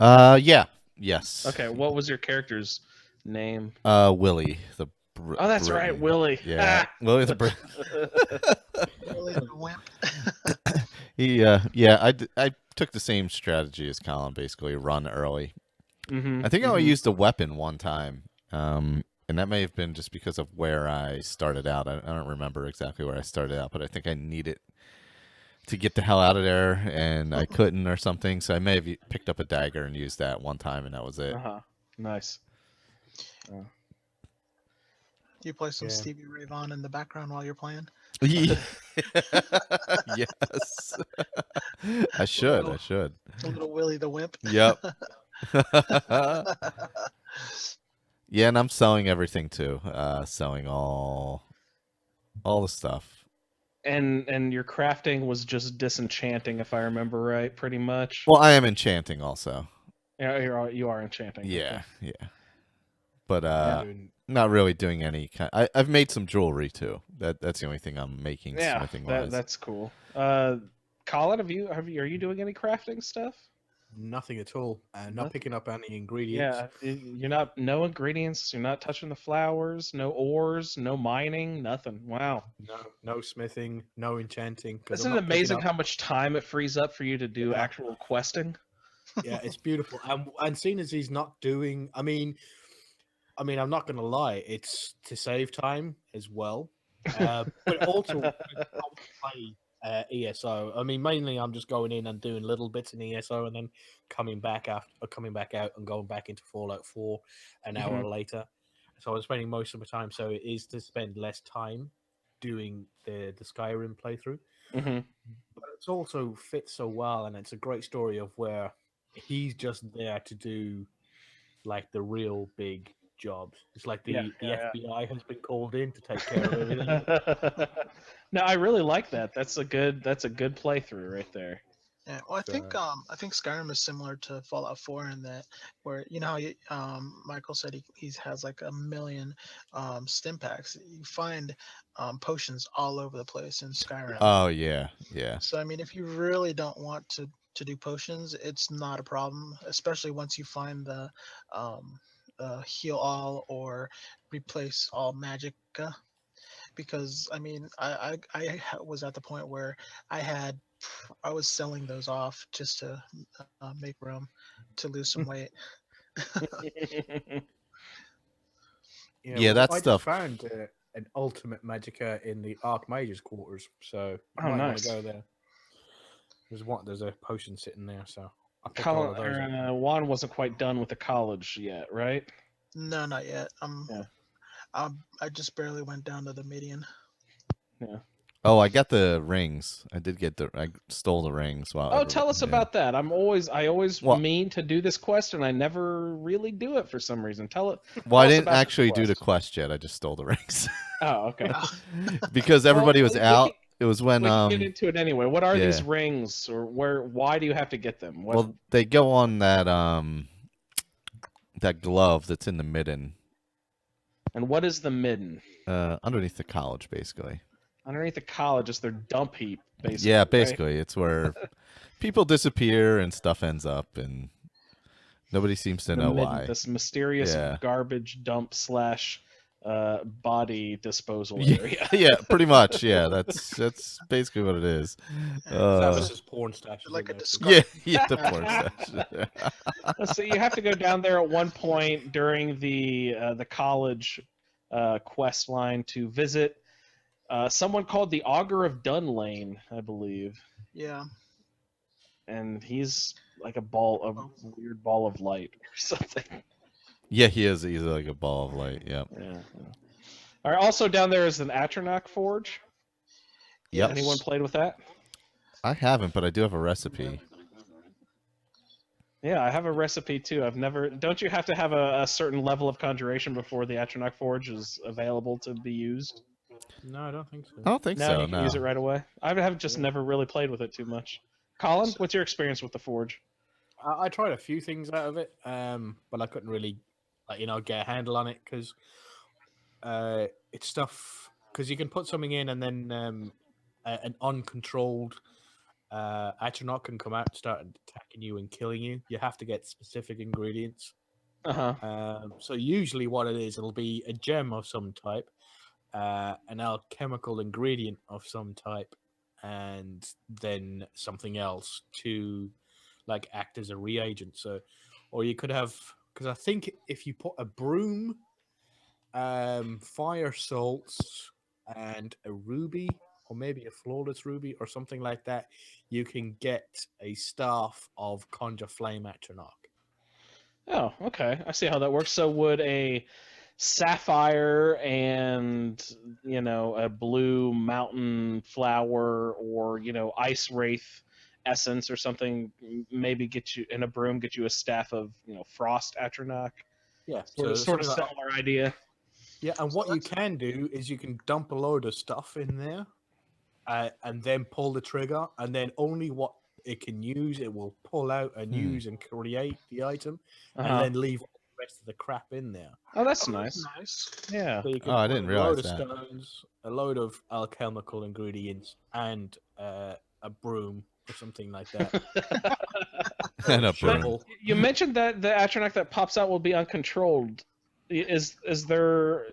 Yeah. Yes. Okay, what was your character's name? Willie the. Oh, that's right, Willie. Yeah, Willie the. Willie the Wimp. I took the same strategy as Colin, basically run early. Mm-hmm, I think I only used a weapon one time, and that may have been just because of where I started out. I don't remember exactly where I started out, but I think I needed to get the hell out of there, and I couldn't or something, so I may have picked up a dagger and used that one time, and that was it. Nice. Oh. You play some Yeah. Stevie Ray Vaughan in the background while you're playing. Yes. I should. I should. A little Willie the Wimp. Yep. Yeah, and I'm selling everything too. Selling all the stuff. And your crafting was just disenchanting, if I remember right, pretty much. Well, I am enchanting also. Yeah, you are enchanting. Yeah, Okay. yeah. But Yeah. not really doing any kind. I've made some jewelry too. That's the only thing I'm making Yeah, smithing wise. that's cool. Colin, are you doing any crafting stuff? Nothing at all. Nothing? Not picking up any ingredients. Yeah, no ingredients. You're not touching the flowers. No ores. No mining. Nothing. Wow. No smithing. No enchanting. 'Cause Isn't I'm it not picking amazing up- how much time it frees up for you to do Yeah. actual questing? Yeah, it's beautiful. And seeing as he's not doing, I mean, I'm not gonna lie, it's to save time as well, but also play ESO. I mean, mainly I'm just going in and doing little bits in ESO, and then coming back out and going back into Fallout 4 an hour later. So I'm spending most of my time. So it is to spend less time doing the Skyrim playthrough. Mm-hmm. But it's also fits so well, and it's a great story of where he's just there to do like the real big jobs. It's like the FBI has been called in to take care of everything. No, I really like that. That's a good playthrough right there. Yeah, well, I think Skyrim is similar to Fallout 4 in that, where you know how Michael said he has like 1 million stim packs. You find potions all over the place in Skyrim. Oh yeah, yeah. So I mean, if you really don't want to do potions, it's not a problem, especially once you find the heal all or replace all magicka. Because I mean, was at the point where I was selling those off just to make room to lose some weight. Yeah, that I stuff- just found an ultimate magicka in the Archmage's quarters, so you Oh, might want nice. to go there. There's a potion sitting there, so I picked all of those up. Juan wasn't quite done with the college yet, right? No, not yet. Yeah. I just barely went down to the median. Yeah. Oh, I got the rings. I stole the rings. Oh, tell us about that. I always Well- mean to do this quest, and I never really do it for some reason. Well, I tell us didn't about this actually do the quest. quest yet. I just stole the rings Oh, okay. because everybody was we out. can- It was when We can get into it anyway. What are these yeah. rings, or why do you have to get them? Well, they go on that that glove that's in the midden, and what is the midden? underneath the college, basically. Underneath the college is their dump heap, basically. Yeah, right? basically, it's where people disappear and stuff ends up, and nobody seems to The know midden, why. This mysterious Yeah. garbage dump / body disposal Yeah, area. yeah, pretty much. Yeah, that's basically what it is. Travis's porn stash. is Like in a there, too. Yeah, the porn stash. So you have to go down there at one point during the college quest line to visit someone called the Augur of Dunlane, I believe, Yeah. and he's like a weird ball of light or something. Yeah, he is. He's like a ball of light. Yep. Yeah. All right. Also down there is an Atronach forge. Yep. Anyone played with that? I haven't, but I do have a recipe. Yeah, I have a recipe too. I've never. Don't you have to have a certain level of conjuration before the Atronach forge is available to be used? No, I don't think so. I don't think No, so. you can No. use it right away. I have just never really played with it too much. Colin, what's your experience with the forge? I tried a few things out of it, but I couldn't really, get a handle on it because it's stuff. Because you can put something in and then an uncontrolled Atronach can come out and start attacking you and killing you. You have to get specific ingredients. So usually, what it is, it'll be a gem of some type, an alchemical ingredient of some type, and then something else to act as a reagent. So, or you could have, because I think if you put a broom, fire salts, and a ruby, or maybe a flawless ruby, or something like that, you can get a staff of Conjure Flame Atronach. Oh, okay. I see how that works. So would a sapphire and a blue mountain flower or ice wraith essence or something maybe get you in a broom, get you a staff of frost atronach? Yeah, Sort of so something like that. similar idea. Yeah, and So what you that's- can do is you can dump a load of stuff in there, and then pull the trigger, and then only what it can use, it will pull out and use and create the item, and Uh-huh. then leave all the rest of the crap in there. Oh, that's Oh, that's nice. nice. Yeah. So you can Oh, I put didn't a realize load of that. stones, a load of alchemical ingredients, and a broom or something like that. And a But broom. you mentioned that the atronach that pops out will be uncontrolled. Is there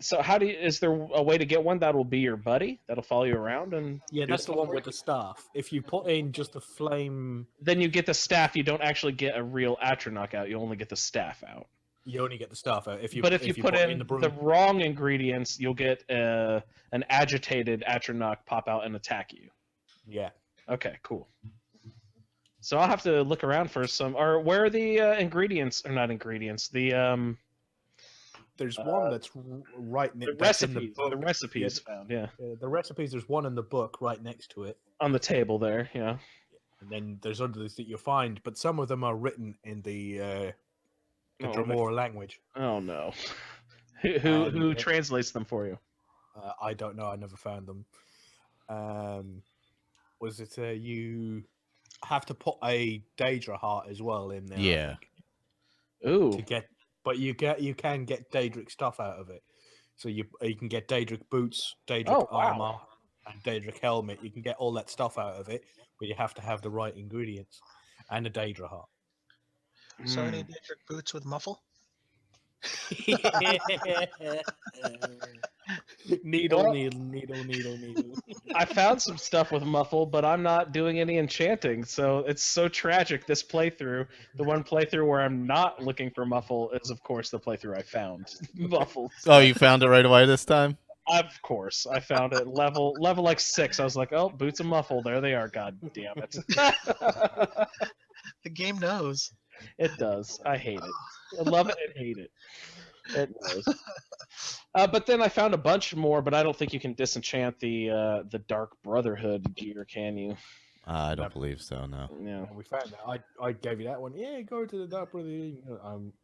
So is there a way to get one that will be your buddy that'll follow you around and Yeah, do that's the stuff one for with you? the staff. If you put in just a flame, Then you get the staff. You don't actually get a real atronach out. You only get the staff out. you only get the staff out. If you But if you put in the the broom, wrong ingredients, you'll get an agitated atronach pop out and attack you. yeah. Okay, cool. So I'll have to look around for some. Or where are the ingredients? Or not ingredients. There's one that's right The that's in the recipes. book. The recipes found. Yeah, The recipes. There's one in the book right next to it, on the table there. Yeah. and then there's others that you'll find, but some of them are written in the Oh, Dremora language. Oh no. Who And translates them for you? I don't know. I never found them. Was it you have to put a Daedra heart as well in there? I Yeah. think, Ooh. to get, but you can get Daedric stuff out of it. So you can get Daedric boots, Daedric Oh, wow. armor, and Daedric helmet. You can get all that stuff out of it, but you have to have the right ingredients and a Daedra heart. So Hmm. any Daedric boots with muffle? Needle, Well- needle. I found some stuff with muffle, but I'm not doing any enchanting, so it's so tragic this playthrough. The one playthrough where I'm not looking for muffle is, of course, the playthrough I found muffle. Oh, you found it right away this time? Of course, I found it level like 6. I was like, oh, boots and muffle, there they are. God damn it! The game knows. It does. I hate it. I love it and hate it. It knows. But then I found a bunch more, but I don't think you can disenchant the Dark Brotherhood gear, can you? I don't believe so, no. Yeah. We found that. I gave you that one. Yeah, go to the Dark Brother.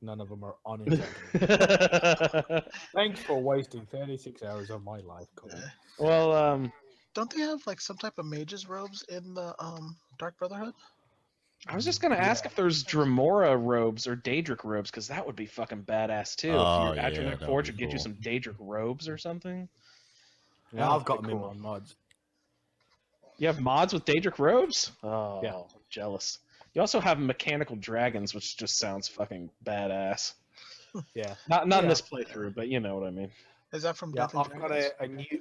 None of them are unenchanted. Thanks for wasting 36 hours of my life, Cole. Well, Don't they have like some type of mage's robes in the Dark Brotherhood? I was just gonna ask if there's Dremora robes or Daedric robes, because that would be fucking badass too. Oh, if your yeah, Atronach that'd Forge be would get you cool. some Daedric robes or something. Yeah, That'd I've got be them in cool. my mods. You have mods with Daedric robes? Oh, Yeah. I'm jealous. You also have mechanical dragons, which just sounds fucking badass. Yeah, Not in Yeah. this playthrough, but you know what I mean. Is that from yeah. Deathly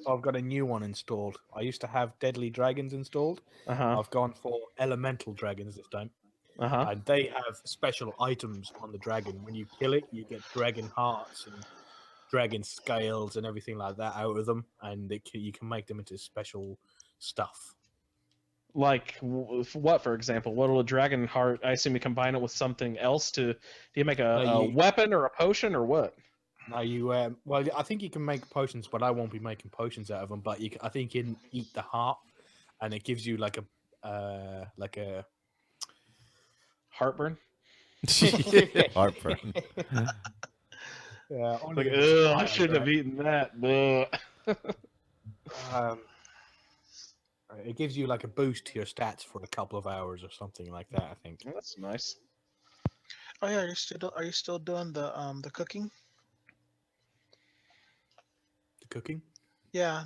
I've got a new one installed. I used to have Deadly Dragons installed. Uh huh. I've gone for Elemental Dragons this time, Uh huh. and they have special items on the dragon. When you kill it, you get dragon hearts and dragon scales and everything like that out of them, and you can make them into special stuff. Like what, for example? What'll a dragon heart? I assume you combine it with something else to. Do you make a you- weapon or a potion or what? Now you, well, I think you can make potions, but I won't be making potions out of them. But I think you can eat the heart, and it gives you like a Heartburn. Heartburn. Yeah, Like, ugh, I shouldn't have eaten that. It gives you like a boost to your stats for a couple of hours or something like that. I think. That's nice. Oh yeah, are you still doing the cooking? The cooking. Yeah,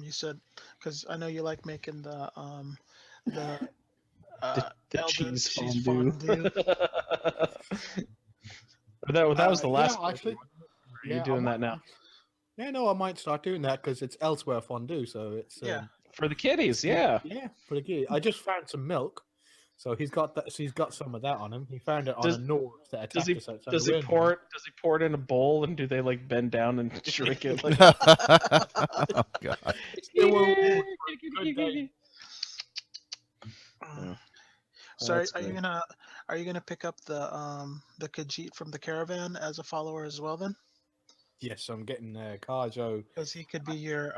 you said because I know you like making the The Elder's cheese fondue. fondue. that was the last. Yeah, actually. Are you doing that now? Yeah, no, I might start doing that because it's elsewhere fondue, so it's Yeah. For the kiddies, yeah. yeah, pretty good. I just found some milk, so he's got that. So he's got some of that on him. He found it on Does- a North that Does attacked he us outside does the he window. pour it? Does he pour it in a bowl and do they like bend down and drink it? Like, Oh, God. It will- good day. So That's are you great. gonna Are you gonna pick up the Khajiit from the caravan as a follower as well then? Yes, I'm getting Carjo. Because he could be your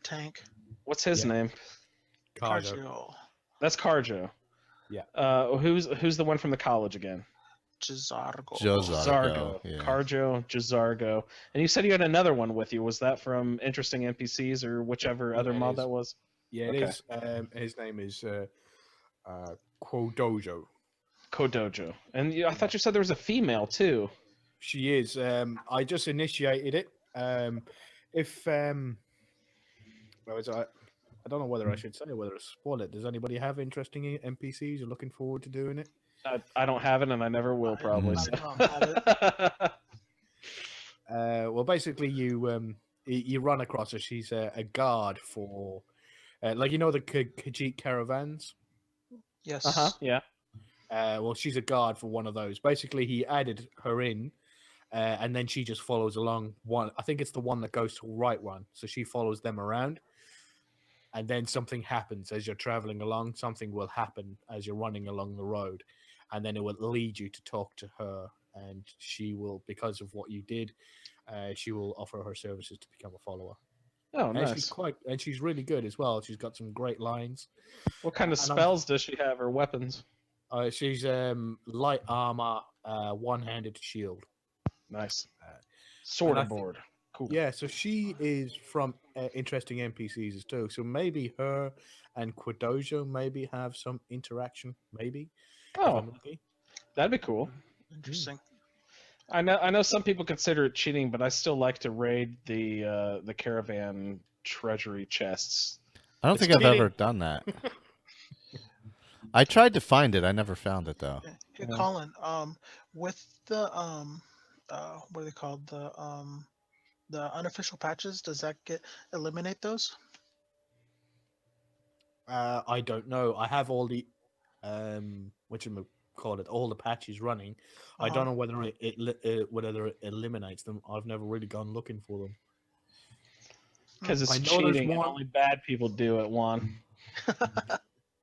tank. What's his Yeah. name? Carjo. Cargio, That's Carjo. Yeah. Who's the one from the college again? Jazargo. Jazargo, yeah. Carjo, Jazargo. And you said you had another one with you. Was that from Interesting NPCs or whichever other Yeah, it mod is. that was? Yeah, it Okay. is. His name is Quodojo. Kodojo. And I thought you said there was a female too. She is. I just initiated it. If well, I don't know whether I should say or whether to spoil it. Does anybody have interesting NPCs? You're looking forward to doing it? I don't have it, and I never will probably. I so. don't have it. Well, basically, you run across her. She's a guard for, like the Khajiit caravans. Yes. Yeah. Well, she's a guard for one of those. Basically, he added her in, and then she just follows along. I think it's the one that goes to right one. So she follows them around, and then something happens as you're traveling along. Something will happen as you're running along the road, and then it will lead you to talk to her, and she will, because of what you did, she will offer her services to become a follower. Oh, And nice. she's really good as well. She's got some great lines. What kind of and I'm- spells does she have, or weapons? She's light armor, one-handed shield. Nice. and Sword I and think- board. Cool. Yeah, so she is from interesting NPCs too. So maybe her and Quadojo maybe have some interaction. Maybe. If Oh, I'm lucky. that'd be cool. Interesting. I know some people consider it cheating, but I still like to raid the caravan treasury chests. I don't It's think I've cheating. ever done that. I tried to find it. I never found it though. Hey, Yeah. Colin. With the what are they called? The unofficial patches. Does that eliminate those? I don't know. I have all the call it, all the patches running. I Uh-huh. don't know whether whether it eliminates them. I've never really gone looking for them. Because I it's know there's cheating, and one- only bad people do it. Juan.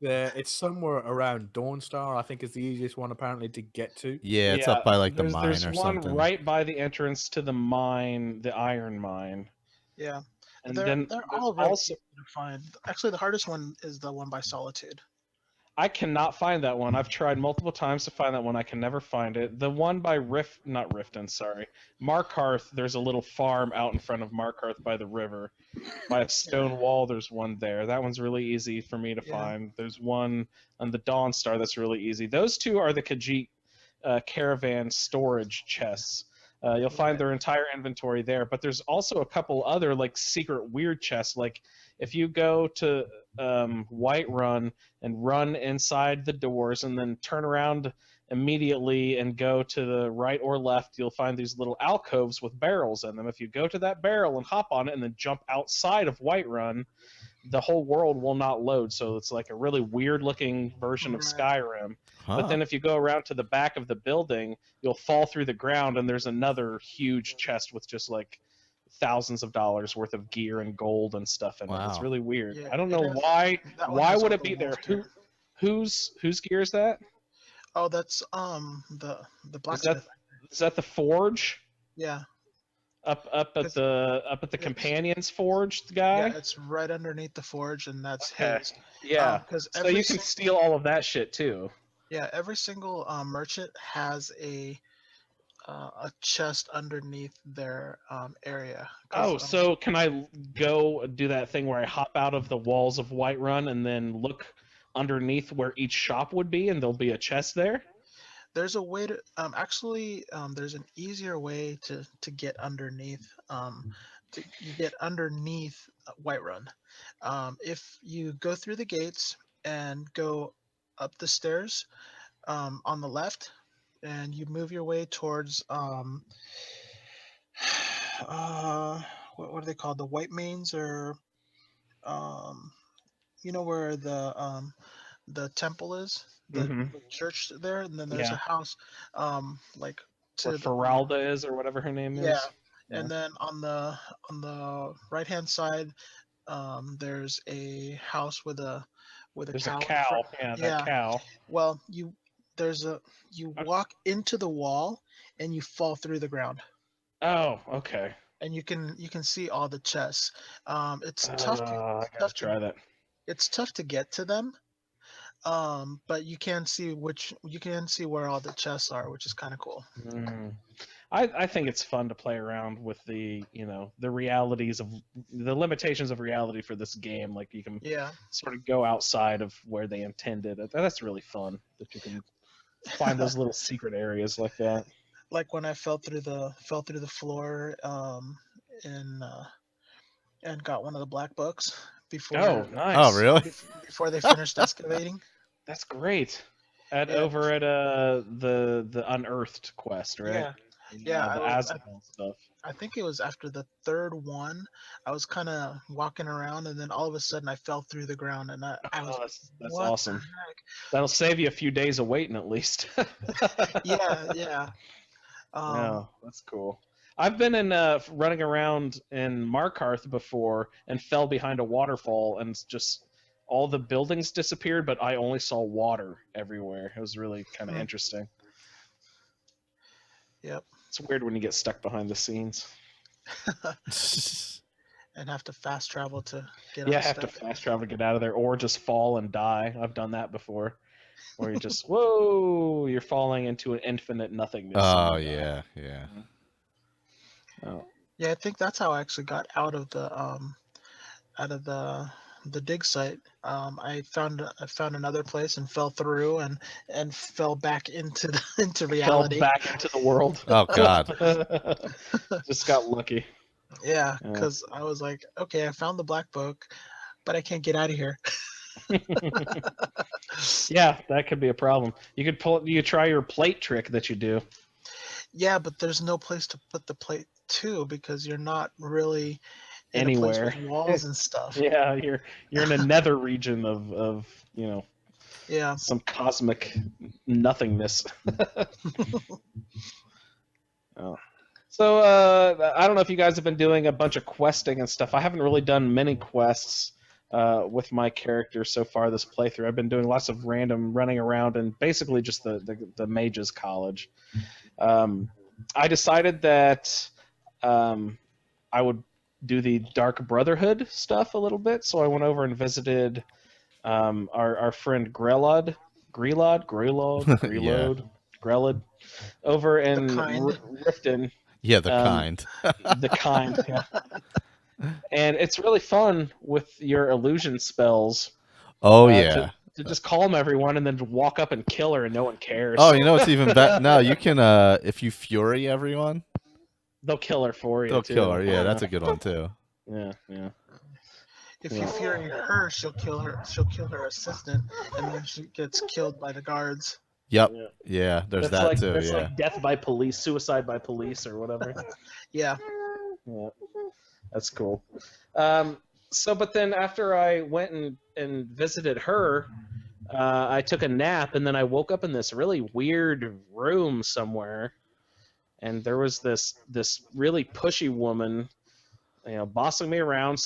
It's somewhere around Dawnstar. I think is the easiest one apparently to get to. Yeah, it's up by like the there's mine or one something. right by the entrance to the mine, the iron mine. Yeah. And they're then they're there's all really also easy to find. Actually, the hardest one is the one by Solitude. I cannot find that one. I've tried multiple times to find that one. I can never find it. The one by Markarth, there's a little farm out in front of Markarth by the river. By a stone wall, there's one there. That one's really easy for me to Yeah. find. There's one on the Dawnstar that's really easy. Those two are the Khajiit caravan storage chests. You'll find their entire inventory there, but there's also a couple other like secret weird chests. Like if you go to Whiterun and run inside the doors and then turn around immediately and go to the right or left, you'll find these little alcoves with barrels in them. If you go to that barrel and hop on it and then jump outside of Whiterun, the whole world will not load. So it's like a really weird looking version of Right. Skyrim. Huh. But then if you go around to the back of the building, you'll fall through the ground and there's another huge chest with just like thousands of dollars worth of gear and gold and stuff in it. It's Wow. really weird. Yeah, I don't it know has- why. that one Why has would all it the be there? wolf gear. Whose gear is that? Oh, that's the blacksmith. Is that the forge Yeah. up at It's- the companion's forge guy? Yeah, it's right underneath the forge, and that's Okay. his. Yeah. Because So you can steal all of that shit too. every single merchant has a chest underneath their area. 'Cause, Oh, so can I go do that thing where I hop out of the walls of Whiterun and then look underneath where each shop would be, and there'll be a chest there? there's a way to there's an easier way to get underneath you get underneath Whiterun. If you go through the gates and go up the stairs on the left, and you move your way towards what are they called, the White Mains, or where the temple is, the Mhm. church there, and then there's Yeah. a house like Where to Feralda is, or whatever her name is. Yeah. Yeah. and then on the right hand side there's a house with a There's cow a in cow. front. Yeah, that Yeah. cow. Well, you You walk into the wall and you fall through the ground. Oh, okay. And you can see all the chests. It's I gotta try that. it's tough to get to them. But you can see where all the chests are, which is kind of cool. I think it's fun to play around with the realities of the limitations of reality for this game. Like you can sort of go outside of where they intended. That's really fun that you can find those little secret areas like that. Like when I fell through the floor, and got one of the black books before. Oh, nice. Oh, really? Before they finished excavating. That's great. Over at the Unearthed quest, right? Yeah. The Azrael stuff. I think it was after the third one. I was kind of walking around, and then all of a sudden I fell through the ground, and I was. That's what awesome. the heck? That'll save you a few days of waiting at least. Yeah. Yeah, that's cool. I've been in running around in Markarth before and fell behind a waterfall and just all the buildings disappeared, but I only saw water everywhere. It was really kind of interesting. Yep. It's weird when you get stuck behind the scenes. And have to fast travel to get to fast travel to get out of there, or just fall and die. I've done that before. Where you're just, whoa, you're falling into an infinite nothingness. Oh, yeah. Oh. Yeah, I think that's how I actually got out of the dig site. I found another place and fell through and fell back into reality. Fell back into the world. Oh, God. Just got lucky. Yeah, because I was like, okay, I found the black book, but I can't get out of here. Yeah, that could be a problem. You could try your plate trick that you do. Yeah, but there's no place to put the plate to because you're not really in anywhere a place with walls and stuff. Yeah, you're in a nether region of some cosmic nothingness. Oh. So I don't know if you guys have been doing a bunch of questing and stuff. I haven't really done many quests with my character so far this playthrough. I've been doing lots of random running around and basically just the mages college. I decided that I would do the Dark Brotherhood stuff a little bit, so I went over and visited our friend Grelod, over in Riften. Yeah, the kind. The kind, yeah. And it's really fun with your illusion spells. Oh, yeah. To just calm everyone and then walk up and kill her and no one cares. Oh, you know what's even better? No, you can, if you fury everyone, they'll kill her for you. They'll kill her. Yeah, that's a good one too. Yeah. If you fury her, she'll kill her assistant, and then she gets killed by the guards. Yep. Yeah, there's that too. That's yeah. like death by police, suicide by police, or whatever. Yeah. That's cool. But then after I went and visited her, I took a nap, and then I woke up in this really weird room somewhere, and there was this really pushy woman, bossing me around,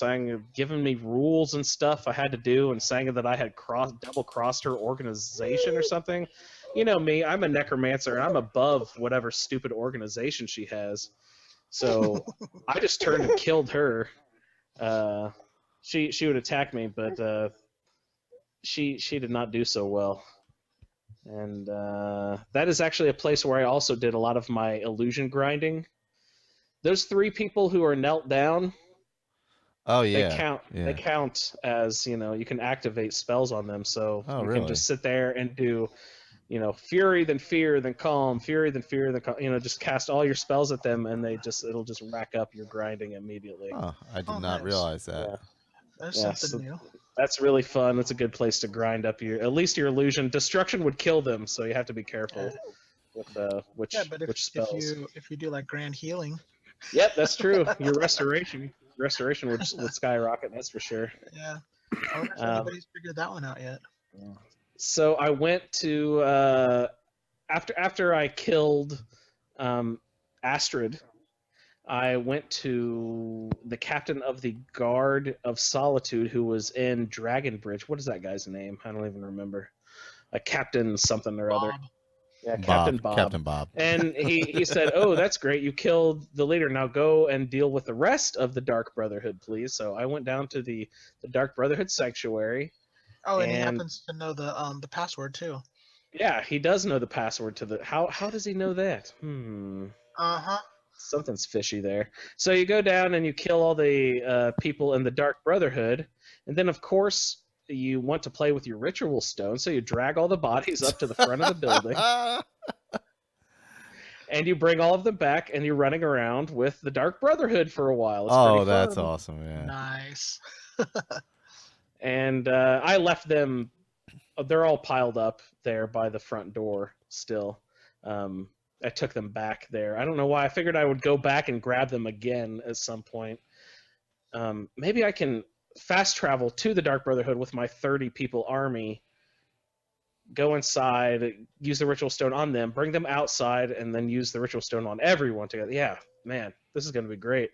giving me rules and stuff I had to do, and saying that I had double crossed her organization or something. You know me, I'm a necromancer, and I'm above whatever stupid organization she has. So I just turned and killed her. She would attack me, but she did not do so well. And that is actually a place where I also did a lot of my illusion grinding. Those 3 people who are knelt down. Oh yeah. They count. Yeah. They count as you can activate spells on them. So you really? can just sit there and do, fury, then fear, then calm, fury, then fear, then calm. Just cast all your spells at them, and it'll just rack up your grinding immediately. Oh, I did not realize that. Yeah. That's something new. That's really fun. That's a good place to grind up at least your illusion. Destruction would kill them, so you have to be careful with which spells. If you do like grand healing. Yep, that's true. Your restoration would skyrocket. That's for sure. Yeah, I wonder if anybody's figured that one out yet. So I went to after I killed Astrid. I went to the captain of the Guard of Solitude, who was in Dragonbridge. What is that guy's name? I don't even remember. A captain something or other. Yeah, Captain Bob. Captain Bob. And he said, "Oh, that's great. You killed the leader. Now go and deal with the rest of the Dark Brotherhood, please." So I went down to the Dark Brotherhood sanctuary. Oh, and he And- happens to know the password too. Yeah, he does know the password to the. How does he know that? Uh-huh. Something's fishy there. So you go down and you kill all the people in the Dark Brotherhood, and then of course you want to play with your ritual stone, so you drag all the bodies up to the front of the building, and you bring all of them back, and you're running around with the Dark Brotherhood for a while. It's Oh, pretty that's fun. awesome! Yeah. Nice. And I left them. They're all piled up there by the front door still. I took them back there. I don't know why. I figured I would go back and grab them again at some point. Maybe I can fast travel to the Dark Brotherhood with my 30 people army, go inside, use the ritual stone on them, bring them outside, and then use the ritual stone on everyone together. Yeah, man, this is going to be great.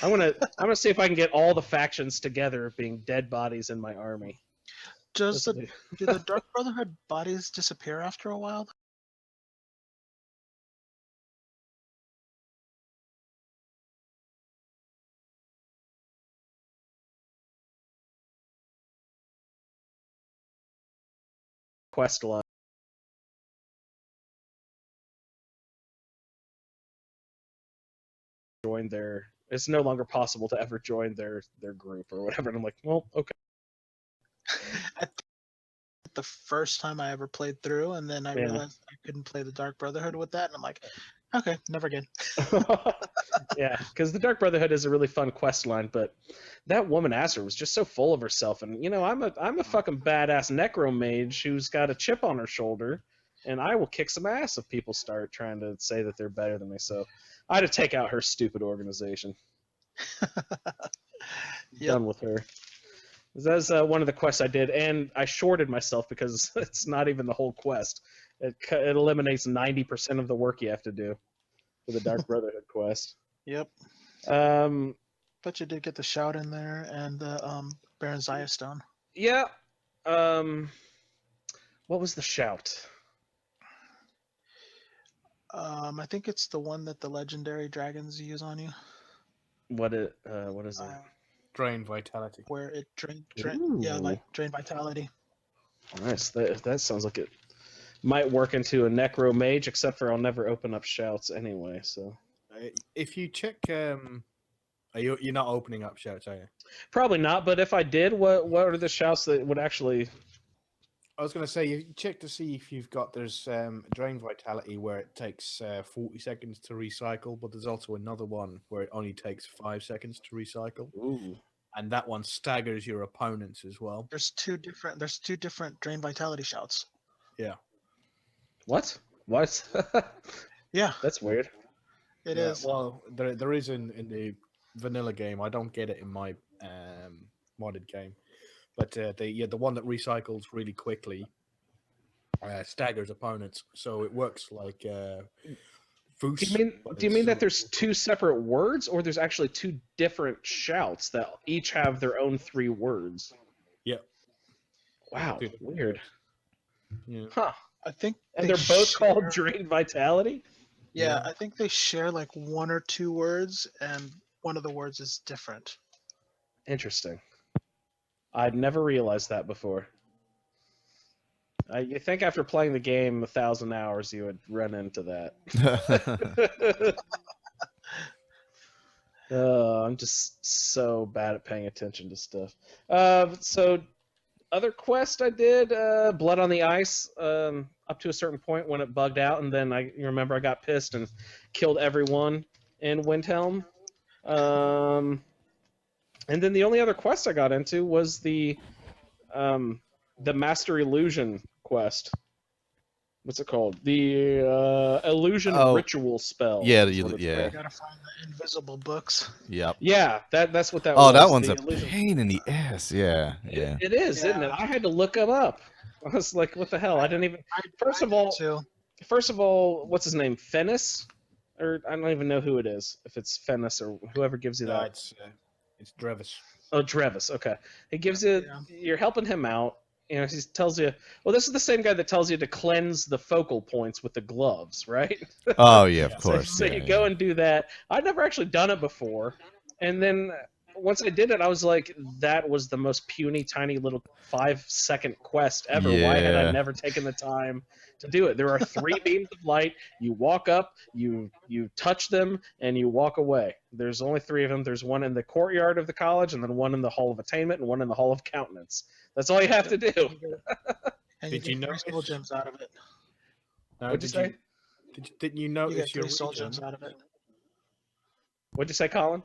I'm gonna see if I can get all the factions together, being dead bodies in my army. Do This the Dark Brotherhood bodies disappear after a while? quest line. Join their. It's no longer possible to ever join their group or whatever. And I'm like, well, okay. The first time I ever played through, and then I Yeah. realized I couldn't play the Dark Brotherhood with that, and I'm like, okay, never again. Yeah, because the Dark Brotherhood is a really fun quest line, but that woman Aster was just so full of herself. And I'm a fucking badass necromage who's got a chip on her shoulder, and I will kick some ass if people start trying to say that they're better than me. So I had to take out her stupid organization. Done with her. That's one of the quests I did, and I shorted myself because it's not even the whole quest. It eliminates 90% of the work you have to do for the Dark Brotherhood quest. Yep. Um, But you did get the shout in there and the Baron Zaya stone. yeah. What was the shout? I think it's the one that the legendary dragons use on you, What is it? Drain vitality. where it drain Ooh. drain vitality. Nice. That sounds like it might work into a necro mage, except for I'll never open up shouts anyway. So If you check, you're not opening up shouts, are you? probably not. But if I did, what are the shouts that would actually? I was going to say, you check to see if you've got, there's Drain Vitality where it takes 40 seconds to recycle, but there's also another one where it only takes 5 seconds to recycle. Ooh. And that one staggers your opponents as well. There's two different drain vitality shouts. Yeah. What? Yeah, That's weird. it Yeah, is. Well, there is in the vanilla game. I don't get it in my modded game. But the one that recycles really quickly staggers opponents, so it works like Foos. Do you mean that there's two separate words, or there's actually two different shouts that each have their own 3 words? Yeah. Wow, weird. Yeah. Huh. I think And they they're both called share- Drain Vitality? Yeah, I think they share like 1 or 2 words, and one of the words is different. Interesting. I'd never realized that before. You think after playing the game 1,000 hours, you would run into that. I'm just so bad at paying attention to stuff. So, other quest I did, Blood on the Ice, up to a certain point when it bugged out, and then you remember I got pissed and killed everyone in Windhelm. And then the only other quest I got into was the Master Illusion quest. What's it called? The Illusion Ritual spell. Yeah, You gotta find the invisible books. Yep. Yeah, that's what that was. Oh, that one's the a illusion. pain in the ass. Yeah. It is, isn't it? I had to look them up. I was like, what the hell? I didn't even. First of all, what's his name? Fennis? Or I don't even know who it is. If it's Fennis or whoever gives you No, that. it's Drevis. Oh, Drevis. Okay, he gives you. Yeah. You're helping him out, he tells you, well, this is the same guy that tells you to cleanse the focal points with the gloves, right? Oh yeah, of So, course. so yeah, you yeah. go and do that. I'd never actually done it before, and then once I did it, I was like, that was the most puny, tiny little 5-second quest ever. Why had I Yeah. never taken the time to do it? There are 3 beams of light. You walk up, you touch them, and you walk away. There's only 3 of them. There's one in the courtyard of the college, and then one in the Hall of Attainment, and one in the Hall of Countenance. That's all you have to do. And Did you you get 3 soul notice? gems out of it. What'd you say? Didn't you You notice get your 3 soul regen? gems out of it. What'd you say, Colin?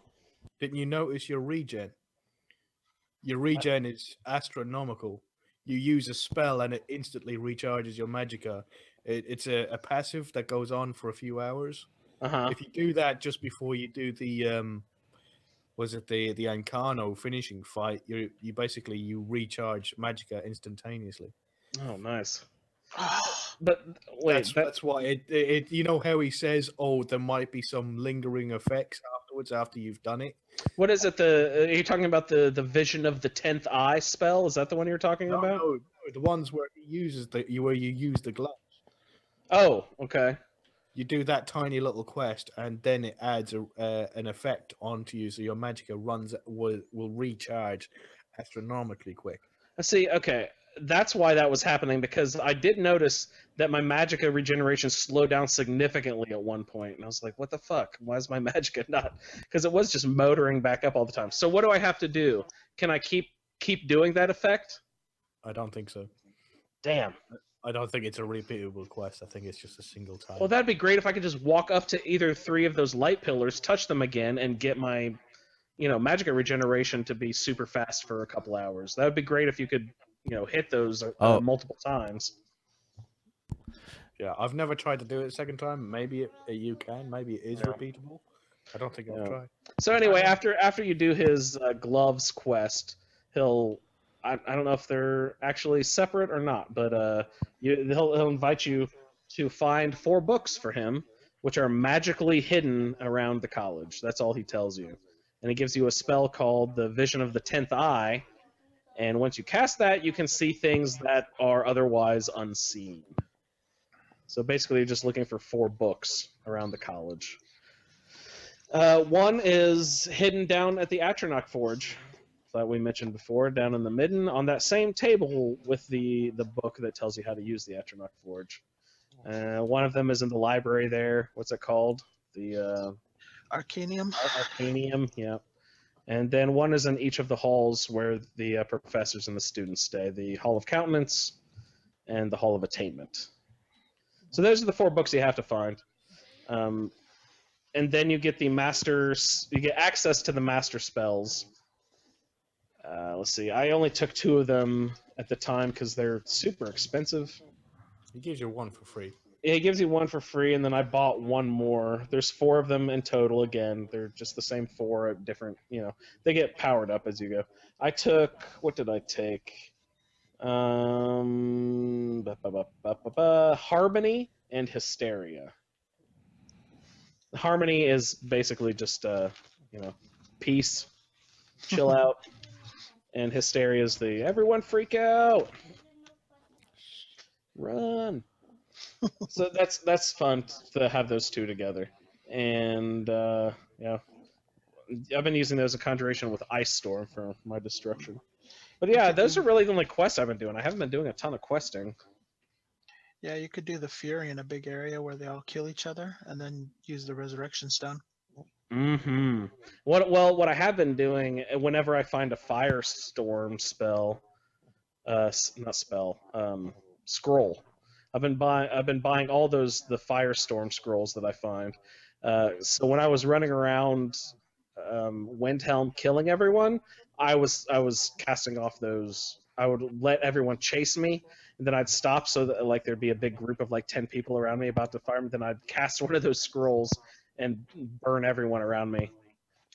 Didn't you notice your regen? Your regen is astronomical. You use a spell and it instantly recharges your magicka. It's a passive that goes on for a few hours. Uh-huh. If you do that just before you do the was it the Ancano finishing fight, you basically you recharge magicka instantaneously. Oh, nice. But wait, That's why it you know how he says, oh, there might be some lingering effects afterwards after you've done it. what is it? Are you talking about the vision of the 10th eye spell? Is that the one you're talking about? No, the ones where he uses where you use the gloves. Oh, okay. You do that tiny little quest, and then it adds an effect onto you, so your magicka will recharge astronomically quick. See, okay, that's why that was happening, because I did notice that my magicka regeneration slowed down significantly at one point, and I was like, what the fuck? Why is my magicka not? Because it was just motoring back up all the time. So what do I have to do? Can I keep doing that effect? I don't think so. Damn. I don't think it's a repeatable quest. I think it's just a single time. Well, that'd be great if I could just walk up to either 3 of those light pillars, touch them again, and get my, magicka regeneration to be super fast for a couple hours. That would be great if you could, hit those multiple times. Yeah, I've never tried to do it a second time. Maybe you can. Maybe it is repeatable. I don't think I've tried. So anyway, after you do his gloves quest, he'll I don't know if they're actually separate or not, but he'll invite you to find 4 books for him, which are magically hidden around the college. That's all he tells you, and he gives you a spell called the Vision of the 10th Eye. And once you cast that, you can see things that are otherwise unseen. So basically, you're just looking for 4 books around the college. One is hidden down at the Atronach Forge that we mentioned before, down in the midden, on that same table with the book that tells you how to use the Atronach Forge. One of them is in the library there. What's it called? The Arcanium. Arcanium, yeah. And then one is in each of the halls where the professors and the students stay, the Hall of Countenance and the Hall of Attainment. So those are the 4 books you have to find. And then you get you get access to the master spells. Let's see, I only took 2 of them at the time because they're super expensive. He gives you 1 for free. It gives you 1 for free, and then I bought 1 more. There's 4 of them in total. Again, they're just the same 4 at different, they get powered up as you go. What did I take? Harmony and Hysteria. Harmony is basically just, peace, chill out. And Hysteria is the everyone freak out, run. So that's fun to have those 2 together. And I've been using those in conjuration with Ice Storm for my destruction. But yeah, those are really the only quests I've been doing. I haven't been doing a ton of questing. Yeah, you could do the Fury in a big area where they all kill each other, and then use the Resurrection Stone. Mm-hmm. What I have been doing, whenever I find a Firestorm spell, scroll. I've been buying all the Firestorm scrolls that I find. So when I was running around Windhelm killing everyone, I was casting off those. I would let everyone chase me, and then I'd stop so that there'd be a big group of 10 people around me about to fire me. Then I'd cast one of those scrolls and burn everyone around me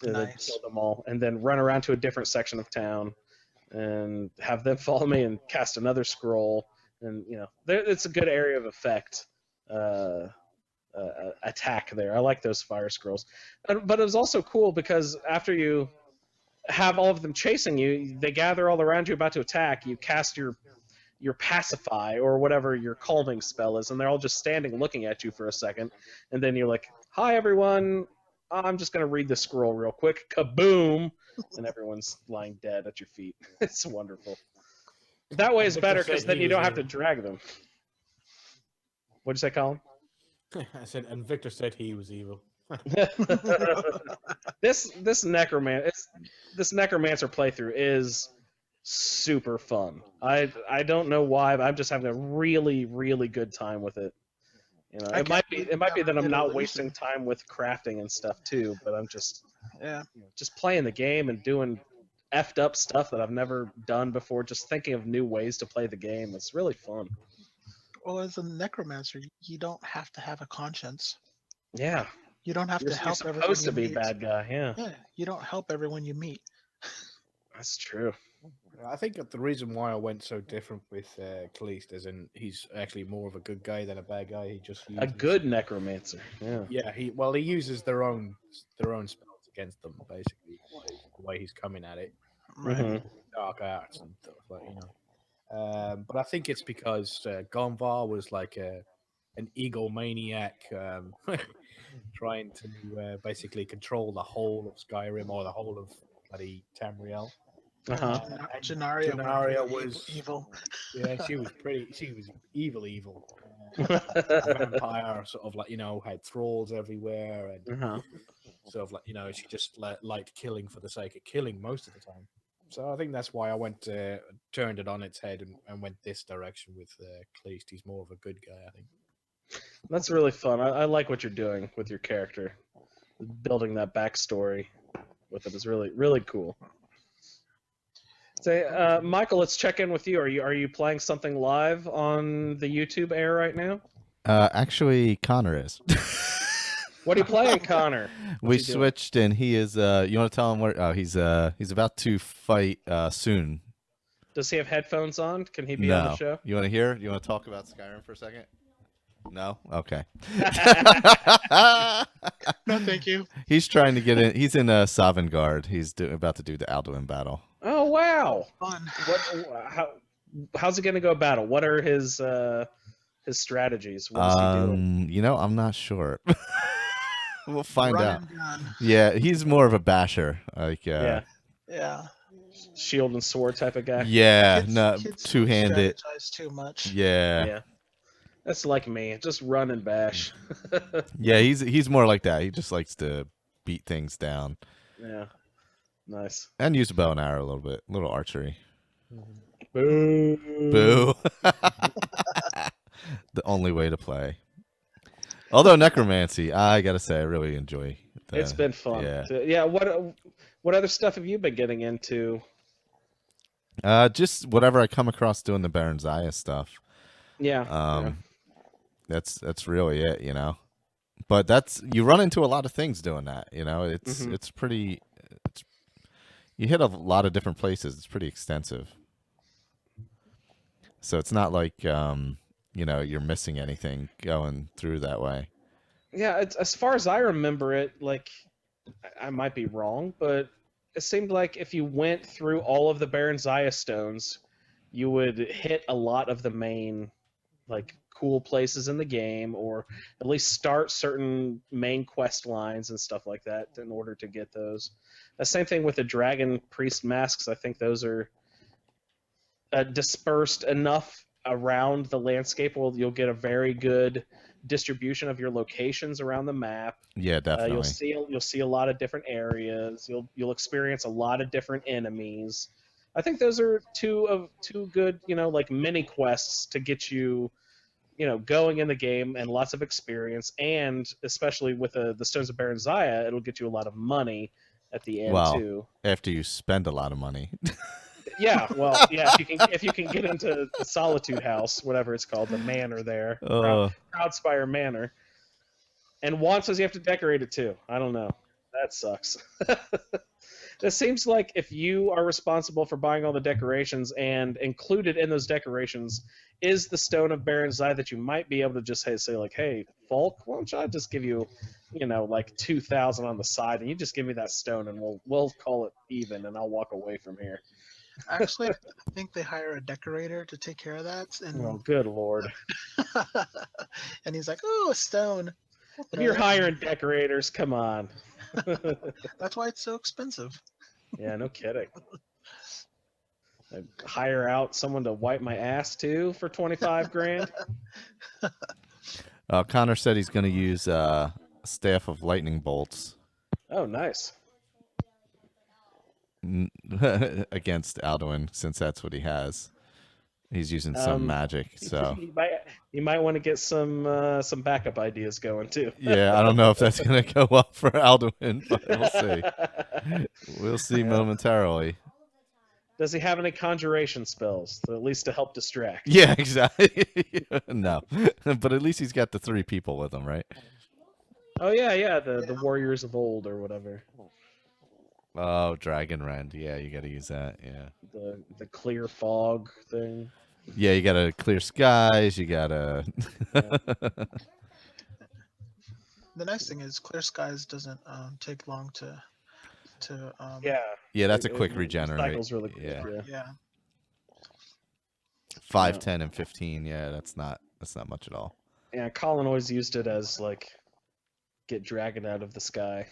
to Nice. kill them all, and then run around to a different section of town and have them follow me and cast another scroll. And it's a good area of effect attack there. I like those fire scrolls, but it was also cool because after you have all of them chasing you, they gather all around you about to attack. You cast your your pacify or whatever your calming spell is, and they're all just standing looking at you for a second, and then you're like, "Hi everyone, I'm just gonna read the scroll real quick." Kaboom, and everyone's lying dead at your feet. It's wonderful. That way it's Victor better said because then he you was don't have to evil. drag them. What'd you say, Colin? I said, and Victor said he was evil. this necromancer playthrough is super fun. I don't know why, but I'm just having a really good time with it. You know, I it can't might be believe you never that I'm did a not laser. wasting time with crafting and stuff too, but I'm just Yeah. just playing the game and doing effed up stuff that I've never done before. Just thinking of new ways to play the game. It's really fun. Well, as a necromancer, you don't have to have a conscience. Yeah, You don't have you're to help everyone supposed you to be meet. bad guy. Yeah, Yeah, you don't help everyone you meet. that's true. I think that the reason why I went so different with Kalist is he's actually more of a good guy than a bad guy. He just A uses good necromancer. Yeah. yeah. He uses their own spells against them basically. The way he's coming at it, Right. Mhm. dark arts and stuff like But I think it's because Gonvar was like an egomaniac trying to basically control the whole of Skyrim or the whole of bloody Tamriel. Uh-huh. And Jannaria went Jannaria pretty was evil. yeah, she was evil. A vampire, sort of like had thralls everywhere, and Uh-huh. sort of like she just liked killing for the sake of killing most of the time. So I think that's why I turned it on its head and went this direction with Kleist. He's more of a good guy, I think. That's really fun. I like what you're doing with your character. Building that backstory with it is really cool. Say, Michael, let's check in with you. Are you playing something live on the YouTube air right now? Actually, Connor is. What are you playing, Connor? We he doing? switched, and he is. You want to tell him where? Oh, he's about to fight soon. Does he have headphones on? Can he be on the No. show? You want to hear? You want to talk about Skyrim for a second? No. Okay. No, thank you. He's trying to get in. He's in Sovngarde. He's about to do the Alduin battle. Oh wow! Fun. How's it going to go battle? What are his strategies? What is he doing? I'm not sure. We'll find Run out. and gun. Yeah, he's more of a basher. Like Yeah, Yeah. shield and sword type of guy. yeah, Kids- no, kids don't two-handed. strategize too much. Yeah. Yeah, that's like me. Just run and bash. Yeah, he's more like that. He just likes to beat things down Yeah, nice. and use a bow and arrow a little bit, a little archery. Boo. Boo. The only way to play. Although necromancy, I gotta say, I really enjoy. It's been fun. Yeah. Yeah. What other stuff have you been getting into? Just whatever I come across doing the Baron Zaya stuff. Yeah. Yeah. That's really it, But you run into a lot of things doing that, It's pretty. You hit a lot of different places. It's pretty extensive. So it's not like you're missing anything going through that way. Yeah, it's, as far as I remember it, like I might be wrong, but it seemed like if you went through all of the Baron Zaya stones, you would hit a lot of the main like cool places in the game, or at least start certain main quest lines and stuff like that in order to get those. The same thing with the Dragon Priest masks. I think those are dispersed enough around the landscape where you'll get a very good distribution of your locations around the map. Yeah, definitely. You'll see a lot of different areas. You'll experience a lot of different enemies. I think those are two good, like mini quests to get you, going in the game and lots of experience, and especially with the Stones of Baron Zaya, it'll get you a lot of money at the end too. After you spend a lot of money. Yeah, well, yeah, if you can get into the Solitude House, whatever it's called, the manor there, Proudspire Manor. And Juan says you have to decorate it too. I don't know. That sucks. It seems like if you are responsible for buying all the decorations, and included in those decorations is the Stone of Baron Zai, that you might be able to just say like, hey, Falk, why don't I just give you, like 2,000 on the side, and you just give me that stone, and we'll call it even, and I'll walk away from here. Actually, I think they hire a decorator to take care of that, and Oh, good lord! and he's like, "Oh, a stone." If you're hiring decorators, come on. That's why it's so expensive. Yeah, no kidding. I'd hire out someone to wipe my ass too for 25 grand. Connor said he's going to use a staff of lightning bolts Oh, nice. against Alduin, since that's what he has. He's using some magic, so you might want to get some backup ideas going too. yeah, I don't know if that's going to go up for Alduin, but we'll see. We'll see momentarily. Does he have any conjuration spells, at least to help distract? Yeah, exactly. No, but at least he's got the 3 people with him, right? Oh yeah, the warriors of old or whatever. Oh, Dragon Rend. Yeah, you got to use that. Yeah. The clear fog thing. Yeah, you got to clear skies. You got to. The nice thing is, clear skies doesn't take long to Yeah, that's a quick regenerate. Cycles really quick. yeah. 5, 10, and 15. Yeah, that's not much at all. Yeah, Colin always used it as like get dragon out of the sky.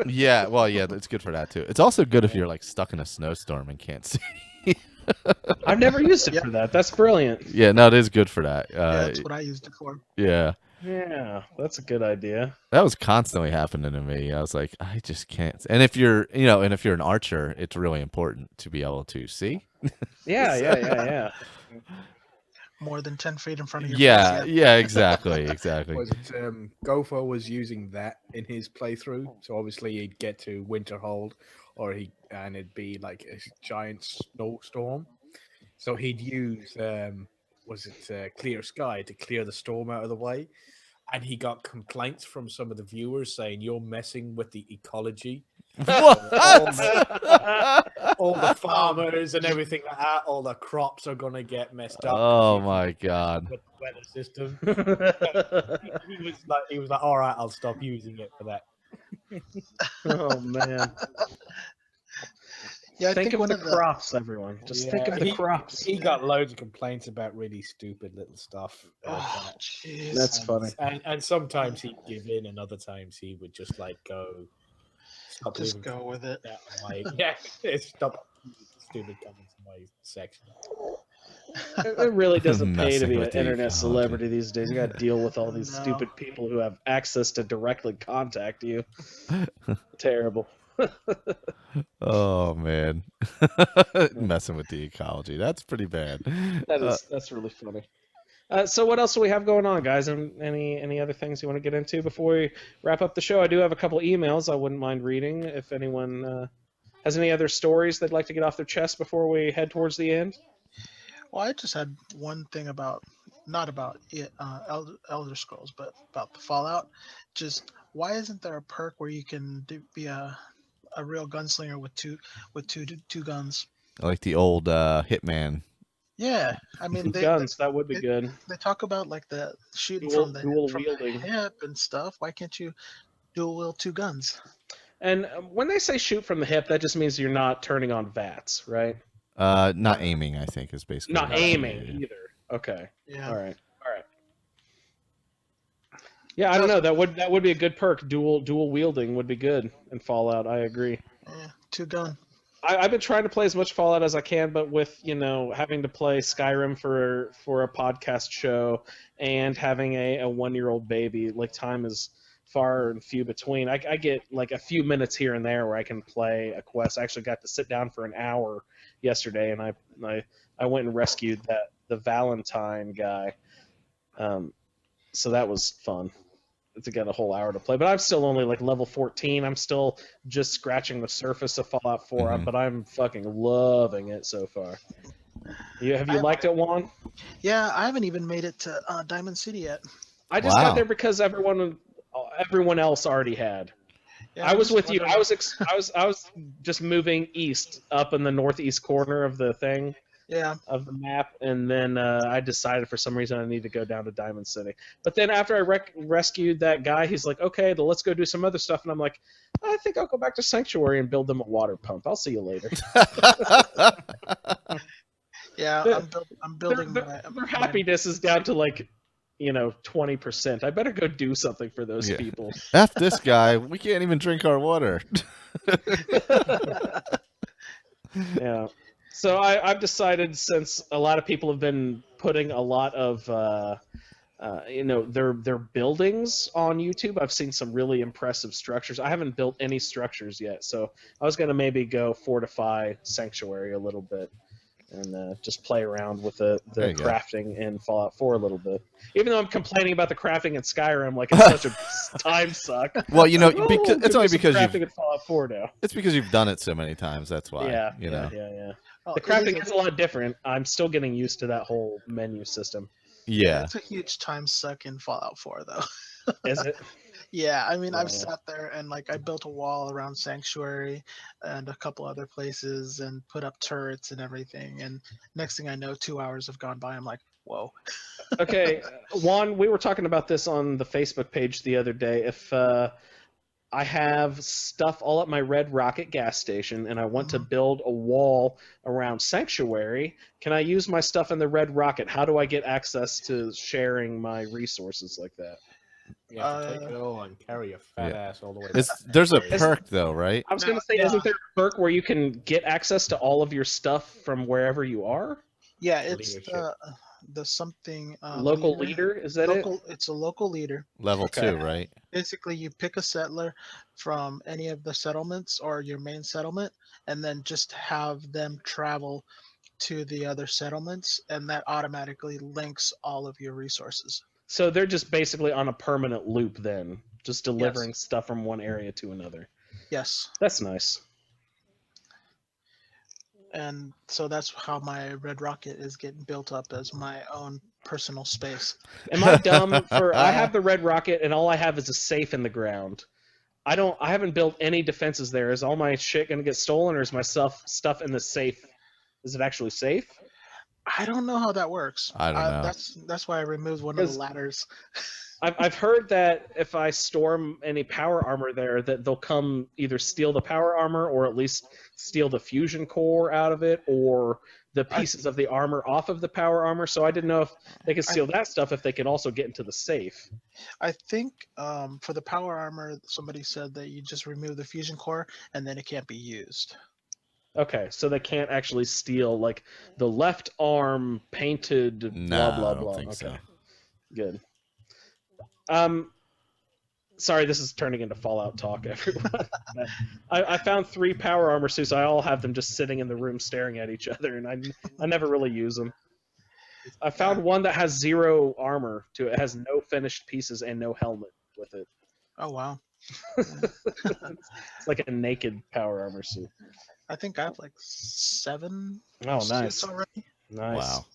Yeah, well, yeah, it's good for that too. It's also good if you're like stuck in a snowstorm and can't see. I've never used it for that. That's brilliant. Yeah, no, it is good for that. That's what I used it for. Yeah. Yeah, that's a good idea. That was constantly happening to me. I was like, I just can't. And if you're an archer, it's really important to be able to see. Yeah. More than 10 feet in front of your Yeah, face. yeah, exactly. Was it Gopher was using that in his playthrough? So obviously he'd get to Winterhold, and it'd be like a giant snowstorm. So he'd use Clear Sky to clear the storm out of the way, and he got complaints from some of the viewers saying you're messing with the ecology. What? All the farmers and everything like that, all the crops are gonna get messed up. Oh my god. With the weather system. he was like, all right, I'll stop using it for that. Oh man. Yeah, I think of one the crops, everyone. Just think of the crops. He got loads of complaints about really stupid little stuff. Oh, jeez. That's funny. And sometimes he'd give in, and other times he would just like go. Just go with it. Stop stupid comments in my section. It really doesn't pay to Messing be an with the internet ecology. celebrity these days. You got to deal with all these No. stupid people who have access to directly contact you. Terrible. Oh man. Messing with the ecology. That's pretty bad. That's really funny. So what else do we have going on, guys? And any other things you want to get into before we wrap up the show? I do have a couple emails I wouldn't mind reading if anyone has any other stories they'd like to get off their chest before we head towards the end. Well, I just had one thing not about it, Elder Scrolls, but about the Fallout. Just why isn't there a perk where you can be a real gunslinger with two guns? Like the old Hitman. Yeah, I mean Guns, that would be good. They talk about like the shooting Dual from the wielding. hip and stuff. Why can't you dual wield 2 guns? And when they say shoot from the hip, that just means you're not turning on VATS, right? Not aiming, I think, is basically Not what aiming yeah. either. Okay. Yeah. All right. Yeah, I don't know. That would be a good perk. Dual wielding would be good in Fallout. I agree. Yeah, 2 gun. I've been trying to play as much Fallout as I can, but with having to play Skyrim for a podcast show and having a 1-year-old baby, like time is far and few between. I get like a few minutes here and there where I can play a quest. I actually got to sit down for an hour yesterday, and I went and rescued the Valentine guy. So that was fun. To get a whole hour to play, but I'm still only like level 14. I'm still just scratching the surface of Fallout 4, but I'm fucking loving it so far. Have you liked it, Juan? Yeah, I haven't even made it to Diamond City yet. I just got there because everyone else already had. Yeah, I was with you. I was just moving east up in the northeast corner of the thing, Yeah. of the map, and then I decided for some reason I need to go down to Diamond City. But then after I rescued that guy, he's like, "Okay, then let's go do some other stuff," and I'm like, "I think I'll go back to Sanctuary and build them a water pump. I'll see you later." Yeah, Their- I'm building their happiness is down to like 20%. I better go do something for those Yeah. people. F this guy. We can't even drink our water. Yeah. So I've decided, since a lot of people have been putting a lot of their buildings on YouTube, I've seen some really impressive structures. I haven't built any structures yet, so I was gonna maybe go fortify Sanctuary a little bit and just play around with the There you go. crafting in Fallout 4 a little bit. Even though I'm complaining about the crafting in Skyrim, like it's such a time suck. Well, It's only because crafting in Fallout 4 now. it's because you've done it so many times. That's why. Yeah, you know. yeah. Oh, The crafting is a lot different. I'm still getting used to that whole menu system. Yeah. It's a huge time suck in Fallout 4, though. Is it? Yeah, I mean, I've Yeah. sat there and like I built a wall around Sanctuary and a couple other places and put up turrets and everything. And next thing I know, 2 hours have gone by. I'm like, whoa. Okay, Juan, we were talking about this on the Facebook page the other day. If I have stuff all at my Red Rocket gas station and I want to build a wall around Sanctuary, can I use my stuff in the Red Rocket? How do I get access to sharing my resources like that? You have to take it all and carry your fat ass all the way. There's a Is- perk though, right? I was going to say, Yeah. isn't there a perk where you can get access to all of your stuff from wherever you are? Yeah, it's Leadership. the something Local leader, is that local, It's a local leader. Level Okay. 2, right? Basically, you pick a settler from any of the settlements or your main settlement, and then just have them travel to the other settlements, and that automatically links all of your resources. So they're just basically on a permanent loop then, just delivering stuff from one area to another. Yes. That's nice. And so that's how my Red Rocket is getting built up as my own personal space. Am I dumb I have the Red Rocket and all I have is a safe in the ground. I haven't built any defenses there. Is all my shit gonna get stolen, or is my stuff in the safe? Is it actually safe? I don't know how that works. I don't know. That's why I removed one of the 'Cause- ladders. I've heard that if I store any power armor there, that they'll come either steal the power armor or at least steal the fusion core out of it, or the pieces of the armor off of the power armor. So I didn't know if they could steal that stuff if they could also get into the safe. I think for the power armor, somebody said that you just remove the fusion core and then it can't be used. Okay, so they can't actually steal like the left arm painted No, blah blah I don't blah. think so. Good. Sorry, this is turning into Fallout talk, everyone. I found 3 power armor suits. I all have them just sitting in the room staring at each other, and I never really use them. I found one that has 0 armor to it. It has no finished pieces and no helmet with it. Oh wow! It's like a naked power armor suit. I think I have like 7 Oh, suits nice. already. Nice. Wow.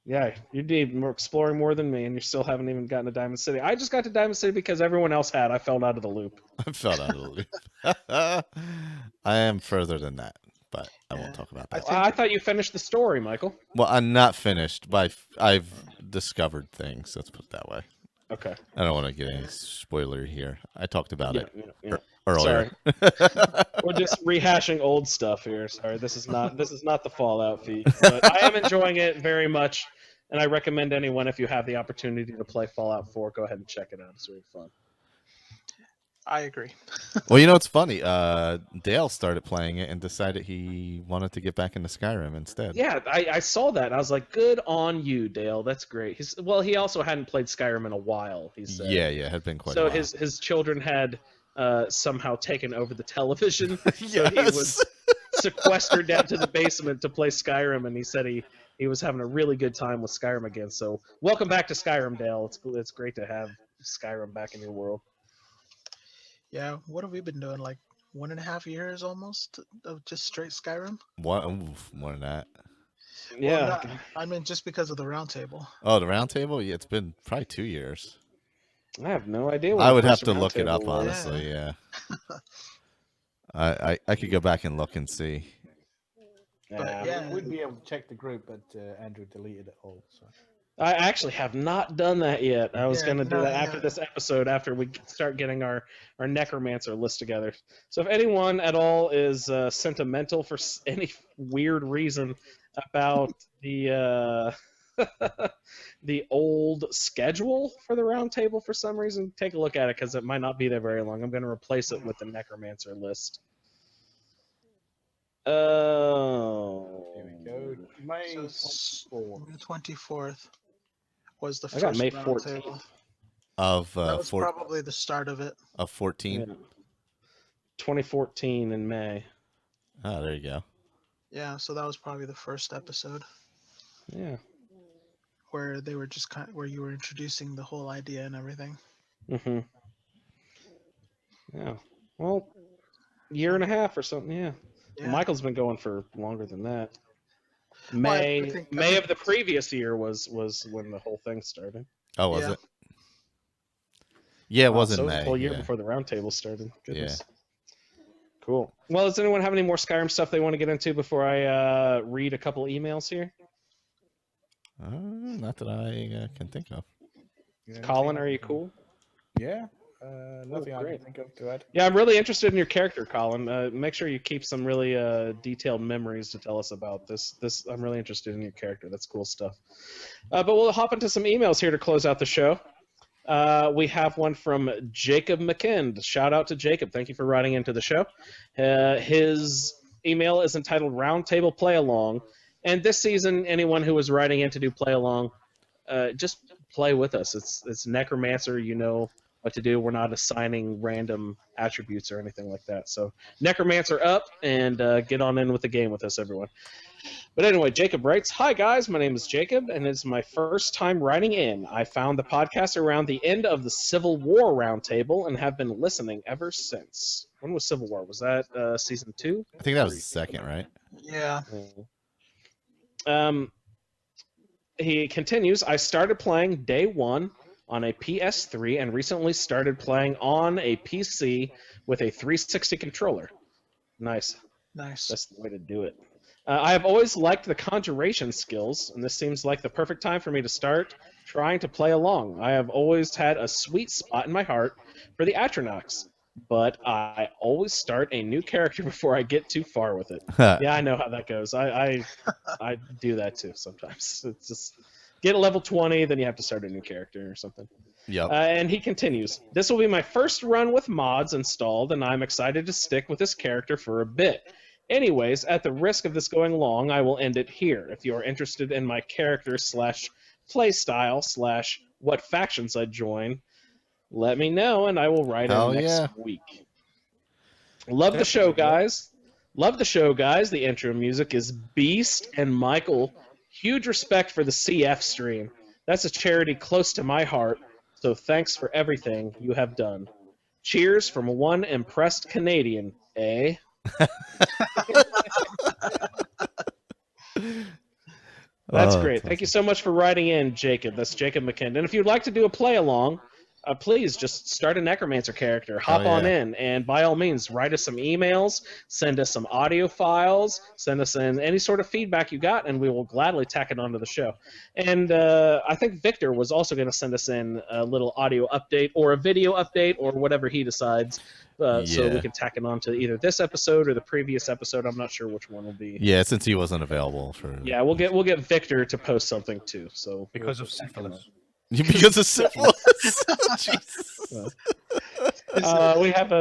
Yeah, you'd be exploring more than me, and you still haven't even gotten to Diamond City. I just got to Diamond City because everyone else had. I fell out of the loop. I fell out of the loop. I am further than that, but I won't talk about that. I thought you finished the story, Michael. Well, I'm not finished, but I've discovered things. Let's put it that way. Okay. I don't want to get any spoiler here. I talked about it Yeah. earlier. We're just rehashing old stuff here. Sorry, this is not the Fallout feed. But I am enjoying it very much, and I recommend anyone, if you have the opportunity to play Fallout 4, go ahead and check it out. It's really fun. I agree. Well, it's funny. Dale started playing it and decided he wanted to get back into Skyrim instead. Yeah, I saw that. And I was like, good on you, Dale. That's great. He also hadn't played Skyrim in a while, he said. Yeah, it had been quite a So while. his children had somehow taken over the television. Yes. So he was sequestered down to the basement to play Skyrim, and he said he was having a really good time with Skyrim again. So welcome back to Skyrim, Dale. It's great to have Skyrim back in your world. Yeah. What have we been doing? Like 1.5 years almost of just straight Skyrim. More than that. Yeah. Well, I mean, just because of the Roundtable. Oh, the Roundtable? Yeah, it's been probably 2 years. I have no idea. What I the would have first to look it Roundtable up, was. honestly. Yeah. I could go back and look and see. But Yeah. We'd be able to check the group, but Andrew deleted it all. So. I actually have not done that yet. I was Yeah, going to do no, that after yeah. this episode, after we start getting our Necromancer list together. So if anyone at all is sentimental for any weird reason about the the old schedule for the Roundtable for some reason, take a look at it because it might not be there very long. I'm going to replace it with the Necromancer list. Oh. Here we go. May So it's 24th. May 24th was the I got first May roundtable. 14th. Of That was probably the start of it. of 14. Yeah. 2014 in May. Oh, there you go. Yeah, so that was probably the first episode Yeah. where they were just where you were introducing the whole idea and everything. Mm-hmm. Yeah. Well, year and a half or something. Yeah. Yeah. Michael's been going for longer than that. Well, I May think- May of the previous year was when the whole thing started. Oh, was Yeah. it? Yeah, it Wow, was in so it was May. a whole year yeah. before the roundtable started. Goodness. Cool. Well, does anyone have any more Skyrim stuff they want to get into before I read a couple emails here? Not that I can think of. Colin, are you cool? Yeah. Nothing I great. can think of to add. Yeah, I'm really interested in your character, Colin. Make sure you keep some really detailed memories to tell us about this. I'm really interested in your character. That's cool stuff. But we'll hop into some emails here to close out the show. We have one from Jacob McKind. Shout out to Jacob. Thank you for writing into the show. His email is entitled Roundtable Play Along. And this season, anyone who was writing in to do play along, just play with us. It's Necromancer. You know what to do. We're not assigning random attributes or anything like that. So Necromancer up and get on in with the game with us, everyone. But anyway, Jacob writes, "Hi guys, my name is Jacob, and it's my first time writing in. I found the podcast around the end of the Civil War Roundtable and have been listening ever since." When was Civil War? Was that season 2? I think that was the second, right? Yeah. He continues, "I started playing day one on a PS3 and recently started playing on a PC with a 360 controller." Nice. Nice. That's the way to do it. I have always liked the conjuration skills, and this seems like the perfect time for me to start trying to play along. I have always had a sweet spot in my heart for the Atronachs, but I always start a new character before I get too far with it. Yeah, I know how that goes. I do that too sometimes. It's just get a level 20, then you have to start a new character or something. Yep. And he continues, "This will be my first run with mods installed, and I'm excited to stick with this character for a bit. Anyways, at the risk of this going long, I will end it here. If you are interested in my character / playstyle / what factions I join, let me know, and I will write Hell in next yeah. week. Love the show, guys. Love the show, guys. The intro music is Beast and Michael. Huge respect for the CF stream. That's a charity close to my heart, so thanks for everything you have done. Cheers from one impressed Canadian, eh?" That's great. Thank you so much for writing in, Jacob. That's Jacob McKind. And if you'd like to do a play along, please just start a Necromancer character. Hop on in, and by all means, write us some emails, send us some audio files, send us in any sort of feedback you got, and we will gladly tack it onto the show. And I think Victor was also going to send us in a little audio update or a video update or whatever he decides. So we can tack it on to either this episode or the previous episode. I'm not sure which one will be. Yeah, since he wasn't available for. Yeah, we'll get Victor to post something too. So Because of syphilis. Because of syphilis. Jesus. We have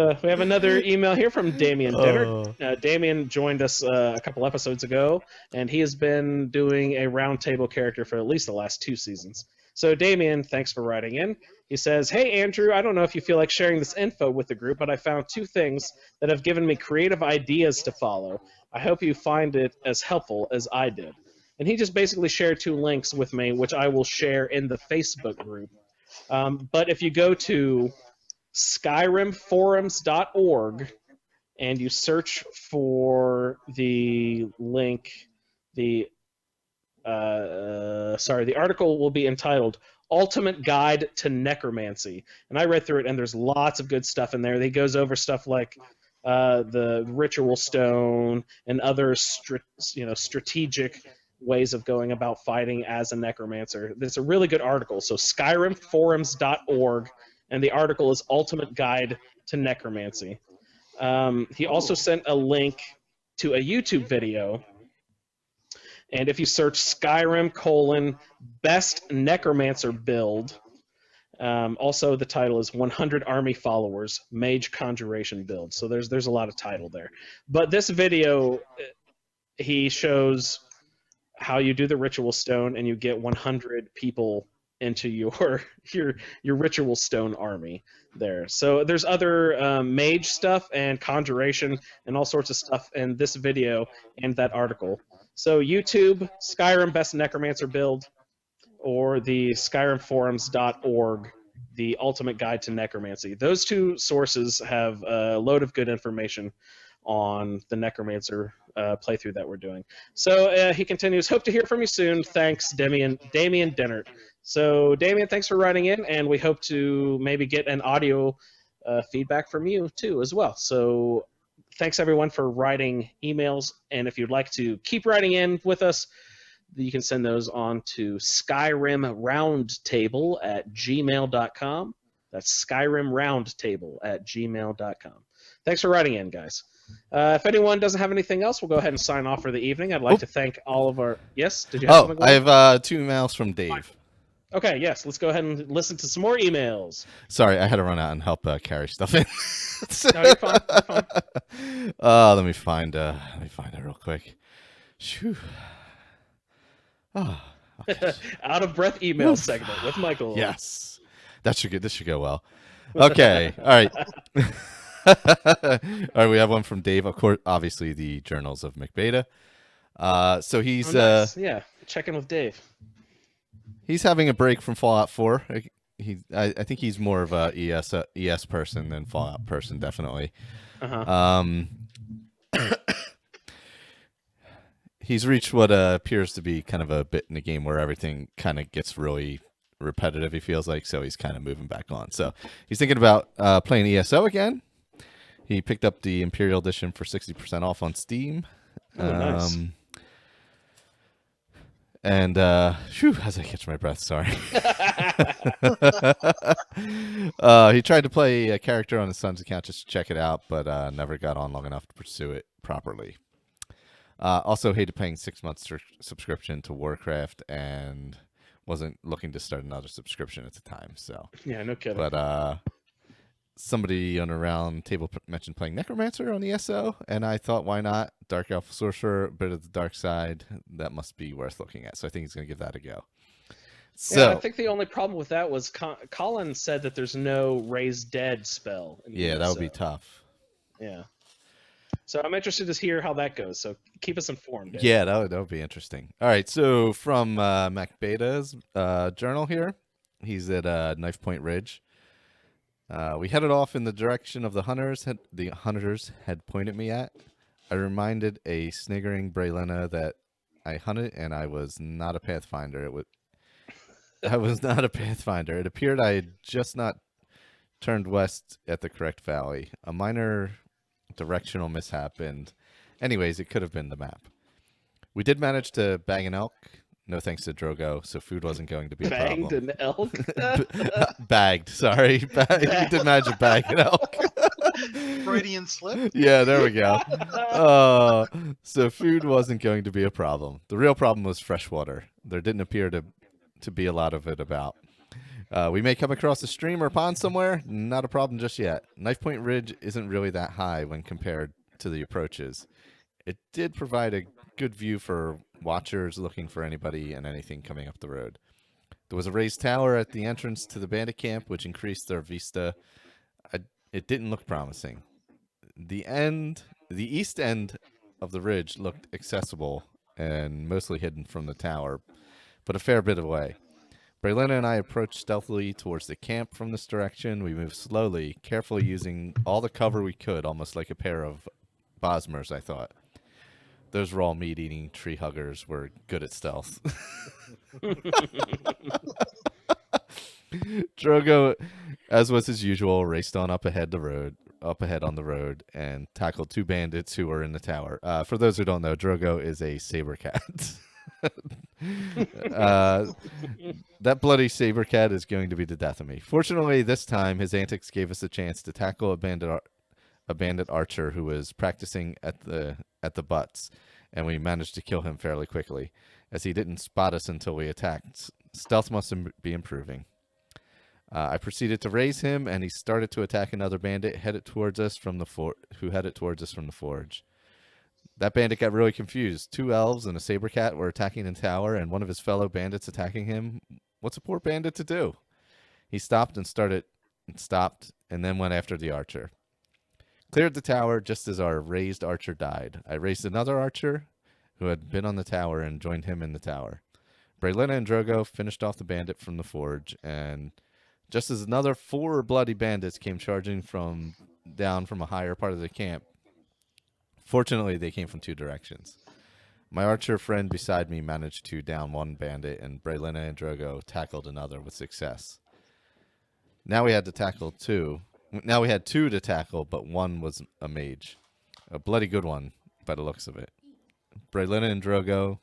another email here from Damien Dittert. Damien joined us a couple episodes ago, and he has been doing a roundtable character for at least the last 2 seasons. So Damien, thanks for writing in. He says, "Hey Andrew, I don't know if you feel like sharing this info with the group, but I found 2 things that have given me creative ideas to follow. I hope you find it as helpful as I did." And he just basically shared 2 links with me, which I will share in the Facebook group. But if you go to SkyrimForums.org and you search for the link, the article will be entitled Ultimate Guide to Necromancy. And I read through it, and there's lots of good stuff in there. He goes over stuff like the ritual stone, and other strategic ways of going about fighting as a necromancer. It's a really good article. So SkyrimForums.org, and the article is Ultimate Guide to Necromancy. He also sent a link to a YouTube video, and if you search Skyrim : best necromancer build, also the title is 100 army followers mage conjuration build. So there's a lot of title there. But this video, he shows how you do the ritual stone, and you get 100 people into your ritual stone army there. So there's other mage stuff and conjuration and all sorts of stuff in this video and that article. So YouTube, Skyrim best necromancer build, or the SkyrimForums.org, the ultimate guide to necromancy. Those two sources have a load of good information on the necromancer playthrough that we're doing. So he continues, hope to hear from you soon. Thanks, Damien Dennert. So Damien, thanks for writing in, and we hope to maybe get an audio feedback from you too as well. So thanks everyone for writing emails, and if you'd like to keep writing in with us, you can send those on to SkyrimRoundtable@gmail.com. That's SkyrimRoundtable@gmail.com. Thanks for writing in, guys. If anyone doesn't have anything else, we'll go ahead and sign off for the evening. I'd like to thank all of our... Yes? Did you have something? I have 2 emails from Dave. Okay, yes. Let's go ahead and listen to some more emails. Sorry, I had to run out and help carry stuff in. No, you're fine. You're fine. Let me find it real quick. Shoo. Oh, okay. Out of breath email segment with Michael. Yes. This should go well. Okay. All right. All right, we have one from Dave, of course, obviously the Journals of McBeta. So he's nice. Yeah, check in with Dave. He's having a break from Fallout 4. I think he's more of a ES person than Fallout person, definitely. He's reached what appears to be kind of a bit in the game where everything kind of gets really repetitive, he feels like, so he's kind of moving back on. So he's thinking about playing ESO again. He picked up the Imperial Edition for 60% off on Steam. Oh, nice. And, as I catch my breath, sorry. He tried to play a character on his son's account just to check it out, but never got on long enough to pursue it properly. Also hated paying 6 months subscription to Warcraft and wasn't looking to start another subscription at the time. So yeah, no kidding. But somebody on a round table mentioned playing Necromancer on ESO, and I thought, why not? Dark Elf Sorcerer, a bit of the dark side. That must be worth looking at. So I think he's going to give that a go. So yeah, I think the only problem with that was Colin said that there's no Raise Dead spell. Yeah, that would be tough. Yeah. So I'm interested to hear how that goes. So keep us informed. Dave. Yeah, that would be interesting. All right, so from MacBeta's journal here, he's at Knife Point Ridge. We headed off in the direction of the hunters had pointed me at. I reminded a sniggering Braylena that I hunted, and I was not a pathfinder. I was not a pathfinder. It appeared I had just not turned west at the correct valley. A minor directional mishap, and anyways, it could have been the map. We did manage to bag an elk. No thanks to Drogo, so food wasn't going to be a problem. Bagged an elk? Bagged, sorry. We did manage to bag an elk. Freudian slip? Yeah, there we go. So food wasn't going to be a problem. The real problem was fresh water. There didn't appear to be a lot of it about. We may come across a stream or pond somewhere. Not a problem just yet. Knife Point Ridge isn't really that high when compared to the approaches. It did provide a good view for watchers looking for anybody and anything coming up the road. There was a raised tower at the entrance to the bandit camp, which increased their vista. It didn't look promising. The east end of the ridge looked accessible and mostly hidden from the tower, but a fair bit away. Braylena and I approached stealthily towards the camp from this direction. We moved slowly, carefully using all the cover we could, almost like a pair of Bosmers, I thought. Those raw meat-eating tree huggers were good at stealth. Drogo, as was his usual, raced on up ahead the road. up ahead on the road and tackled 2 bandits who were in the tower. For those who don't know, Drogo is a saber cat. That bloody saber cat is going to be the death of me. Fortunately, this time his antics gave us a chance to tackle a bandit archer who was practicing at the butts, and we managed to kill him fairly quickly, as he didn't spot us until we attacked. Stealth must be improving. I proceeded to raise him, and he started to attack another bandit who headed towards us from the forge. That bandit got really confused. 2 elves and a saber cat were attacking the tower, and one of his fellow bandits attacking him. What's a poor bandit to do? He stopped, and then went after the archer. Cleared the tower just as our raised archer died. I raised another archer who had been on the tower and joined him in the tower. Braylina and Drogo finished off the bandit from the forge, and just as another 4 bloody bandits came charging down from a higher part of the camp, fortunately they came from 2 directions. My archer friend beside me managed to down 1 bandit, and Braylina and Drogo tackled another with success. Now we had 2 to tackle, but 1 was a mage. A bloody good one, by the looks of it. Braylina and Drogo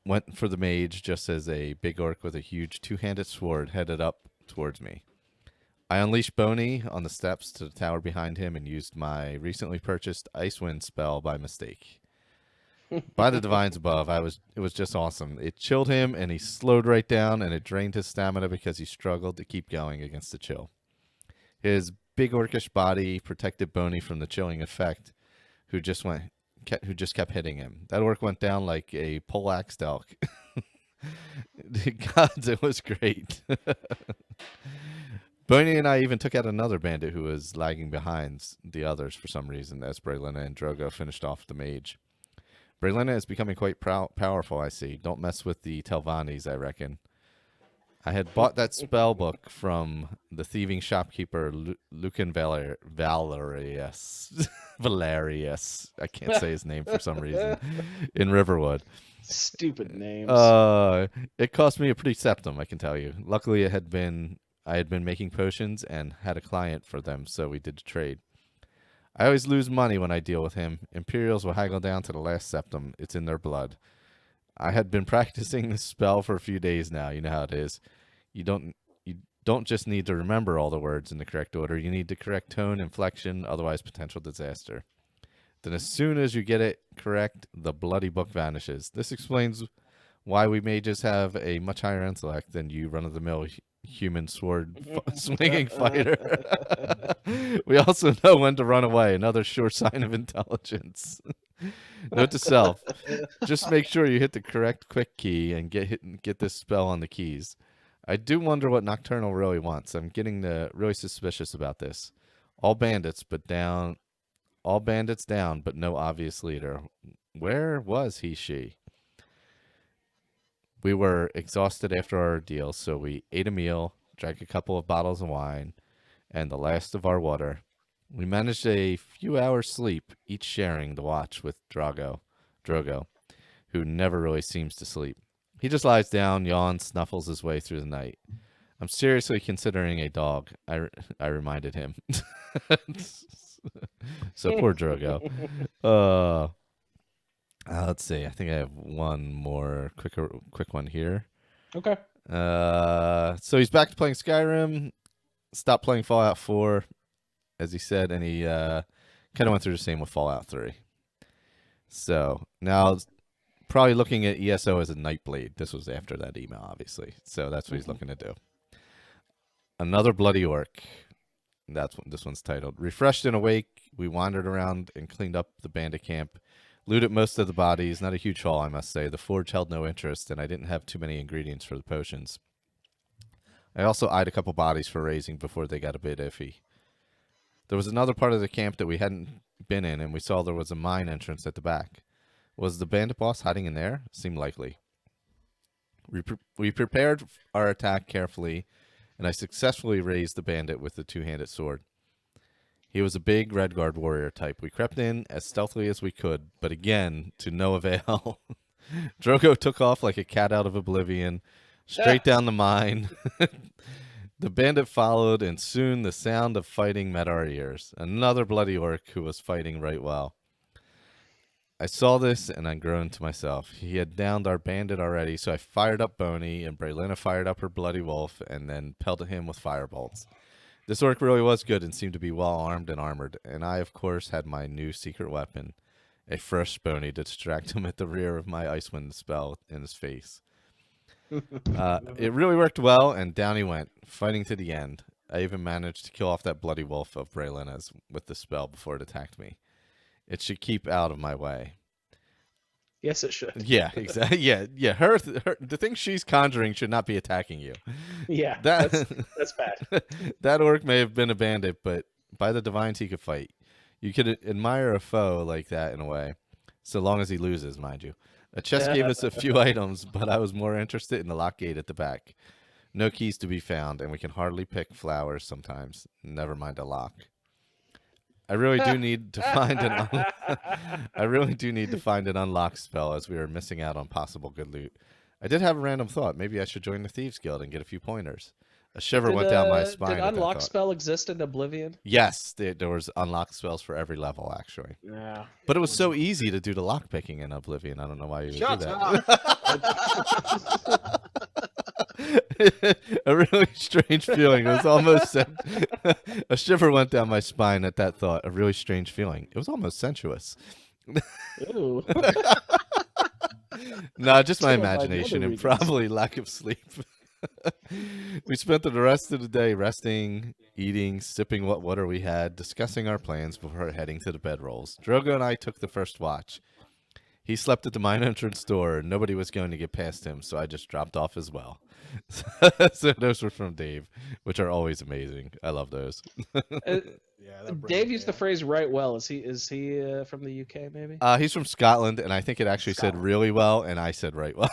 went for the mage just as a big orc with a huge 2-handed sword headed up towards me. I unleashed Boney on the steps to the tower behind him and used my recently purchased Icewind spell by mistake. By the divines above, it was just awesome. It chilled him, and he slowed right down, and it drained his stamina because he struggled to keep going against the chill. His big orcish body protected Boney from the chilling effect, who just kept hitting him. That orc went down like a poleaxe elk. God, it was great. Boney and I even took out another bandit who was lagging behind the others for some reason, as Braylina and Drogo finished off the mage. Braylina is becoming quite powerful, I see. Don't mess with the Telvannis, I reckon. I had bought that spell book from the thieving shopkeeper Lucan Valerius. Valerius. I can't say his name for some reason. In Riverwood. Stupid names. It cost me a pretty septum, I can tell you. Luckily, I had been making potions and had a client for them, so we did the trade. I always lose money when I deal with him. Imperials will haggle down to the last septum. It's in their blood. I had been practicing this spell for a few days now. You know how it is. You don't just need to remember all the words in the correct order. You need the correct tone, inflection, otherwise potential disaster. Then as soon as you get it correct, the bloody book vanishes. This explains why we mages have a much higher intellect than you run-of-the-mill human sword swinging fighter. We also know when to run away, another sure sign of intelligence. Note to self, just make sure you hit the correct quick key and get this spell on the keys. I do wonder what Nocturnal really wants. I'm getting really suspicious about this. All bandits down, but no obvious leader. Where was she? We were exhausted after our ordeal, so we ate a meal, drank a couple of bottles of wine, and the last of our water. We managed a few hours sleep, each sharing the watch with Drogo, who never really seems to sleep. He just lies down, yawns, snuffles his way through the night. I'm seriously considering a dog, I reminded him. So poor Drogo. Let's see. I think I have one more quick one here. Okay. So he's back to playing Skyrim. Stopped playing Fallout 4, as he said, and he kind of went through the same with Fallout 3. So now probably looking at ESO as a Nightblade. This was after that email, obviously. So that's what he's looking to do. Another bloody orc. That's what this one's titled. Refreshed and awake, we wandered around and cleaned up the bandit camp. Looted most of the bodies. Not a huge haul, I must say. The forge held no interest, and I didn't have too many ingredients for the potions. I also eyed a couple bodies for raising before they got a bit iffy. There was another part of the camp that we hadn't been in, and we saw there was a mine entrance at the back. Was the bandit boss hiding in there? Seemed likely. We prepared our attack carefully, and I successfully raised the bandit with the 2-handed sword. He was a big Redguard warrior type. We crept in as stealthily as we could, but again, to no avail. Drogo took off like a cat out of oblivion, straight down the mine. The bandit followed, and soon the sound of fighting met our ears. Another bloody orc who was fighting right well. I saw this, and I groaned to myself. He had downed our bandit already, so I fired up Boney, and Braylina fired up her bloody wolf, and then pelted him with firebolts. This orc really was good and seemed to be well armed and armored, and I, of course, had my new secret weapon, a fresh Boney to distract him at the rear of my Icewind spell in his face. It really worked well, and down he went, fighting to the end. I even managed to kill off that bloody wolf of Braylina's with the spell before it attacked me. It should keep out of my way. Yes, it should. Yeah, exactly. Yeah. Her, the thing she's conjuring should not be attacking you. Yeah, That that's bad. that orc may have been a bandit, but by the divines he could fight. You could admire a foe like that in a way, so long as he loses, mind you. A chest gave us a few items, but I was more interested in the lock gate at the back. No keys to be found, and we can hardly pick flowers sometimes. Never mind a lock. I really do need to find I really do need to find an unlock spell, as we are missing out on possible good loot. I did have a random thought. Maybe I should join the Thieves Guild and get a few pointers. A shiver went down my spine. Did at that unlock thought. spell exist in Oblivion? Yes, there was unlock spells for every level, actually. Yeah. But it was so easy to do the lock picking in Oblivion. I don't know why you would Shut do up. that. A really strange feeling. It was almost a shiver went down my spine at that thought. A really strange feeling. It was almost sensuous. Ooh. No, just my Some of my imagination other and reasons. probably lack of sleep. We spent the rest of the day resting, eating, sipping what water we had, discussing our plans before heading to the bedrolls. Drogo and I took the first watch. He slept at the mine entrance door, and nobody was going to get past him, so I just dropped off as well. So those were from Dave, which are always amazing. I love those. Yeah, that Dave used the yeah. phrase "right well." Is he from the UK? Maybe. He's from Scotland, and I think it actually said really well, and I said right well.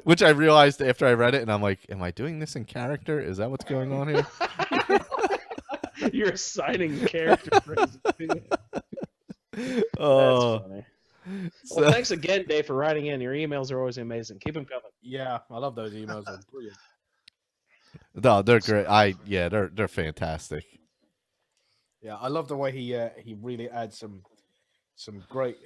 Which I realized after I read it, and I'm like, am I doing this in character? Is that what's going on here? You're assigning character phrases. Oh, That's funny. so- Well, thanks again, Dave, for writing in. Your emails are always amazing. Keep them coming. Yeah, I love those emails. They're brilliant. no, they're great. They're fantastic. Yeah, I love the way he really adds some great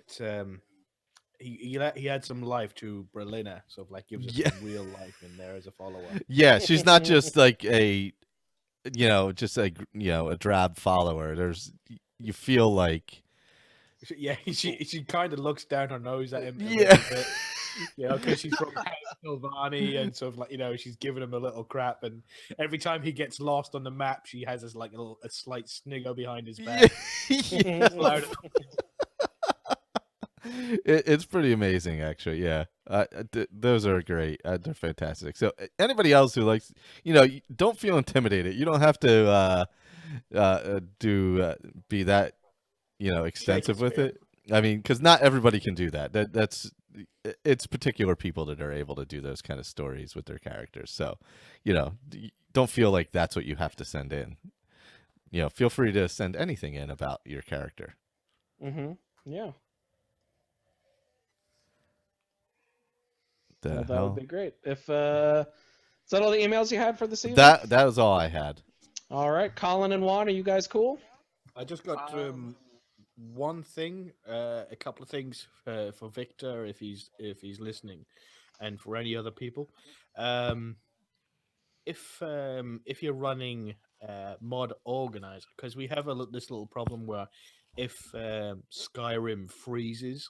he had some life to Berliner, sort of like gives us Yeah. some real life in there as a follower. Yeah, she's not just like a, just a drab follower. You feel like, Yeah, she kind of looks down her nose at him. Yeah. A bit, because she's from Sylvani, and sort of she's giving him a little crap, and every time he gets lost on the map, she has this like a slight snigger behind his back. yeah. Loud. It's pretty amazing, actually. Yeah, those are great. They're fantastic. So anybody else who likes, don't feel intimidated. You don't have to be that, extensive with it. I mean, because not everybody can do that. It's particular people that are able to do those kind of stories with their characters. So, don't feel like that's what you have to send in. Feel free to send anything in about your character. Mm-hmm. Yeah. The Well, that hell? would be great. If is that all the emails you had for this evening? That was all I had. All right, Colin and Juan, are you guys cool? I just got one thing, a couple of things for Victor if he's listening, and for any other people. If you're running mod organizer, because we have this little problem where if Skyrim freezes,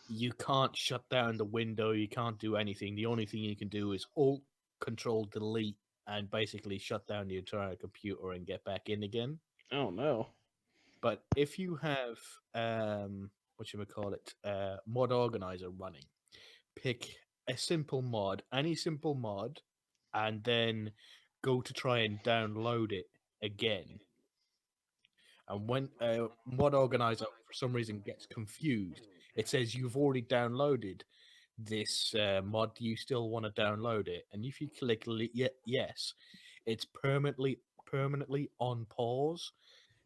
you can't shut down the window, you can't do anything. The only thing you can do is Alt Control Delete and basically shut down the entire computer and get back in again. Oh no. But if you have mod organizer running, pick a simple mod, any simple mod, and then go to try and download it again. And when mod organizer for some reason gets confused, it says you've already downloaded this mod. Do you still want to download it? And if you click yes, it's permanently on pause.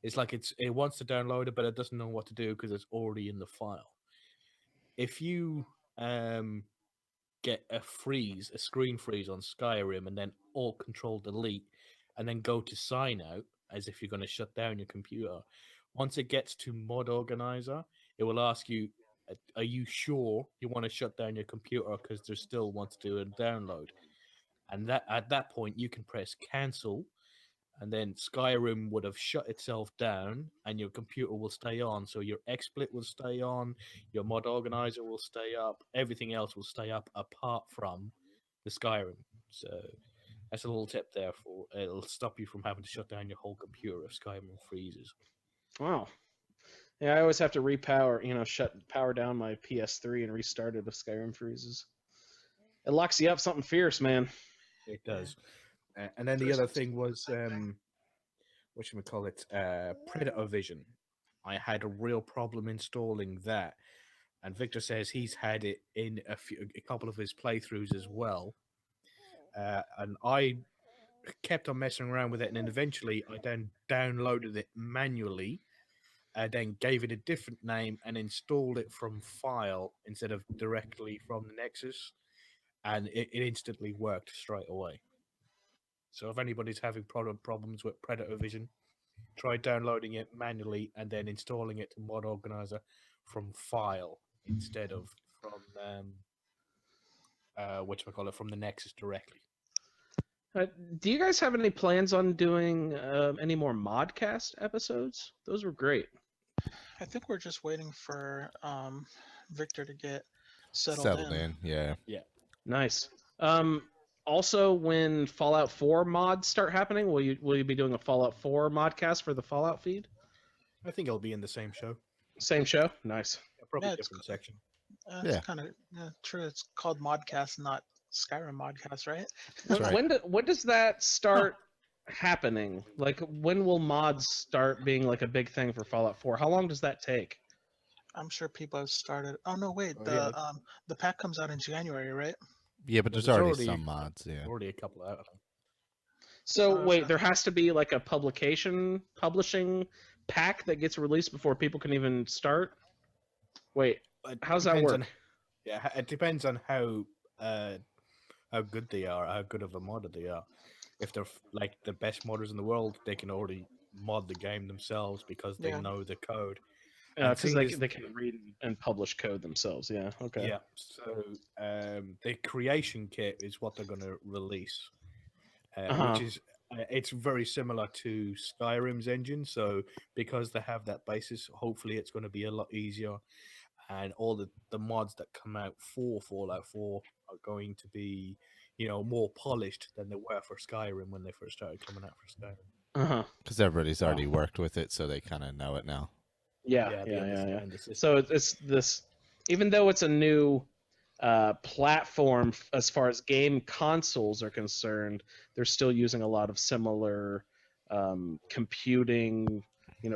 It's like it wants to download it, but it doesn't know what to do because it's already in the file. If you get a screen freeze on Skyrim, and then Alt Control Delete, and then go to sign out as if you're going to shut down your computer. Once it gets to Mod Organizer, it will ask you, "Are you sure you want to shut down your computer because there still wants to do a download?" And that at that point, you can press Cancel, and then Skyrim would have shut itself down, and your computer will stay on. So your XSplit will stay on, your Mod Organizer will stay up, everything else will stay up apart from the Skyrim. So that's a little tip there for it'll stop you from having to shut down your whole computer if Skyrim freezes. Wow. Yeah, I always have to repower, power down my PS3 and restart it if Skyrim freezes. It locks you up something fierce, man. It does. And then the other thing was, Predator Vision. I had a real problem installing that, and Victor says he's had it in a couple of his playthroughs as well. And I kept on messing around with it, and then eventually I then downloaded it manually, then gave it a different name and installed it from file instead of directly from the Nexus, and it instantly worked straight away. So if anybody's having problems with Predator Vision, try downloading it manually and then installing it to Mod Organizer from file instead of from from the Nexus directly. Do you guys have any plans on doing any more Modcast episodes? Those were great. I think we're just waiting for Victor to get settled in. Yeah. Nice. Also, when Fallout 4 mods start happening, will you be doing a Fallout 4 modcast for the Fallout feed? I think it'll be in the same show. Same show? Nice. Probably Yeah, different section. It's kind of true. It's called Modcast, not Skyrim Modcast, right? When does that start happening? Like, when will mods start being like a big thing for Fallout 4? How long does that take? I'm sure people have started. Oh no, wait. The pack comes out in January, right? Yeah, but there's already some mods. Yeah. Already a couple out. So wait, there has to be like a publishing pack that gets released before people can even start. Wait, how's that work? It depends on how good they are, how good of a modder they are. If they're like the best modders in the world, they can already mod the game themselves because they know the code. Because they can read and publish code themselves. Yeah. Okay. Yeah. So the creation kit is what they're going to release, which is it's very similar to Skyrim's engine. So because they have that basis, hopefully it's going to be a lot easier, and all the mods that come out for Fallout 4 are going to be, more polished than they were for Skyrim when they first started coming out for Skyrim. Because everybody's already worked with it, so they kind of know it now. Yeah. So it's this, even though it's a new platform as far as game consoles are concerned, they're still using a lot of similar computing,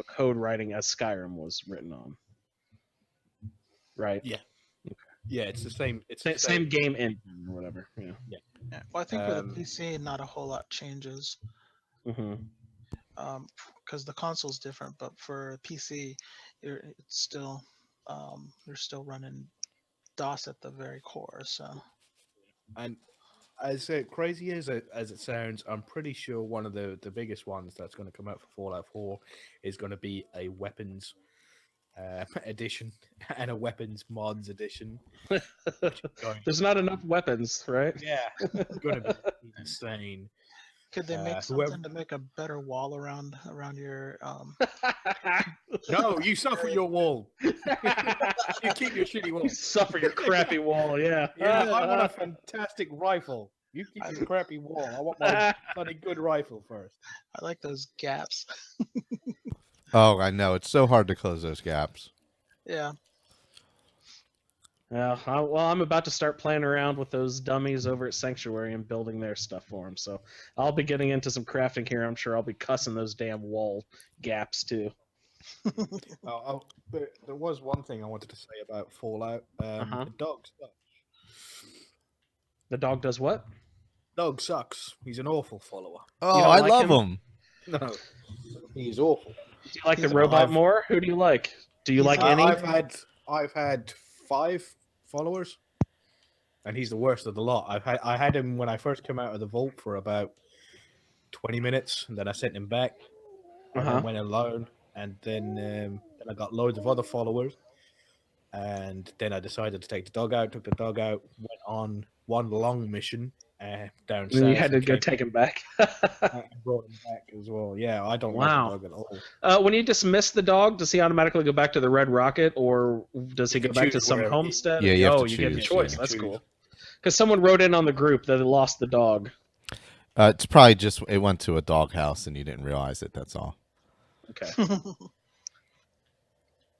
code writing as Skyrim was written on. Right. Yeah. Okay. Yeah, it's the same. It's the same game engine or whatever. Yeah. Well, I think for the PC, not a whole lot changes. Because the console's different, but for PC, you're still running DOS at the very core. So, and as crazy as it sounds, I'm pretty sure one of the biggest ones that's going to come out for Fallout 4 is going to be a weapons edition and a weapons mods edition. There's not enough weapons, right? Yeah, it's going to be insane. Could they make something to make a better wall around your? No, you suffer your wall. You keep your shitty wall. You suffer your crappy wall. Yeah. Yeah, I want a fantastic rifle. You keep your crappy wall. I want my bloody good rifle first. I like those gaps. Oh, I know. It's so hard to close those gaps. Yeah. Yeah, well, I'm about to start playing around with those dummies over at Sanctuary and building their stuff for them. So I'll be getting into some crafting here. I'm sure I'll be cussing those damn wall gaps too. There was one thing I wanted to say about Fallout. The dog sucks. The dog does what? Dog sucks. He's an awful follower. Oh, I love him. No, he's awful. Do you like the robot more? Who do you like? Do you like any? I've had 5 followers. and he's the worst of the lot. I had him when I first came out of the vault for about 20 minutes, and then I sent him back. And then went alone, and then I got loads of other followers, and then I decided to take the dog out. Took the dog out, went on one long mission down south. And you had to go take him back. I brought him back as well. Yeah, I don't like the dog at all. When you dismiss the dog, does he automatically go back to the Red Rocket, or does he go back to some homestead? Yeah, you have to you choose, get the choice. yeah. That's cool. Because someone wrote in on the group that they lost the dog. It's probably just it went to a doghouse and you didn't realize it. That's all. Okay.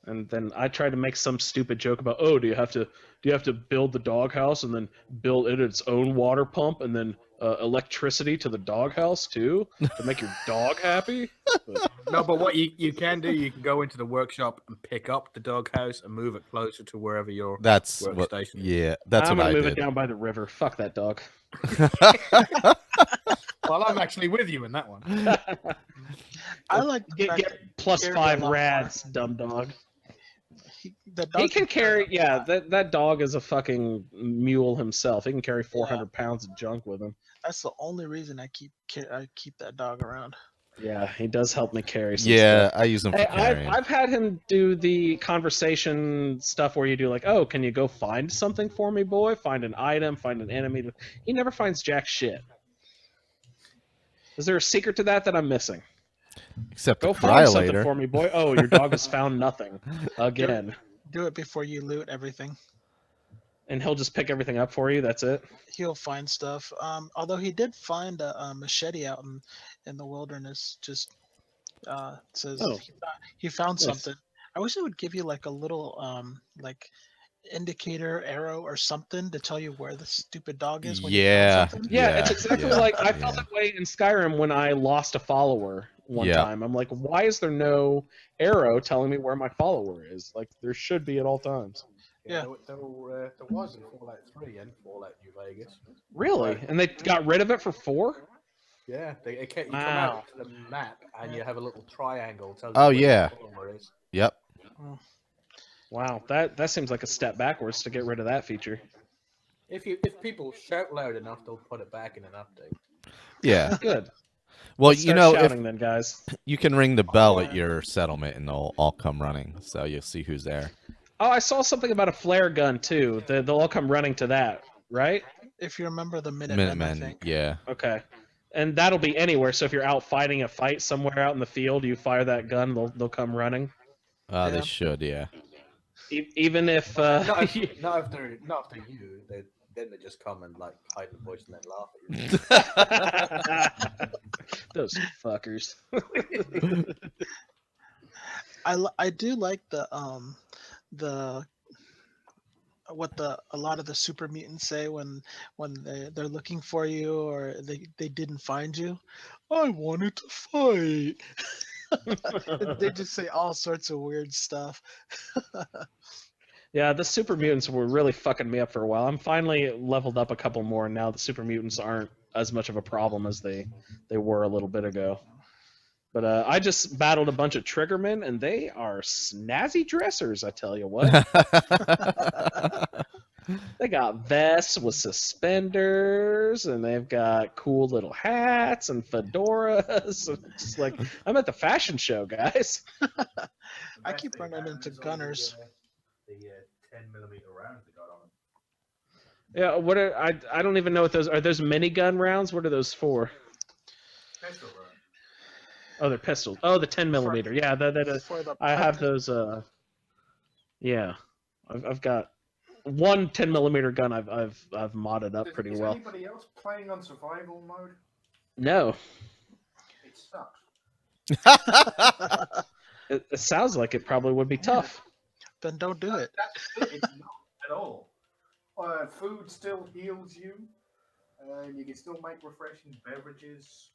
And then I tried to make some stupid joke about, oh, do you have to build the doghouse and then build it its own water pump and then electricity to the doghouse too to make your dog happy? But... No, but what you can do, you can go into the workshop and pick up the doghouse and move it closer to wherever your workstation is. Yeah, that's I'm what I gonna did. move it down by the river. Fuck that dog. Well, I'm actually with you in that one. I like the fact Get that plus he 5 carried a lot rads, dumb dog. The dog He can carry, a lot. that dog is a fucking mule himself. He can carry 400 pounds of junk with him. That's the only reason I keep that dog around. Yeah, he does help me carry some Yeah, stuff. I use them for carrying. I've had him do the conversation stuff where you do like, oh, can you go find something for me, boy? Find an item, find an enemy. He never finds jack shit. Is there a secret to that I'm missing? Except Go the find something Cryolator. for me, boy. Oh, your dog has found nothing. Again. Do it before you loot everything. And he'll just pick everything up for you, that's it? He'll find stuff. Although he did find a machete out in the wilderness. Just says he found Nice. something. I wish it would give you like a little like indicator arrow or something to tell you where the stupid dog is. When you Yeah. find something. Yeah, it's exactly yeah, like I felt yeah. that way in Skyrim when I lost a follower one Yeah. time. I'm like, why is there no arrow telling me where my follower is? Like, there should be at all times. Yeah. There was in Fallout 3 and Fallout New Vegas. Really? And they got rid of it for 4? Yeah, you come Wow. out to the map and you have a little triangle telling Oh, you where yeah. the follower is. Yep. Wow, that seems like a step backwards to get rid of that feature. If people shout loud enough, they'll put it back in an update. Yeah. Good. Well, Let's you start know, shouting if then, guys. you can ring the bell at your settlement and they'll all come running, so you'll see who's there. Oh, I saw something about a flare gun too. They'll all come running to that, right? If you remember the Minutemen, I Minutemen, think. yeah. Okay. And that'll be anywhere. So if you're out fighting a fight somewhere out in the field, you fire that gun, they'll come running. Yeah. They should, yeah. Even if Not after you. Then they just come and like hide in the bush and then laugh at you. those fuckers. I do like what a lot of the super mutants say when they're looking for you or they didn't find you. I wanted to fight. They just say all sorts of weird stuff. Yeah, the super mutants were really fucking me up for a while. I'm finally leveled up a couple more, and now the super mutants aren't as much of a problem as they were a little bit ago. But I just battled a bunch of triggermen, and they are snazzy dressers, I tell you what. They got vests with suspenders, and they've got cool little hats and fedoras. It's just like, I'm at the fashion show, guys. I keep running into gunners. The 10mm rounds they got on them. Yeah, what are I don't even know what those are. Those minigun rounds? What are those for? Pistol round. Oh, they're pistols. Oh, the 10mm. Yeah, that is. For the I have those. Yeah, I've got one 10mm gun. I've modded up pretty well. Is anybody else playing on survival mode? No, It sucks. it sounds like it probably would be tough. Then don't do it. It's not at all. Food still heals you. You can still make refreshing beverages.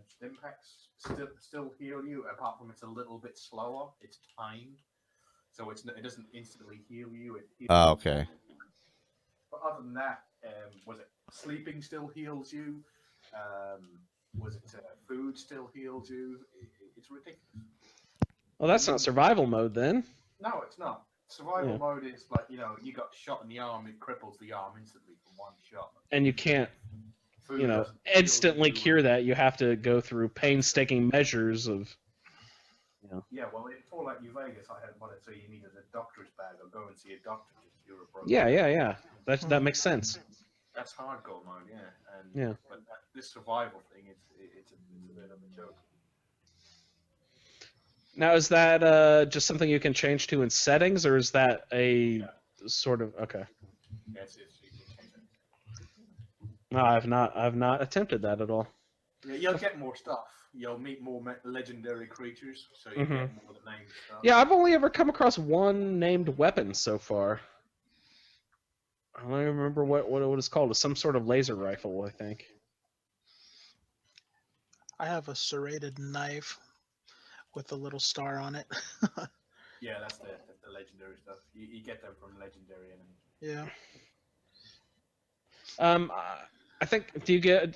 Stim packs still heal you. Apart from it's a little bit slower. It's timed, so it doesn't instantly heal you. It heals Oh, okay. But other than that, was it sleeping still heals you? Was it food still heals you? It's ridiculous. Well, that's not survival mode then. No, it's not. Survival mode is like, you got shot in the arm, it cripples the arm instantly from one shot. And you can't, Food doesn't instantly heal you. cure that. You have to go through painstaking measures of. Yeah, well, in Fallout New Vegas, I had wanted to say you needed a doctor's bag or go and see a doctor just you're a broken. Yeah. That makes sense. That's hardcore mode, yeah. And Yeah. But this survival thing, it's a bit of a joke. Now, is that just something you can change to in settings, or is that a sort of okay? Yes, you can change it. No, I've not attempted that at all. Yeah, you'll get more stuff. You'll meet more legendary creatures, so you get more of the named stuff. Yeah, I've only ever come across one named weapon so far. I don't even remember what it's called. It's some sort of laser rifle, I think. I have a serrated knife with a little star on it. Yeah, that's the legendary stuff. You get them from legendary enemies. Yeah. I think, do you get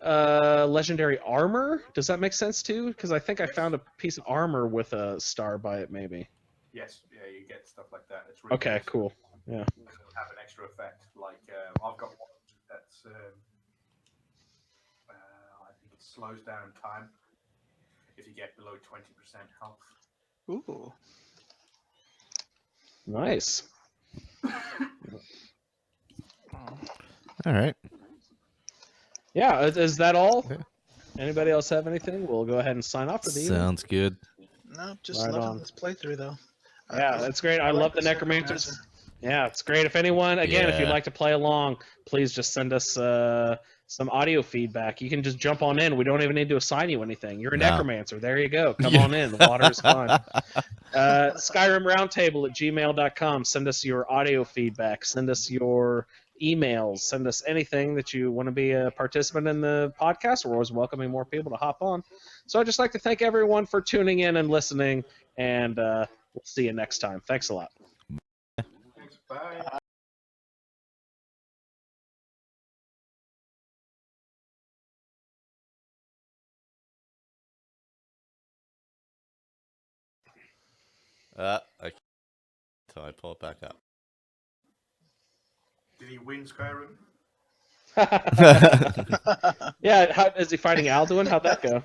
legendary armor? Does that make sense too? Because I think I found a piece of armor with a star by it, maybe. Yes, yeah, you get stuff like that. It's really Okay, nice. cool. Yeah. It'll have an extra effect. Like I've got one that's I think it slows down time if you get below 20% health. Ooh. Nice. All right. Yeah, is that all? Yeah. Anybody else have anything? We'll go ahead and sign off for the evening. Sounds good. No, just Right loving on. this playthrough though. Yeah, that's great. I like love the this Necromancers. Necromancer. Yeah, it's great. If anyone, again, if you'd Yeah. like to play along, please just send us some audio feedback. You can just jump on in. We don't even need to assign you anything. You're a No. Necromancer. There you go. Come Yeah. on in. The water is fine. SkyrimRoundtable@gmail.com. Send us your audio feedback. Send us your emails. Send us anything that you want to be a participant in the podcast. We're always welcoming more people to hop on. So I'd just like to thank everyone for tuning in and listening, and we'll see you next time. Thanks a lot. Thanks, bye. Until I pull it back up. Did he win Skyrim? Yeah, is he fighting Alduin? How'd that go?